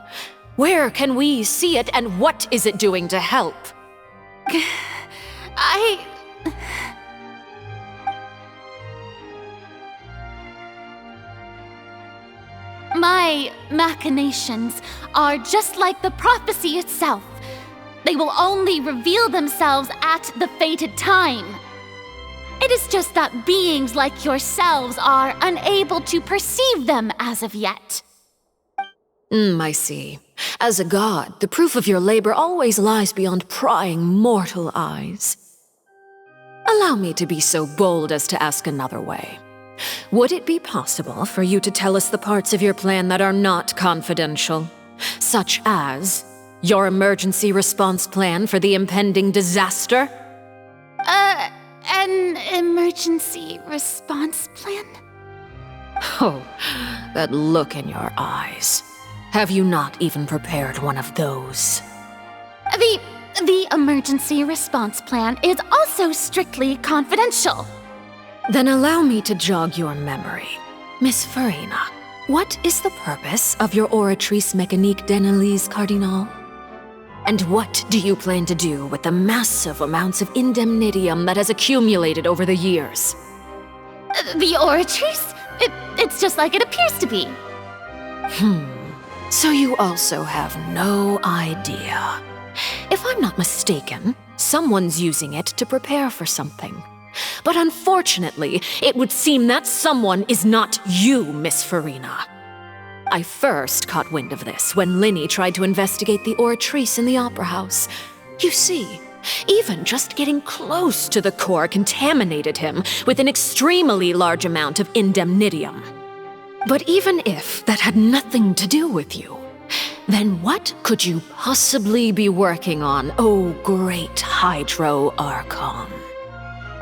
[SPEAKER 19] Where can we see it, and what is it doing to help?
[SPEAKER 20] My machinations are just like the prophecy itself. They will only reveal themselves at the fated time. It is just that beings like yourselves are unable to perceive them as of yet.
[SPEAKER 19] I see. As a god, the proof of your labor always lies beyond prying mortal eyes. Allow me to be so bold as to ask another way. would it be possible for you to tell us the parts of your plan that are not confidential? Such as your emergency response plan for the impending disaster?
[SPEAKER 20] An emergency response plan?
[SPEAKER 19] Oh, that look in your eyes. Have you not even prepared one of those?
[SPEAKER 20] The emergency response plan is also strictly confidential.
[SPEAKER 19] Then allow me to jog your memory. Miss Farina, what is the purpose of your Oratrice Mécanique d'Analyse Cardinal? And what do you plan to do with the massive amounts of indemnitium that has accumulated over the years?
[SPEAKER 20] The Oratrice? It's just like it appears to be.
[SPEAKER 19] So you also have no idea. If I'm not mistaken, someone's using it to prepare for something. But unfortunately, it would seem that someone is not you, Miss Farina. I first caught wind of this when Linny tried to investigate the Oratrice in the Opera House. You see, even just getting close to the core contaminated him with an extremely large amount of indemnitium. But even if that had nothing to do with you, then what could you possibly be working on, oh great Hydro Archon?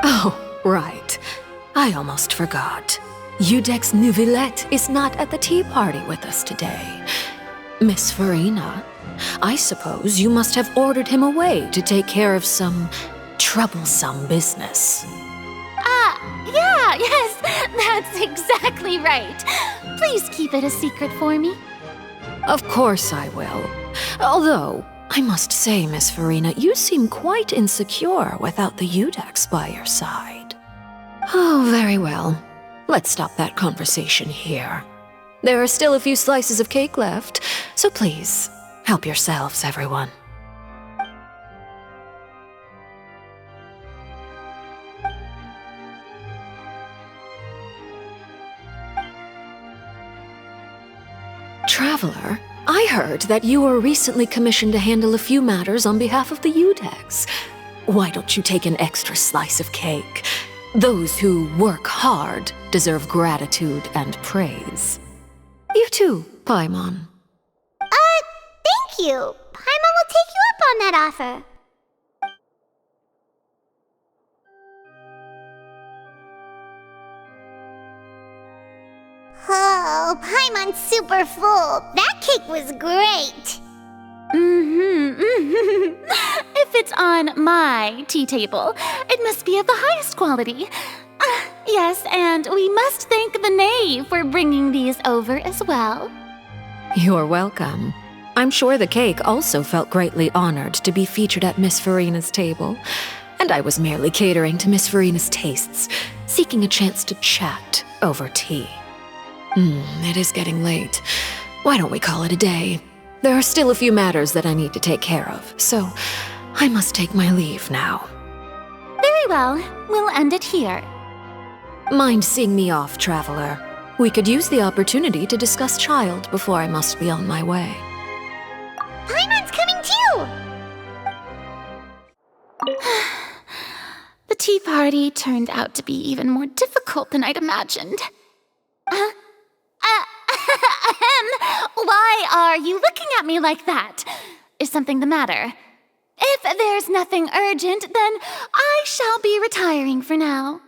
[SPEAKER 19] Oh, right. I almost forgot. Udex Neuvillette is not at the tea party with us today. Miss Farina, I suppose you must have ordered him away to take care of some troublesome business.
[SPEAKER 20] Yes, that's exactly right. Please keep it a secret for me.
[SPEAKER 19] Of course I will. Although, I must say, Miss Farina, you seem quite insecure without the Udex by your side. Oh, very well. Let's stop that conversation here. There are still a few slices of cake left, so please, help yourselves, everyone. Traveler, I heard that you were recently commissioned to handle a few matters on behalf of the Udex. Why don't you take an extra slice of cake? Those who work hard deserve gratitude and praise. You too, Paimon.
[SPEAKER 16] Thank you. Paimon will take you up on that offer. Oh, Paimon's super full. That cake was great.
[SPEAKER 20] If it's on my tea table, it must be of the highest quality. Yes, and we must thank the knave for bringing these over as well.
[SPEAKER 19] You're welcome. I'm sure the cake also felt greatly honored to be featured at Miss Farina's table, and I was merely catering to Miss Farina's tastes, seeking a chance to chat over tea. It is getting late. Why don't we call it a day? There are still a few matters that I need to take care of, so I must take my leave now.
[SPEAKER 20] Very well. We'll end it here.
[SPEAKER 19] Mind seeing me off, Traveler? We could use the opportunity to discuss Child before I must be on my way.
[SPEAKER 16] Paimon's coming too!
[SPEAKER 20] The tea party turned out to be even more difficult than I'd imagined. Why are you looking at me like that? Is something the matter? If there's nothing urgent, then I shall be retiring for now.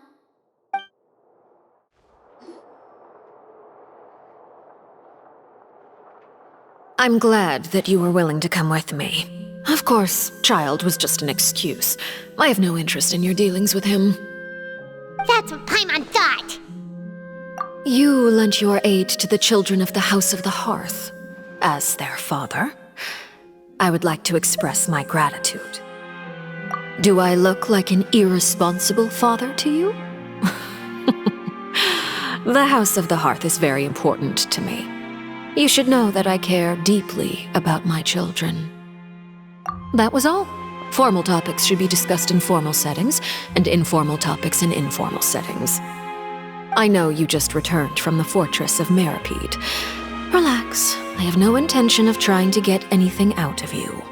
[SPEAKER 19] I'm glad that you were willing to come with me. Of course, Child was just an excuse. I have no interest in your dealings with him.
[SPEAKER 16] That's what Paimon thought.
[SPEAKER 19] You lent your aid to the children of the House of the Hearth. As their father, I would like to express my gratitude. Do I look like an irresponsible father to you? The House of the Hearth is very important to me. You should know that I care deeply about my children. That was all. Formal topics should be discussed in formal settings, and informal topics in informal settings. I know you just returned from the fortress of Meripede. Relax. I have no intention of trying to get anything out of you.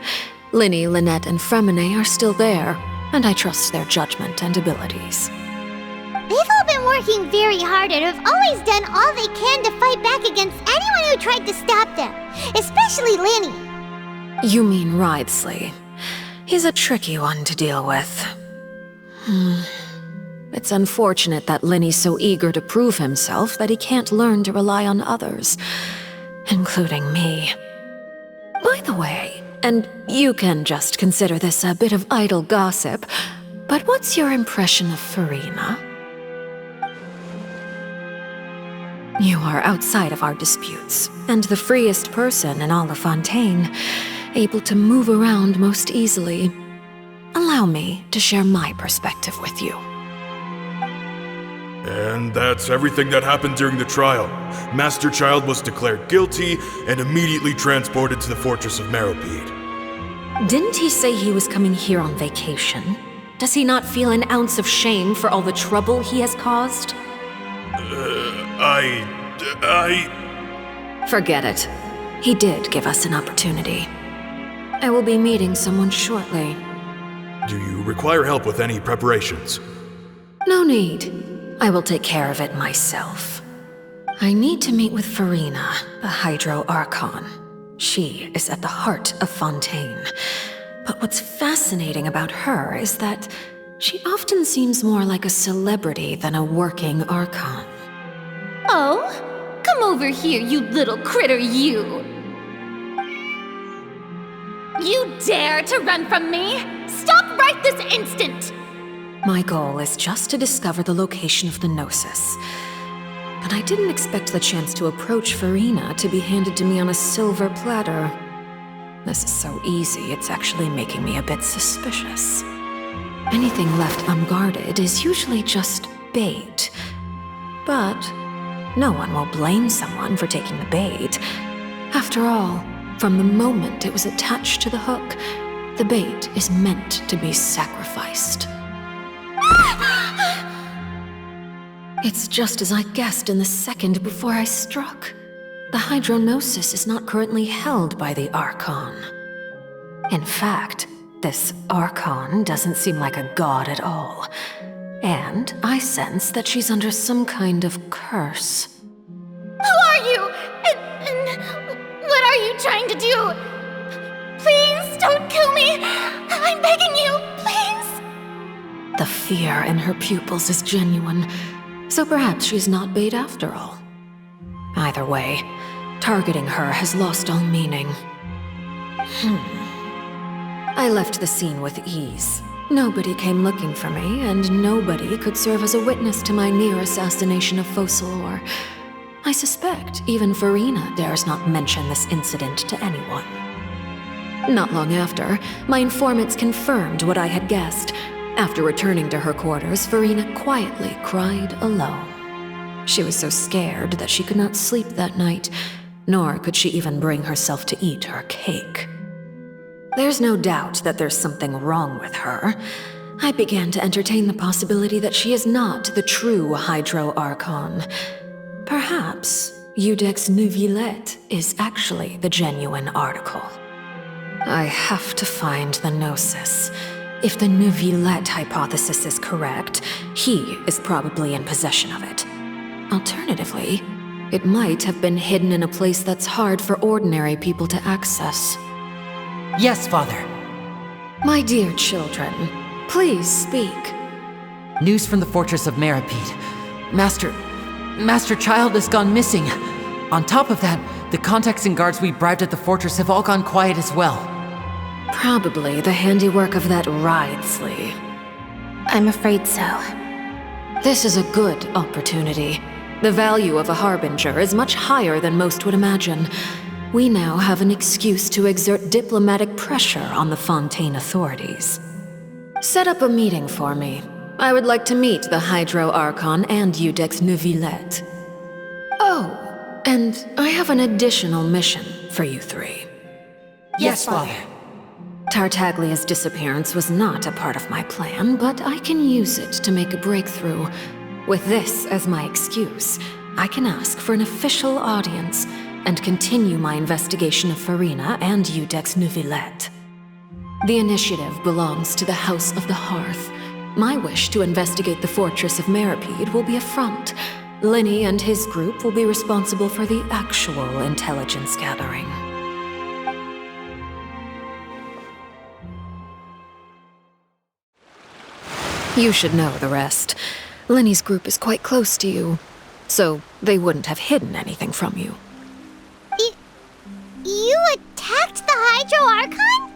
[SPEAKER 19] Linny, Lynette, and Fremine are still there, and I trust their judgment and abilities.
[SPEAKER 16] They've all been working very hard and have always done all they can to fight back against anyone who tried to stop them, especially Linny.
[SPEAKER 19] You mean Wriothesley. He's a tricky one to deal with. It's unfortunate that Linny's so eager to prove himself that he can't learn to rely on others, including me. By the way, and you can just consider this a bit of idle gossip, but what's your impression of Furina? You are outside of our disputes, and the freest person in all of Fontaine, able to move around most easily. Allow me to share my perspective with you.
[SPEAKER 21] And that's everything that happened during the trial. Master Child was declared guilty and immediately transported to the Fortress of Meropide.
[SPEAKER 19] Didn't he say he was coming here on vacation? Does he not feel an ounce of shame for all the trouble he has caused? Forget it. He did give us an opportunity. I will be meeting someone shortly.
[SPEAKER 21] Do you require help with any preparations?
[SPEAKER 19] No need. I will take care of it myself. I need to meet with Furina, the Hydro Archon. She is at the heart of Fontaine. But what's fascinating about her is that she often seems more like a celebrity than a working Archon.
[SPEAKER 20] Oh? Come over here, you little critter, you! You dare to run from me? Stop right this instant!
[SPEAKER 19] My goal is just to discover the location of the Gnosis. But I didn't expect the chance to approach Furina to be handed to me on a silver platter. This is so easy, it's actually making me a bit suspicious. Anything left unguarded is usually just bait. But no one will blame someone for taking the bait. After all, from the moment it was attached to the hook, the bait is meant to be sacrificed. It's just as I guessed in the second before I struck. The Hydronosis is not currently held by the Archon. In fact, this Archon doesn't seem like a god at all. And I sense that she's under some kind of curse.
[SPEAKER 20] Who are you? And what are you trying to do? Please don't kill me! I'm begging you, please!
[SPEAKER 19] The fear in her pupils is genuine, so perhaps she's not bait after all. Either way, targeting her has lost all meaning. I left the scene with ease. Nobody came looking for me, and nobody could serve as a witness to my near assassination of Focalor. I suspect even Furina dares not mention this incident to anyone. Not long after, my informants confirmed what I had guessed. After returning to her quarters, Furina quietly cried alone. She was so scared that she could not sleep that night, nor could she even bring herself to eat her cake. There's no doubt that there's something wrong with her. I began to entertain the possibility that she is not the true Hydro Archon. Perhaps Iudex Neuvillette is actually the genuine article. I have to find the Gnosis. If the Neuvillette hypothesis is correct, he is probably in possession of it. Alternatively, it might have been hidden in a place that's hard for ordinary people to access.
[SPEAKER 7] Yes, Father.
[SPEAKER 19] My dear children, please speak.
[SPEAKER 7] News from the Fortress of Meropide. Master Child has gone missing. On top of that, the contacts and guards we bribed at the fortress have all gone quiet as well.
[SPEAKER 19] Probably the handiwork of that Wriothesley.
[SPEAKER 14] I'm afraid so.
[SPEAKER 19] This is a good opportunity. The value of a harbinger is much higher than most would imagine. We now have an excuse to exert diplomatic pressure on the Fontaine authorities. Set up a meeting for me. I would like to meet the Hydro Archon and Iudex Neuvillette. Oh, and I have an additional mission for you three.
[SPEAKER 7] Yes, Father.
[SPEAKER 19] Tartaglia's disappearance was not a part of my plan, but I can use it to make a breakthrough. With this as my excuse, I can ask for an official audience and continue my investigation of Furina and Iudex Neuvillette. The initiative belongs to the House of the Hearth, My wish to investigate the fortress of Meropide will be a front. Lenny and his group will be responsible for the actual intelligence gathering. You should know the rest. Lenny's group is quite close to you, so they wouldn't have hidden anything from you.
[SPEAKER 16] You attacked the Hydro Archon?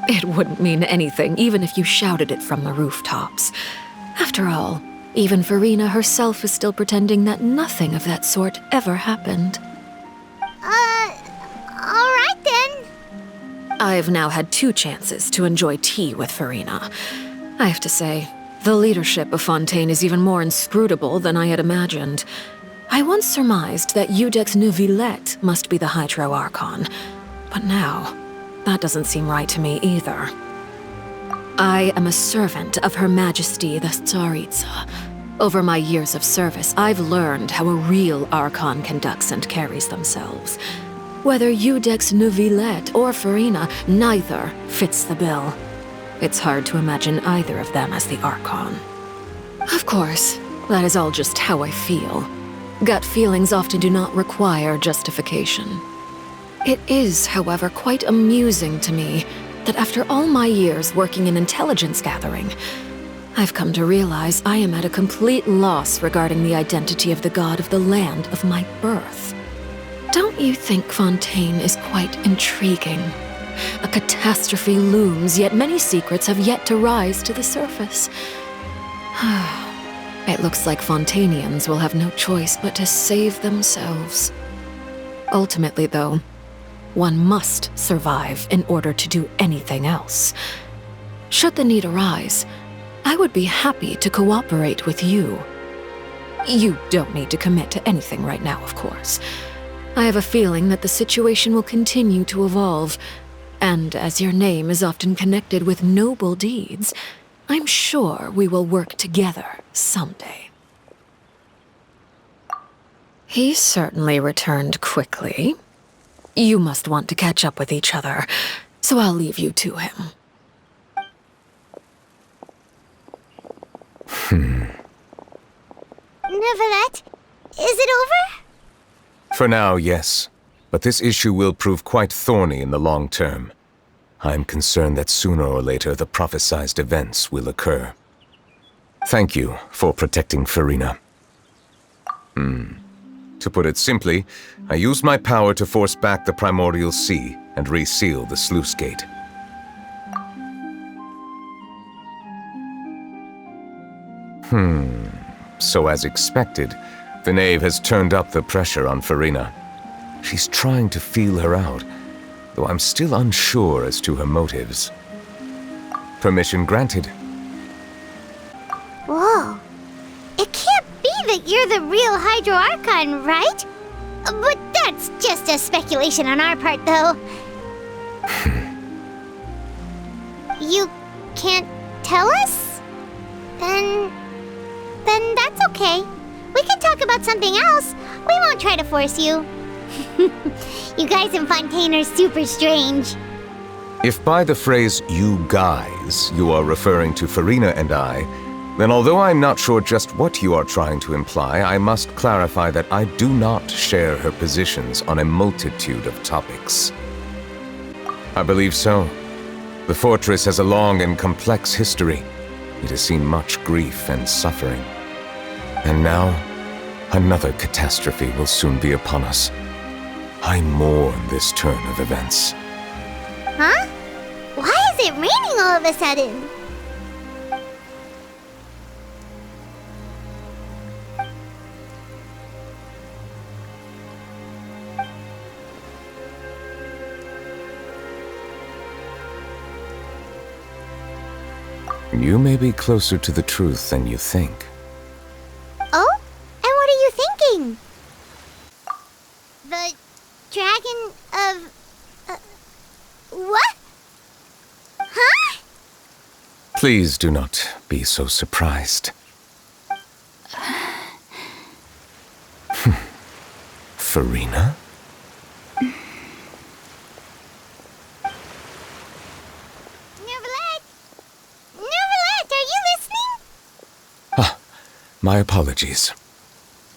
[SPEAKER 19] It wouldn't mean anything, even if you shouted it from the rooftops. After all, even Farina herself is still pretending that nothing of that sort ever happened.
[SPEAKER 16] Alright then.
[SPEAKER 19] I've now had 2 chances to enjoy tea with Farina. I have to say, the leadership of Fontaine is even more inscrutable than I had imagined. I once surmised that Iudex Neuvillette must be the Hydro Archon, but now, that doesn't seem right to me either. I am a servant of Her Majesty the Tsaritsa. Over my years of service, I've learned how a real Archon conducts and carries themselves. Whether Iudex Neuvillette or Farina, neither fits the bill. It's hard to imagine either of them as the Archon. Of course, that is all just how I feel. Gut feelings often do not require justification. It is, however, quite amusing to me that after all my years working in intelligence gathering, I've come to realize I am at a complete loss regarding the identity of the god of the land of my birth. Don't you think Fontaine is quite intriguing? A catastrophe looms, yet many secrets have yet to rise to the surface. It looks like Fontainians will have no choice but to save themselves. Ultimately, though, one must survive in order to do anything else. Should the need arise, I would be happy to cooperate with you. You don't need to commit to anything right now, of course. I have a feeling that the situation will continue to evolve, and as your name is often connected with noble deeds, I'm sure we will work together someday. He certainly returned quickly. You must want to catch up with each other, so I'll leave you to him.
[SPEAKER 16] Neuvillette, is it over?
[SPEAKER 18] For now, yes. But this issue will prove quite thorny in the long term. I'm concerned that sooner or later the prophesized events will occur. Thank you for protecting Farina. To put it simply, I used my power to force back the Primordial Sea and reseal the sluice gate. So as expected, the Knave has turned up the pressure on Farina. She's trying to feel her out, though I'm still unsure as to her motives. Permission granted.
[SPEAKER 16] Whoa. It can't be that you're the real Hydro Archon, right? But that's just a speculation on our part, though. You can't tell us? Then that's okay. We can talk about something else. We won't try to force you. You guys in Fontaine are super strange.
[SPEAKER 18] If by the phrase, you guys, you are referring to Farina and I, then although I'm not sure just what you are trying to imply, I must clarify that I do not share her positions on a multitude of topics. I believe so. The fortress has a long and complex history. It has seen much grief and suffering. And now, another catastrophe will soon be upon us. I mourn this turn of events.
[SPEAKER 16] Huh? Why is it raining all of a sudden?
[SPEAKER 18] You may be closer to the truth than you think.
[SPEAKER 16] Oh? And what are you thinking? The dragon of... what? Huh?
[SPEAKER 18] Please do not be so surprised. Farina?
[SPEAKER 16] Neuvillette, are you listening?
[SPEAKER 18] My apologies.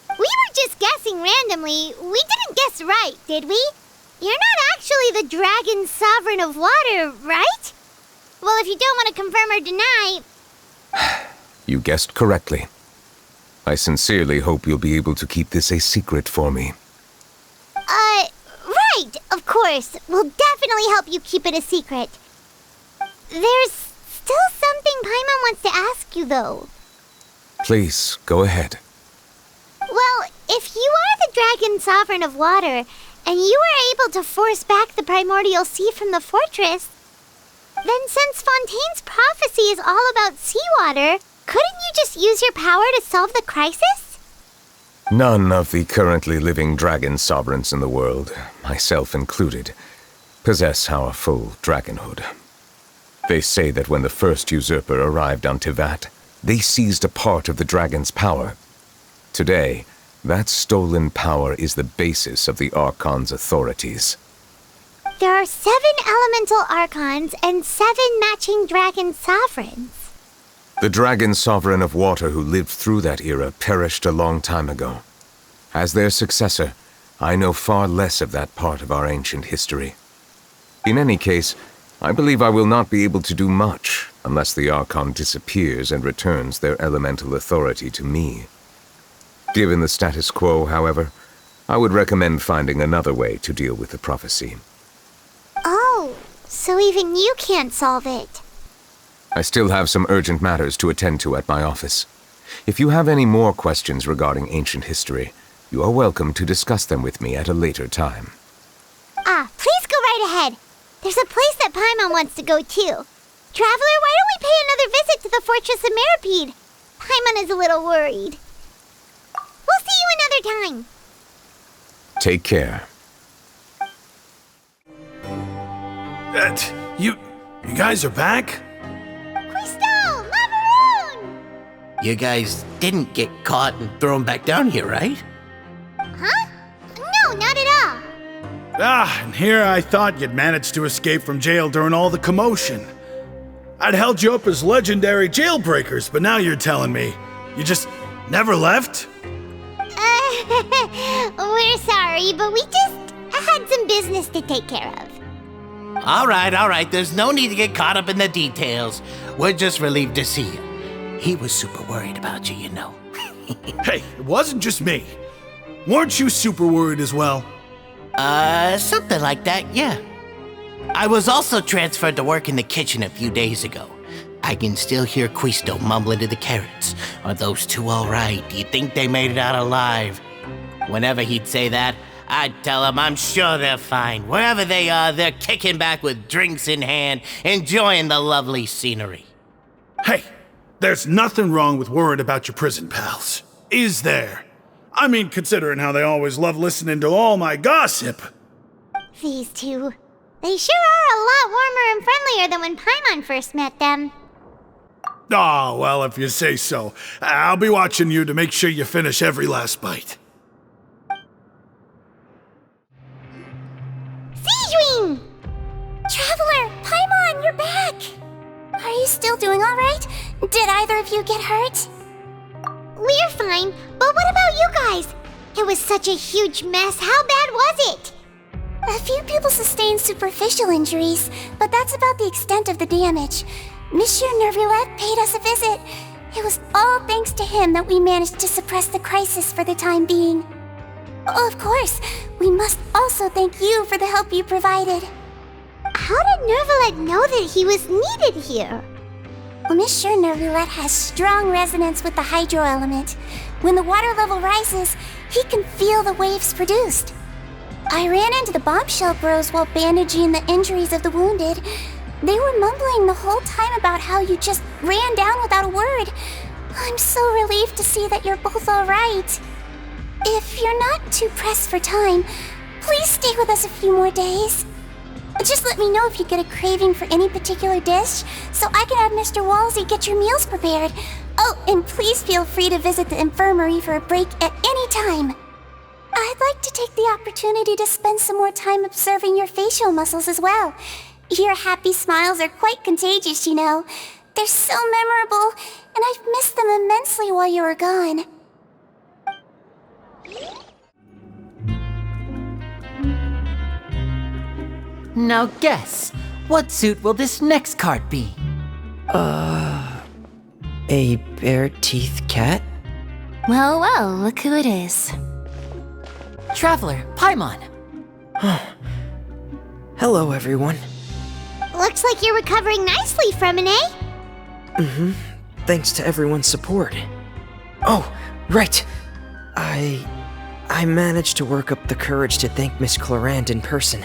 [SPEAKER 16] We were just guessing randomly. We didn't guess right, did we? You're not actually the Dragon Sovereign of Water, right? Well, if you don't want to confirm or deny...
[SPEAKER 18] You guessed correctly. I sincerely hope you'll be able to keep this a secret for me.
[SPEAKER 16] Right, of course. We'll definitely help you keep it a secret. There's still something Paimon wants to ask you, though.
[SPEAKER 18] Please, go ahead.
[SPEAKER 16] Well, if you are the Dragon Sovereign of Water, and you were able to force back the Primordial Sea from the fortress, then since Fontaine's prophecy is all about seawater, couldn't you just use your power to solve the crisis?
[SPEAKER 18] None of the currently living dragon sovereigns in the world, myself included, possess our full dragonhood. They say that when the first usurper arrived on Tevat, they seized a part of the dragon's power. Today, that stolen power is the basis of the Archon's authorities.
[SPEAKER 16] There are 7 elemental Archons and 7 matching dragon sovereigns.
[SPEAKER 18] The dragon sovereign of water who lived through that era perished a long time ago. As their successor, I know far less of that part of our ancient history. In any case, I believe I will not be able to do much unless the Archon disappears and returns their elemental authority to me. Given the status quo, however, I would recommend finding another way to deal with the prophecy.
[SPEAKER 16] Oh, so even you can't solve it.
[SPEAKER 18] I still have some urgent matters to attend to at my office. If you have any more questions regarding ancient history, you are welcome to discuss them with me at a later time.
[SPEAKER 16] Please go right ahead. There's a place that Paimon wants to go too. Traveler, why don't we pay another visit to the Fortress of Meropide? Paimon is a little worried. We'll see you another time.
[SPEAKER 18] Take care.
[SPEAKER 4] You guys are back?
[SPEAKER 16] Quisto! Macaroon!
[SPEAKER 5] You guys didn't get caught and thrown back down here, right?
[SPEAKER 16] Huh? No, not at all.
[SPEAKER 4] And here I thought you'd managed to escape from jail during all the commotion. I'd held you up as legendary jailbreakers, but now you're telling me you just never left?
[SPEAKER 16] We're sorry, but we just had some business to take care of.
[SPEAKER 5] All right. There's no need to get caught up in the details. We're just relieved to see you. He was super worried about you, you know.
[SPEAKER 4] Hey, it wasn't just me. Weren't you super worried as well?
[SPEAKER 5] Something like that, yeah. I was also transferred to work in the kitchen a few days ago. I can still hear Quisto mumbling to the carrots. Are those two all right? Do you think they made it out alive? Whenever he'd say that, I'd tell him I'm sure they're fine. Wherever they are, they're kicking back with drinks in hand, enjoying the lovely scenery.
[SPEAKER 4] Hey, there's nothing wrong with worrying about your prison pals. Is there? I mean, considering how they always love listening to all my gossip.
[SPEAKER 16] These two. They sure are a lot warmer and friendlier than when Paimon first met them.
[SPEAKER 4] Oh, well, if you say so. I'll be watching you to make sure you finish every last bite.
[SPEAKER 16] Seedwing! Traveler, Paimon, you're back! Are you still doing alright? Did either of you get hurt? We're fine, but what about you guys? It was such a huge mess. How bad was it? A few people sustained superficial injuries, but that's about the extent of the damage. Monsieur Neuvillette paid us a visit. It was all thanks to him that we managed to suppress the crisis for the time being. Of course, we must also thank you for the help you provided. How did Neuvillette know that he was needed here? Well, Monsieur Neuvillette has strong resonance with the hydro element. When the water level rises, he can feel the waves produced. I ran into the bombshell bros while bandaging the injuries of the wounded. They were mumbling the whole time about how you just ran down without a word. I'm so relieved to see that you're both all right. If you're not too pressed for time, please stay with us a few more days. Just let me know if you get a craving for any particular dish, so I can have Mr. Wolsey get your meals prepared. Oh, and please feel free to visit the infirmary for a break at any time. I'd like to take the opportunity to spend some more time observing your facial muscles as well. Your happy smiles are quite contagious, you know.
[SPEAKER 20] They're so memorable, and I've missed them immensely while you were gone.
[SPEAKER 7] Now guess, what suit will this next card be?
[SPEAKER 13] A bare-teeth cat?
[SPEAKER 20] Well, well, look who it is.
[SPEAKER 7] Traveler, Paimon.
[SPEAKER 13] Hello, everyone.
[SPEAKER 16] Looks like you're recovering nicely from it, eh?
[SPEAKER 13] Mm-hmm. Thanks to everyone's support. Oh, right. I managed to work up the courage to thank Miss Clorand in person.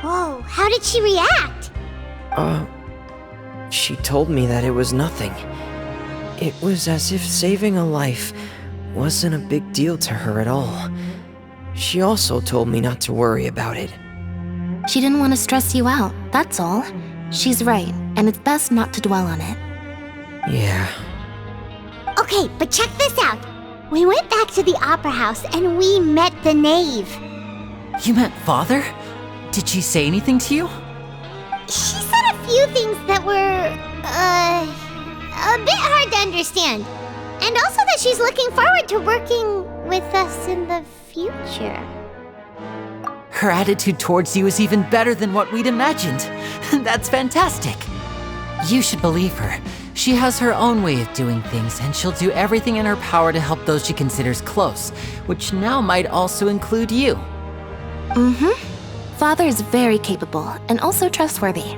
[SPEAKER 16] Whoa, how did she react?
[SPEAKER 13] She told me that it was nothing. It was as if saving a life wasn't a big deal to her at all. She also told me not to worry about it.
[SPEAKER 14] She didn't want to stress you out, that's all. She's right, and it's best not to dwell on it.
[SPEAKER 13] Yeah.
[SPEAKER 16] Okay, but check this out. We went back to the opera house and we met the knave.
[SPEAKER 7] You met Father? Did she say anything to you?
[SPEAKER 16] She said a few things that were, a bit hard to understand. And also that she's looking forward to working with us in the future.
[SPEAKER 7] Her attitude towards you is even better than what we'd imagined. That's fantastic. You should believe her. She has her own way of doing things, and she'll do everything in her power to help those she considers close, which now might also include you.
[SPEAKER 14] Mm-hmm. Father is very capable, and also trustworthy.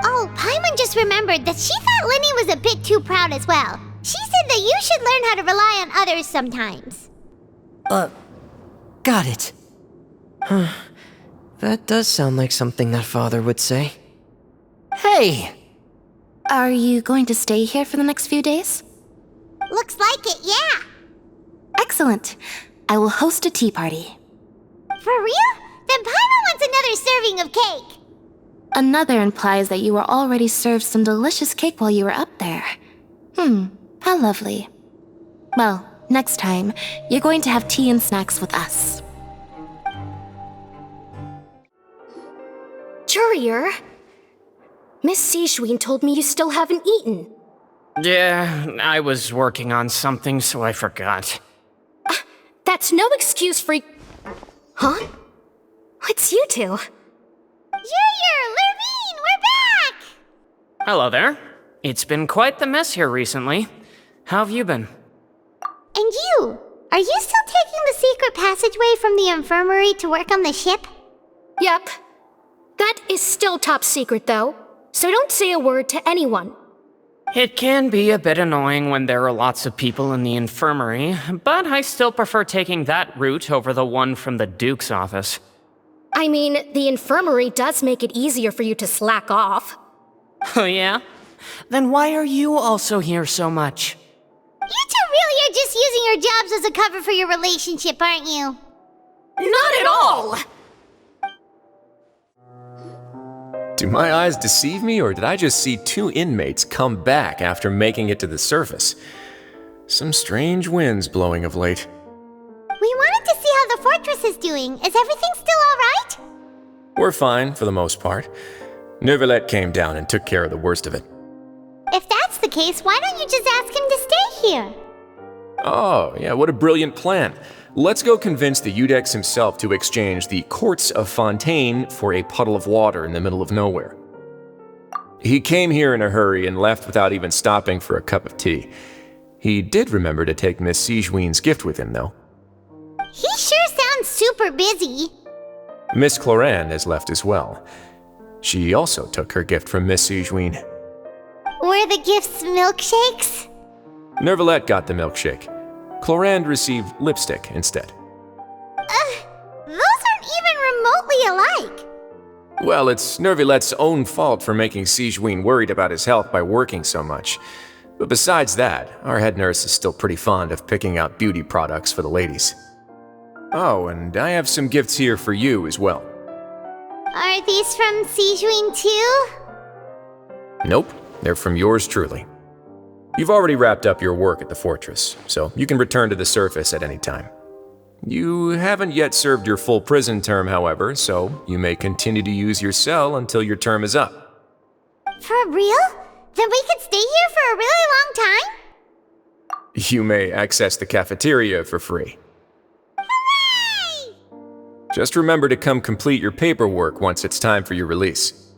[SPEAKER 16] Oh, Paimon just remembered that she thought Linny was a bit too proud as well. She said that you should learn how to rely on others sometimes.
[SPEAKER 7] Got it.
[SPEAKER 13] Huh. That does sound like something that Father would say.
[SPEAKER 7] Hey!
[SPEAKER 14] Are you going to stay here for the next few days?
[SPEAKER 16] Looks like it, yeah.
[SPEAKER 14] Excellent. I will host a tea party.
[SPEAKER 16] For real? Then Paimon wants another serving of cake.
[SPEAKER 14] Another implies that you were already served some delicious cake while you were up there. How lovely. Well, next time, you're going to have tea and snacks with us.
[SPEAKER 9] Courier! Miss Seawater told me you still haven't eaten.
[SPEAKER 8] Yeah, I was working on something, so I forgot.
[SPEAKER 9] That's no excuse for... Huh? What's you two?
[SPEAKER 16] Courier, Lurvine, we're back!
[SPEAKER 8] Hello there. It's been quite the mess here recently. How have you been?
[SPEAKER 16] And you? Are you still taking the secret passageway from the infirmary to work on the ship?
[SPEAKER 9] Yep. That is still top secret, though. So don't say a word to anyone.
[SPEAKER 8] It can be a bit annoying when there are lots of people in the infirmary, but I still prefer taking that route over the one from the Duke's office.
[SPEAKER 9] I mean, the infirmary does make it easier for you to slack off.
[SPEAKER 8] Oh yeah? Then why are you also here so much?
[SPEAKER 16] You two really are just using your jobs as a cover for your relationship, aren't you?
[SPEAKER 9] Not at all!
[SPEAKER 10] Do my eyes deceive me, or did I just see two inmates come back after making it to the surface? Some strange winds blowing of late.
[SPEAKER 16] We wanted to see how the fortress is doing. Is everything still alright?
[SPEAKER 10] We're fine, for the most part. Neuvillette came down and took care of the worst of it.
[SPEAKER 16] If that's the case, why don't you just ask him to stay here?
[SPEAKER 10] Oh, yeah, what a brilliant plan. Let's go convince the Udex himself to exchange the courts of Fontaine for a puddle of water in the middle of nowhere. He came here in a hurry and left without even stopping for a cup of tea. He did remember to take Miss Seawater's gift with him, though.
[SPEAKER 16] He sure sounds super busy.
[SPEAKER 10] Miss Clorand has left as well. She also took her gift from Miss Seawater.
[SPEAKER 16] Were the gifts milkshakes?
[SPEAKER 10] Neuvillette got the milkshake. Clorand received lipstick instead.
[SPEAKER 16] Those aren't even remotely alike.
[SPEAKER 10] Well, it's Neuvillette's own fault for making Seawater worried about his health by working so much. But besides that, our head nurse is still pretty fond of picking out beauty products for the ladies. Oh, and I have some gifts here for you as well.
[SPEAKER 16] Are these from Seawater too?
[SPEAKER 10] Nope, they're from yours truly. You've already wrapped up your work at the fortress, so you can return to the surface at any time. You haven't yet served your full prison term, however, so you may continue to use your cell until your term is up.
[SPEAKER 16] For real? Then we could stay here for a really long time?
[SPEAKER 10] You may access the cafeteria for free.
[SPEAKER 16] Hooray!
[SPEAKER 10] Just remember to come complete your paperwork once it's time for your release.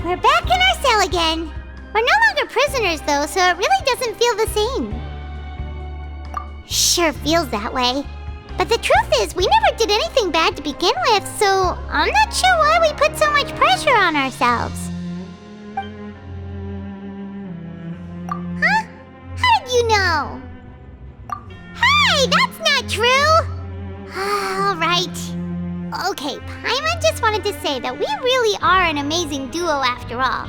[SPEAKER 16] We're back in our cell again. We're no longer prisoners though, so it really doesn't feel the same. Sure feels that way. But the truth is, we never did anything bad to begin with, so I'm not sure why we put so much pressure on ourselves. Huh? How did you know? Hey, that's not true! Alright. Okay, Paimon just wanted to say that we really are an amazing duo after all.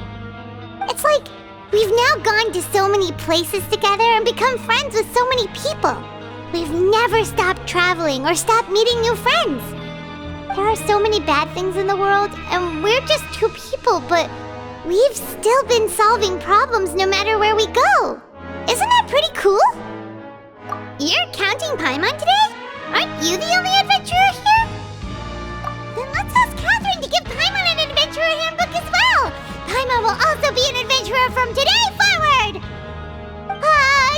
[SPEAKER 16] It's like we've now gone to so many places together and become friends with so many people. We've never stopped traveling or stopped meeting new friends. There are so many bad things in the world, and we're just two people, but we've still been solving problems no matter where we go. Isn't that pretty cool? You're counting Paimon today? Aren't you the only adventurer here? Then let's ask Catherine to give Paimon an adventurer handbook as well. Paimon will also be an adventurer from today forward.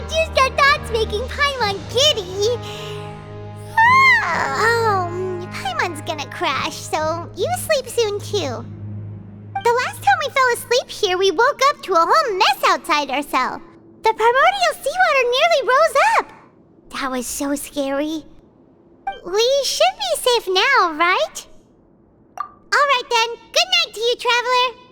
[SPEAKER 16] Just the thoughts making Paimon giddy. Paimon's gonna crash, so you sleep soon too. The last time we fell asleep here, we woke up to a whole mess outside our cell. The primordial seawater nearly rose up. That was so scary. We should be safe now, right? Alright then, good night to you, traveler.